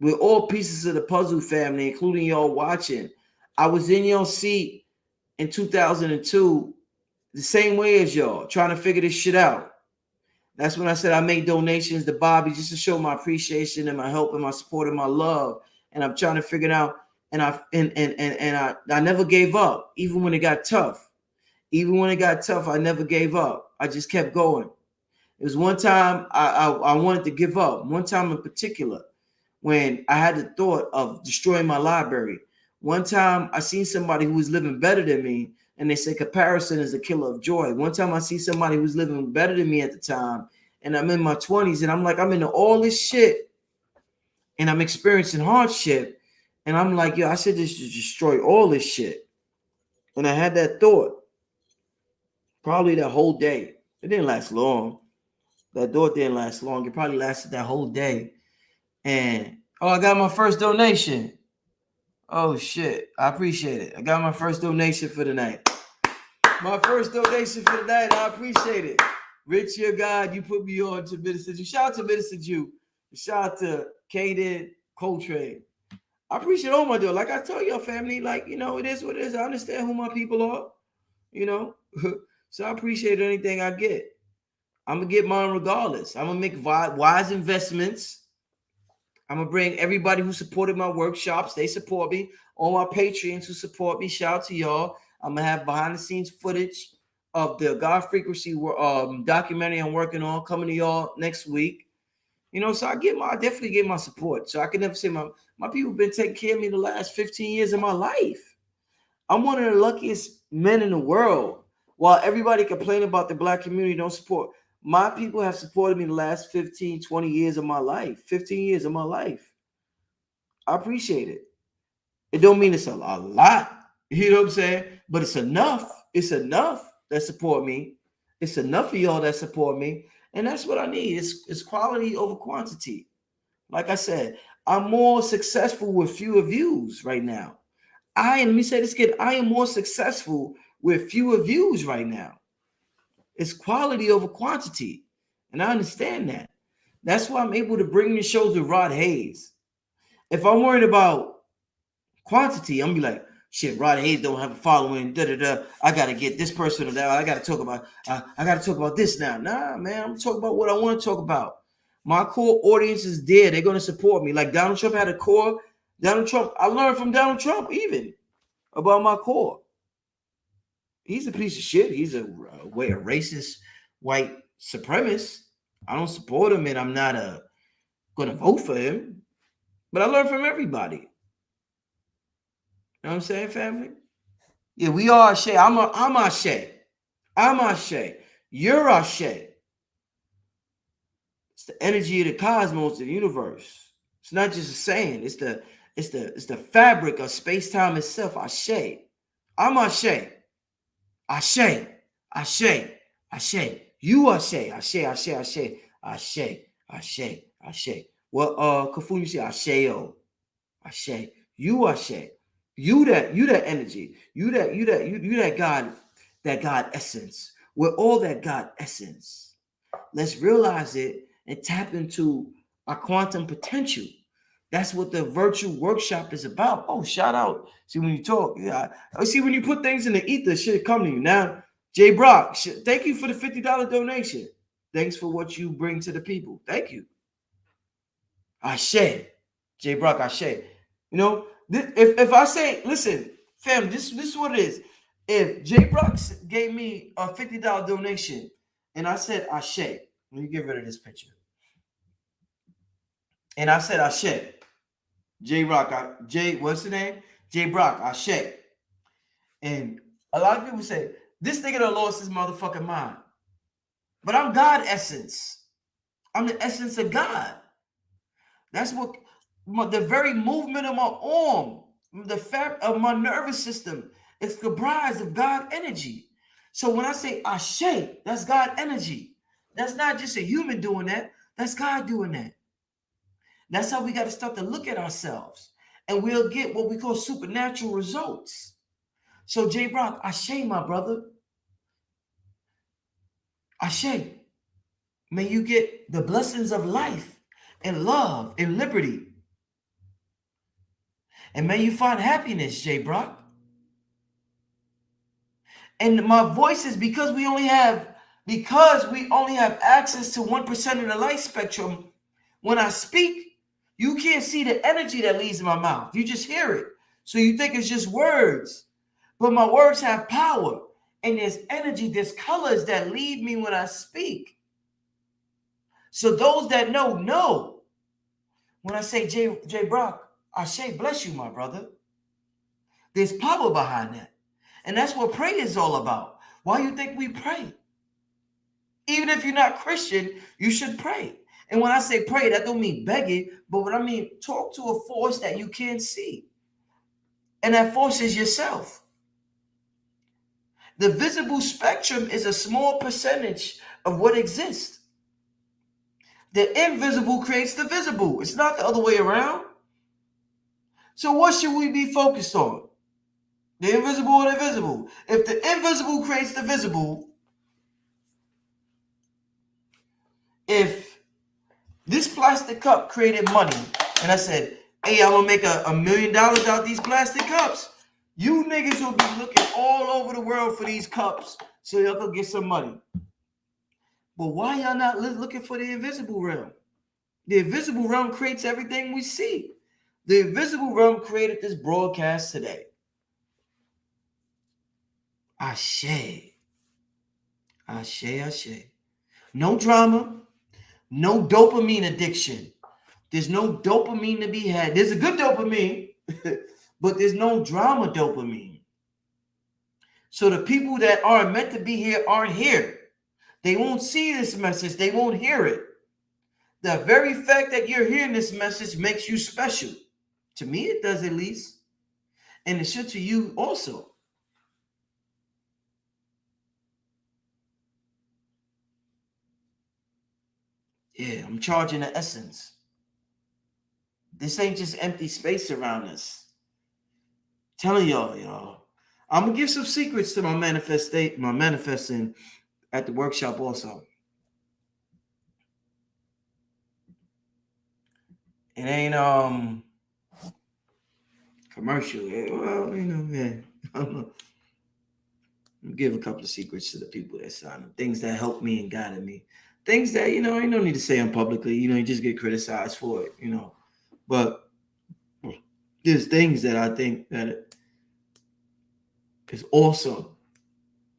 We're all pieces of the puzzle, family, including y'all watching. I was in your seat in 2002, the same way as y'all, trying to figure this shit out. That's when I said I made donations to Bobby just to show my appreciation and my help and my support and my love. And I'm trying to figure it out. And I never gave up, even when it got tough. Even when it got tough, I never gave up. I just kept going. It was one time I wanted to give up. One time in particular, when I had the thought of destroying my library. One time I seen somebody who was living better than me, and they say comparison is the killer of joy. One time I see somebody who's living better than me at the time, and I'm in my 20s, and I'm like, I'm into all this shit, and I'm experiencing hardship, and I'm like, yo, I should just destroy all this shit. And I had that thought probably that whole day. It didn't last long. That thought didn't last long. It probably lasted that whole day. And I got my first donation. Oh shit. I appreciate it. I got my first donation for the night. My first donation for the night. I appreciate it. Rich, your God, you put me on to Minister Jew. Shout out to Minister Jew. Shout out to Kaden Coltrane. I appreciate all my doing. Like I told your family, like, it is what it is. I understand who my people are, So I appreciate anything I get. I'm going to get mine regardless. I'm going to make wise investments. I'm going to bring everybody who supported my workshops. They support me. All my Patreons who support me. Shout out to y'all. I'm going to have behind the scenes footage of the God Frequency documentary I'm working on coming to y'all next week. So I definitely get my support. So I can never say my people been taking care of me the last 15 years of my life. I'm one of the luckiest men in the world. While everybody complain about the black community don't support, my people have supported me the last 15, 20 years of my life, 15 years of my life. I appreciate it. It don't mean it's a lot. You know what I'm saying? But it's enough. It's enough that support me. It's enough of y'all that support me. And that's what I need. It's quality over quantity. Like I said, I'm more successful with fewer views right now. Let me say this kid, I am more successful with fewer views right now. It's quality over quantity. And I understand that. That's why I'm able to bring the shows with Rod Hayes. If I'm worried about quantity, I'm gonna be like, shit, Rod Hayes don't have a following. Da da da. I gotta get this person or that. I gotta talk about. I gotta talk about this now. Nah, man, I'm talking about what I want to talk about. My core audience is there. They're gonna support me. Like Donald Trump had a core. Donald Trump. I learned from Donald Trump even about my core. He's a piece of shit. He's a racist white supremacist. I don't support him, and I'm not gonna vote for him. But I learned from everybody. You know what I'm saying, family? Yeah, we are Ashe. I'm Ashe. I'm Ashe. You're Ashe. It's the energy of the cosmos, of the universe. It's not just a saying. It's the fabric of space-time itself. Ashe. I'm Ashe. Ashe. Ashe. Ashe. You Ashe. Ashe. Ashe. Ashe. Ashe. Ashe. Ashe. Well, Kafun, you say Asheo. Ashe. You Ashe. You that energy. You that God essence. We're all that God essence. Let's realize it and tap into our quantum potential. That's what the virtual workshop is about. Oh, shout out. See, when you talk, yeah. I see when you put things in the ether, shit come to you. Now, Jay Brock, thank you for the $50 donation. Thanks for what you bring to the people. Thank you. Ashe. Jay Brock, Ashe. You know, if I say, listen, fam, this is what it is. If Jay Brock gave me a $50 donation and I said Ashe, let me get rid of this picture. And I said Ashe. J Rock, what's the name? J Brock, Ashe. And a lot of people say, this nigga done lost his motherfucking mind. But I'm God essence. I'm the essence of God. That's what the very movement of my arm, the fact of my nervous system, it's comprised of God energy. So when I say Ashe, that's God energy. That's not just a human doing that. That's God doing that. That's how we got to start to look at ourselves. And we'll get what we call supernatural results. So Jay Brock, Ashe, my brother. Ashe. May you get the blessings of life and love and liberty. And may you find happiness, Jay Brock. And my voice is because we only have access to 1% of the light spectrum. When I speak, you can't see the energy that leaves in my mouth. You just hear it. So you think it's just words. But my words have power. And there's energy, there's colors that leave me when I speak. So those that know. When I say Jay Brock, Ashe, bless you, my brother. There's power behind that. And that's what prayer is all about. Why you think we pray? Even if you're not Christian, you should pray. And when I say pray, that don't mean begging, but what I mean, talk to a force that you can't see. And that force is yourself. The visible spectrum is a small percentage of what exists. The invisible creates the visible. It's not the other way around. So what should we be focused on? The invisible or the visible? If the invisible creates the visible, if this plastic cup created money, and I said, hey, I'm gonna make $1 million out these plastic cups, you niggas will be looking all over the world for these cups so y'all can get some money. But why y'all not looking for the invisible realm? The invisible realm creates everything we see. The invisible realm created this broadcast today. Ashe. Ashe, Ashe. No drama. No dopamine addiction. There's no dopamine to be had. There's a good dopamine, but there's no drama dopamine. So the people that aren't meant to be here aren't here. They won't see this message. They won't hear it. The very fact that you're hearing this message makes you special. To me, it does at least. And it should to you also. Yeah, I'm charging the essence. This ain't just empty space around us. Telling y'all. I'm gonna give some secrets to my manifesting at the workshop also. It ain't commercial. Well, yeah. I'm gonna give a couple of secrets to the people that signed them. Things that helped me and guided me. Things that ain't no need to say them publicly. You just get criticized for it. But there's things that I think that is awesome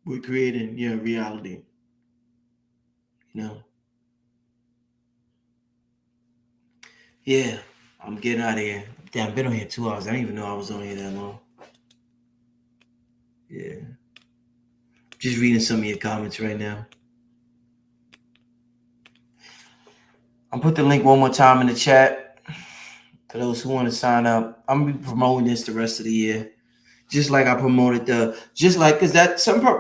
with creating your reality. Yeah, I'm getting out of here. Damn, I've been on here 2 hours. I didn't even know I was on here that long. Yeah. Just reading some of your comments right now. I'll put the link one more time in the chat for those who want to sign up. I'm gonna be promoting this the rest of the year, just like I promoted because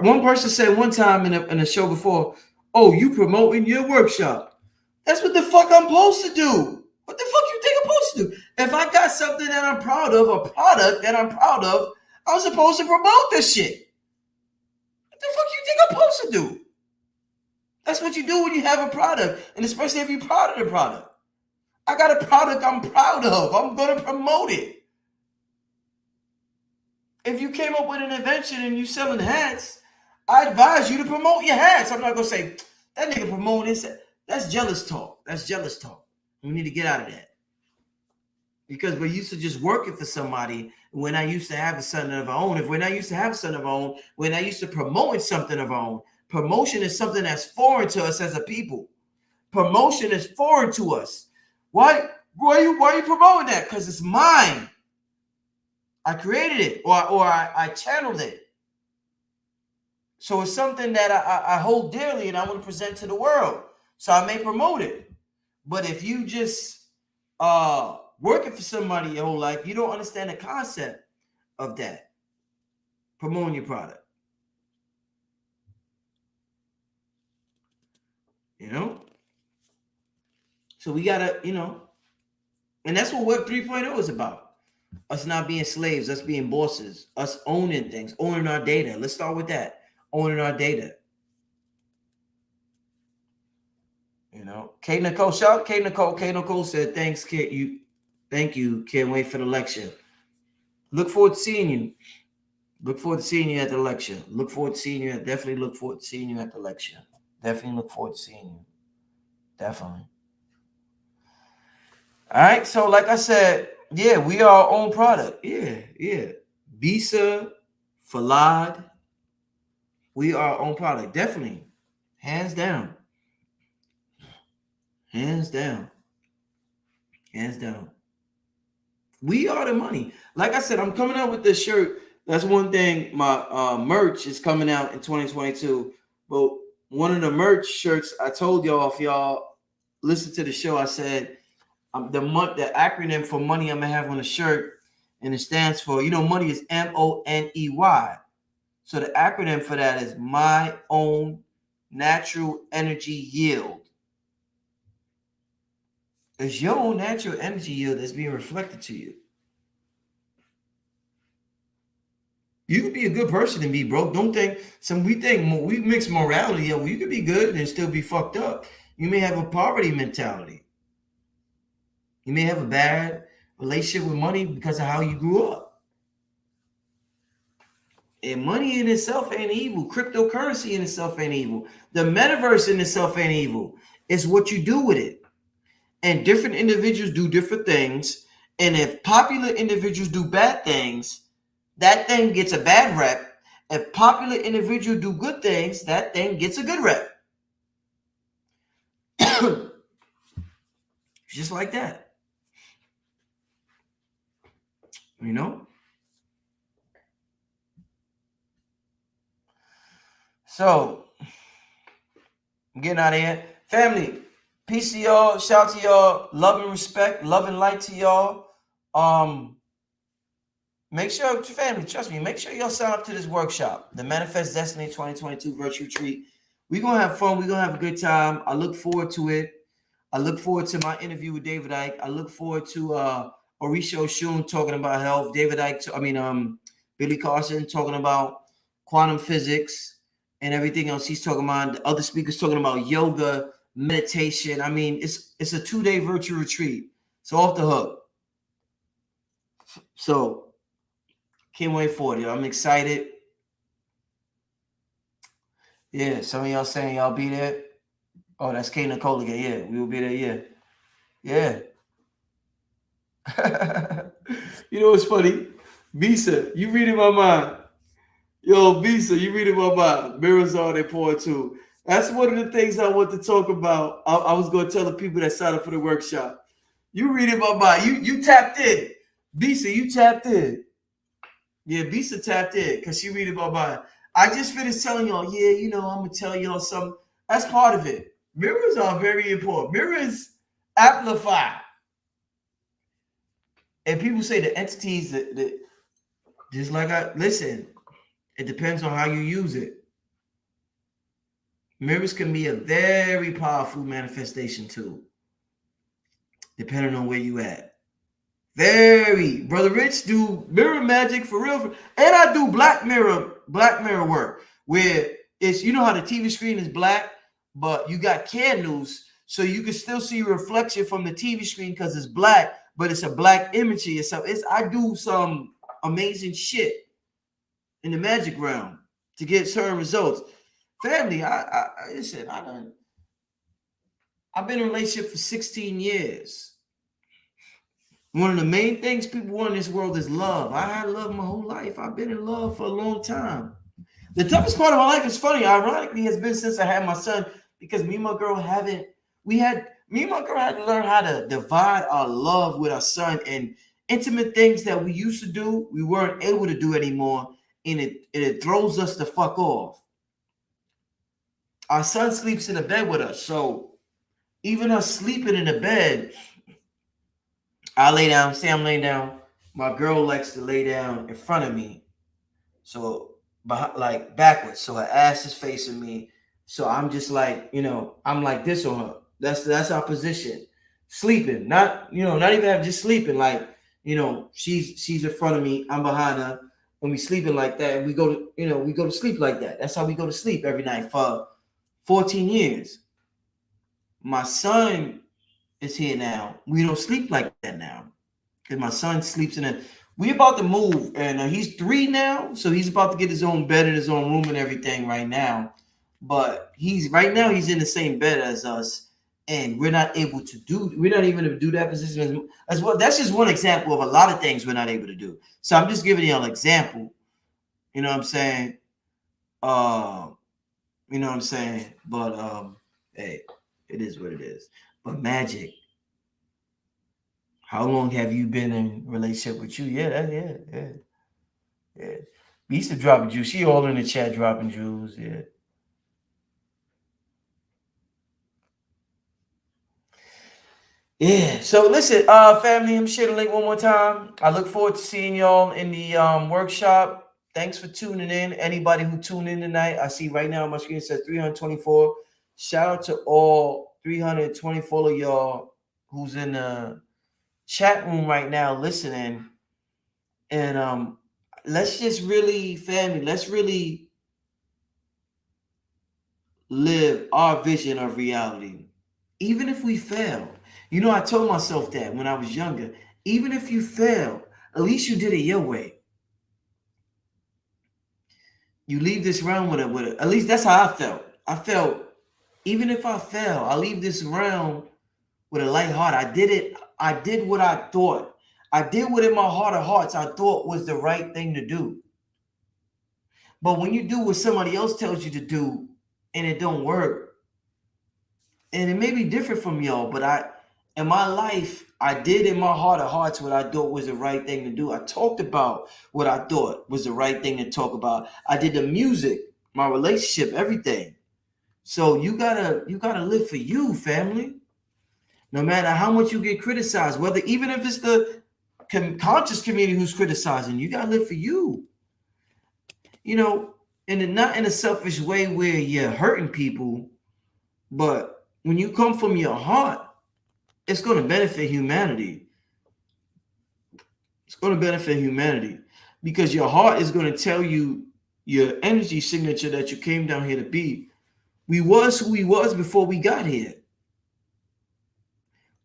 one person said one time in a show before, "Oh, you promoting your workshop? That's what the fuck I'm supposed to do. What the fuck you think I'm supposed to do? If I got something that I'm proud of, a product that I'm proud of, I'm supposed to promote this shit. What the fuck you think I'm supposed to do? That's what you do when you have a product, and especially if you're proud of the product. I got a product I'm proud of. I'm going to promote it. If you came up with an invention and you selling hats, I advise you to promote your hats. I'm not going to say, that nigga promoting this. That's jealous talk. We need to get out of that. Because we're used to just working for somebody. We're not used to having something of our own. If we're not used to having something of our own, we're not used to promoting something of our own. Promotion is something that's foreign to us as a people. Promotion is foreign to us. Why are you promoting that? Because it's mine. I created it, or I channeled it. So it's something that I hold dearly and I want to present to the world. So I may promote it. But if you just working for somebody your whole life, you don't understand the concept of that. Promoting your product. So we gotta, and that's what Web 3.0 is about. Us not being slaves, us being bosses, us owning things, owning our data. Let's start with that. Owning our data. K Nicole, shout out K Nicole. K Nicole said, thanks, kid. Thank you. Can't wait for the lecture. Look forward to seeing you. Look forward to seeing you at the lecture. Definitely look forward to seeing you at the lecture. Definitely look forward to seeing you. Definitely. All right. So, like I said, yeah, we are our own product. Yeah. Bisa, Falad, we are our own product. Definitely. Hands down. We are the money. Like I said, I'm coming out with this shirt. That's one thing. My merch is coming out in 2022. But one of the merch shirts, I told y'all, if y'all listen to the show, I said the acronym for money I'm gonna have on the shirt, and it stands for, money is MONEY. So the acronym for that is my own natural energy yield. It's your own natural energy yield that's being reflected to you. You could be a good person and be broke. Don't think we mix morality up. You could be good and still be fucked up. You may have a poverty mentality. You may have a bad relationship with money because of how you grew up. And money in itself ain't evil. Cryptocurrency in itself ain't evil. The metaverse in itself ain't evil. It's what you do with it. And different individuals do different things. And if popular individuals do bad things, that thing gets a bad rep. If popular individuals do good things, that thing gets a good rep. Just like that. So I'm getting out of here. Family, peace to y'all. Shout to y'all. Love and respect. Love and light to y'all. Make sure, family, trust me, make sure y'all sign up to this workshop, the Manifest Destiny 2022 Virtual Retreat. We're going to have fun. We're going to have a good time. I look forward to it. I look forward to my interview with David Icke. I look forward to Mauricio Shun talking about health. Billy Carson talking about quantum physics and everything else he's talking about. The other speakers talking about yoga, meditation. I mean, it's a 2-day virtual retreat. So off the hook. So can't wait for it. I'm excited. Yeah, some of y'all saying y'all be there. Oh, that's K Nicole again. Yeah, we will be there. Yeah. You know what's funny? Visa, you reading my mind. Yo, Visa, you reading my mind. Mirrors are they pour too. That's one of the things I want to talk about. I was going to tell the people that signed up for the workshop. You reading my mind. You tapped in. Visa, you tapped in. Yeah, Visa tapped in because she reading my mind. I just finished telling y'all, I'm going to tell y'all something. That's part of it. Mirrors are very important. Mirrors amplify. And people say the entities that just like listen, it depends on how you use it. Mirrors can be a very powerful manifestation tool, depending on where you at. Very. Brother Rich do mirror magic for real. And I do black mirror work where it's, you know how the TV screen is black, but you got candles so you can still see a reflection from the TV screen because it's black, but it's a black image of yourself. I do some amazing shit in the magic realm to get certain results. Family, I've been in a relationship for 16 years. One of the main things people want in this world is love. I had love my whole life. I've been in love for a long time. The toughest part of my life is funny, ironically, has been since I had my son, because me and my girl had to learn how to divide our love with our son, and intimate things that we used to do, we weren't able to do anymore, and it throws us the fuck off. Our son sleeps in the bed with us, so even us sleeping in the bed, I lay down, say I'm laying down. My girl likes to lay down in front of me, so like backwards, so her ass is facing me. So I'm just like, I'm like this on her. That's our position. Sleeping, not even just sleeping. Like, she's in front of me, I'm behind her, and we sleeping like that. And we go to sleep like that. That's how we go to sleep every night for 14 years. My son is here now. We don't sleep like that now because my son sleeps we about to move, and he's 3 now, so he's about to get his own bed in his own room and everything right now. But he's in the same bed as us, and we're not even able to do that position as well. That's just one example of a lot of things we're not able to do. So I'm just giving y'all an example. You know what I'm saying? You know what I'm saying? But hey, it is what it is. But magic. How long have you been in a relationship with you? Yeah. We used to drop juice. She all in the chat dropping jewels. Yeah. Yeah. So listen, family, I'm sharing the link one more time. I look forward to seeing y'all in the workshop. Thanks for tuning in. Anybody who tuned in tonight, I see right now on my screen it says 324. Shout out to all 324 of y'all who's in the chat room right now listening. And let's just really, family, let's really live our vision of reality. Even if we fail. I told myself that when I was younger. Even if you fail, at least you did it your way. You leave this round with it. At least that's how I felt. I felt, even if I fail, I leave this round with a light heart. I did it. I did what I thought. I did what in my heart of hearts I thought was the right thing to do. But when you do what somebody else tells you to do and it don't work, and it may be different from y'all, but in my life, I did in my heart of hearts what I thought was the right thing to do. I talked about what I thought was the right thing to talk about. I did the music my relationship, everything. So you gotta live for you, family. No matter how much you get criticized, whether even if it's the conscious community who's criticizing, you gotta live for you. You know, and not in a selfish way where you're hurting people, but when you come from your heart, it's going to benefit humanity. It's going to benefit humanity because your heart is going to tell you your energy signature that you came down here to be. We was who we was before we got here.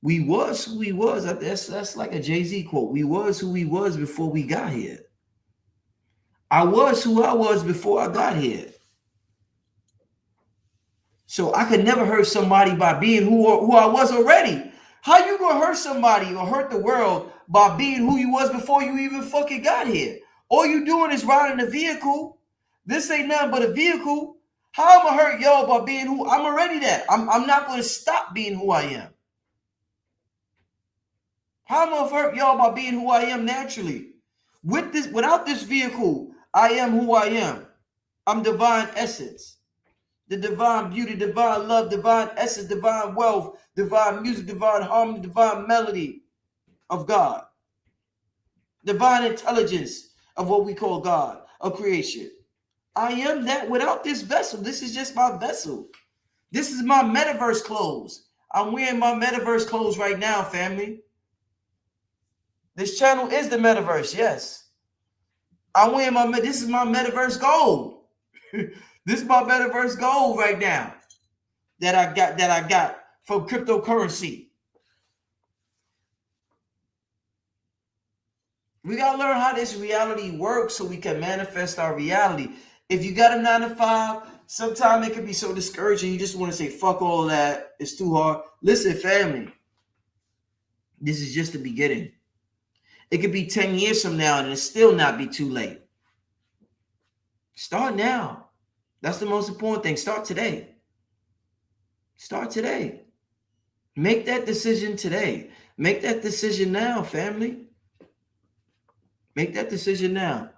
We was who we was. That's like a Jay-Z quote. We was who we was before we got here. I was who I was before I got here. So I could never hurt somebody by being who I was already. How you gonna hurt somebody or hurt the world by being who you was before you even fucking got here? All you doing is riding a vehicle. This ain't nothing but a vehicle. How am I hurt y'all by being who I'm already that? I'm not gonna stop being who I am. How am I hurt y'all by being who I am naturally? Without this vehicle, I am who I am. I'm divine essence. The divine beauty, divine love, divine essence, divine wealth, divine music, divine harmony, divine melody of God. Divine intelligence of what we call God, of creation. I am that without this vessel. This is just my vessel. This is my metaverse clothes. I'm wearing my metaverse clothes right now, family. This channel is the metaverse, yes. I'm wearing this is my metaverse gold. This is my metaverse gold right now that I got from cryptocurrency. We gotta learn how this reality works so we can manifest our reality. If you got a 9 to 5, sometimes it can be so discouraging. You just want to say, fuck all that. It's too hard. Listen, family, this is just the beginning. It could be 10 years from now and it still not be too late. Start now. That's the most important thing. Start today. Start today. Make that decision today. Make that decision now, family. Make that decision now.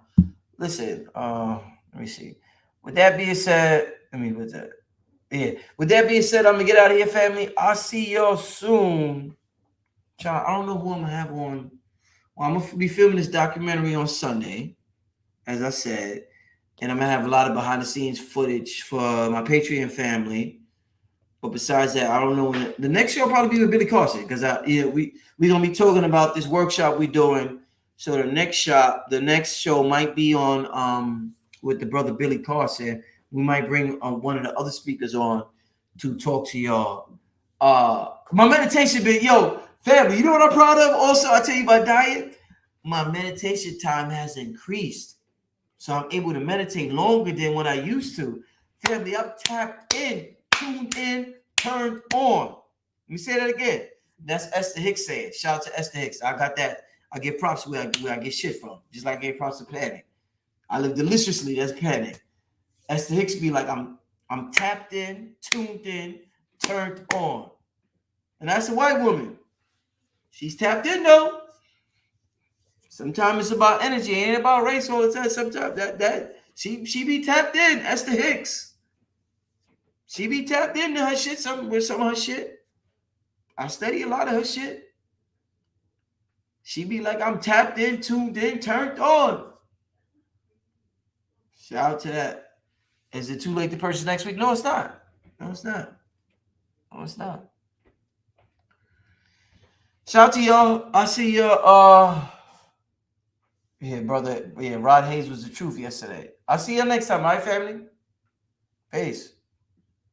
Listen, let me see. With that being said, with that being said, I'm gonna get out of here, family. I'll see y'all soon. Child, I don't know who I'm gonna have on. Well, I'm gonna be filming this documentary on Sunday, as I said, and I'm gonna have a lot of behind the scenes footage for my Patreon family. But besides that, I don't know when the next show will probably be with Billy Carson because we're gonna be talking about this workshop we're doing. So the next show might be on with the brother Billy Carson. We might bring one of the other speakers on to talk to y'all. My meditation been, family, you know what I'm proud of? Also, I tell you about diet. My meditation time has increased. So I'm able to meditate longer than what I used to. Family, I'm tapped in, tuned in, turned on. Let me say that again. That's Esther Hicks saying. Shout out to Esther Hicks. I got that. I give props where I get shit from. Just like I gave props to Panic. I live deliciously. That's Panic. Esther Hicks be like, I'm tapped in, tuned in, turned on. And that's a white woman. She's tapped in though. Sometimes it's about energy. It ain't about race all the time. Sometimes that she be tapped in. Esther Hicks. She be tapped into her shit. Some of her shit. I study a lot of her shit. She be like, I'm tapped in, tuned in, turned on. Shout out to that. Is it too late to purchase next week? No, it's not. No, it's not. No, it's not. Shout out to y'all. I see y'all. Brother. Yeah, Rod Hayes was the truth yesterday. I'll see you next time, all right, family? Peace.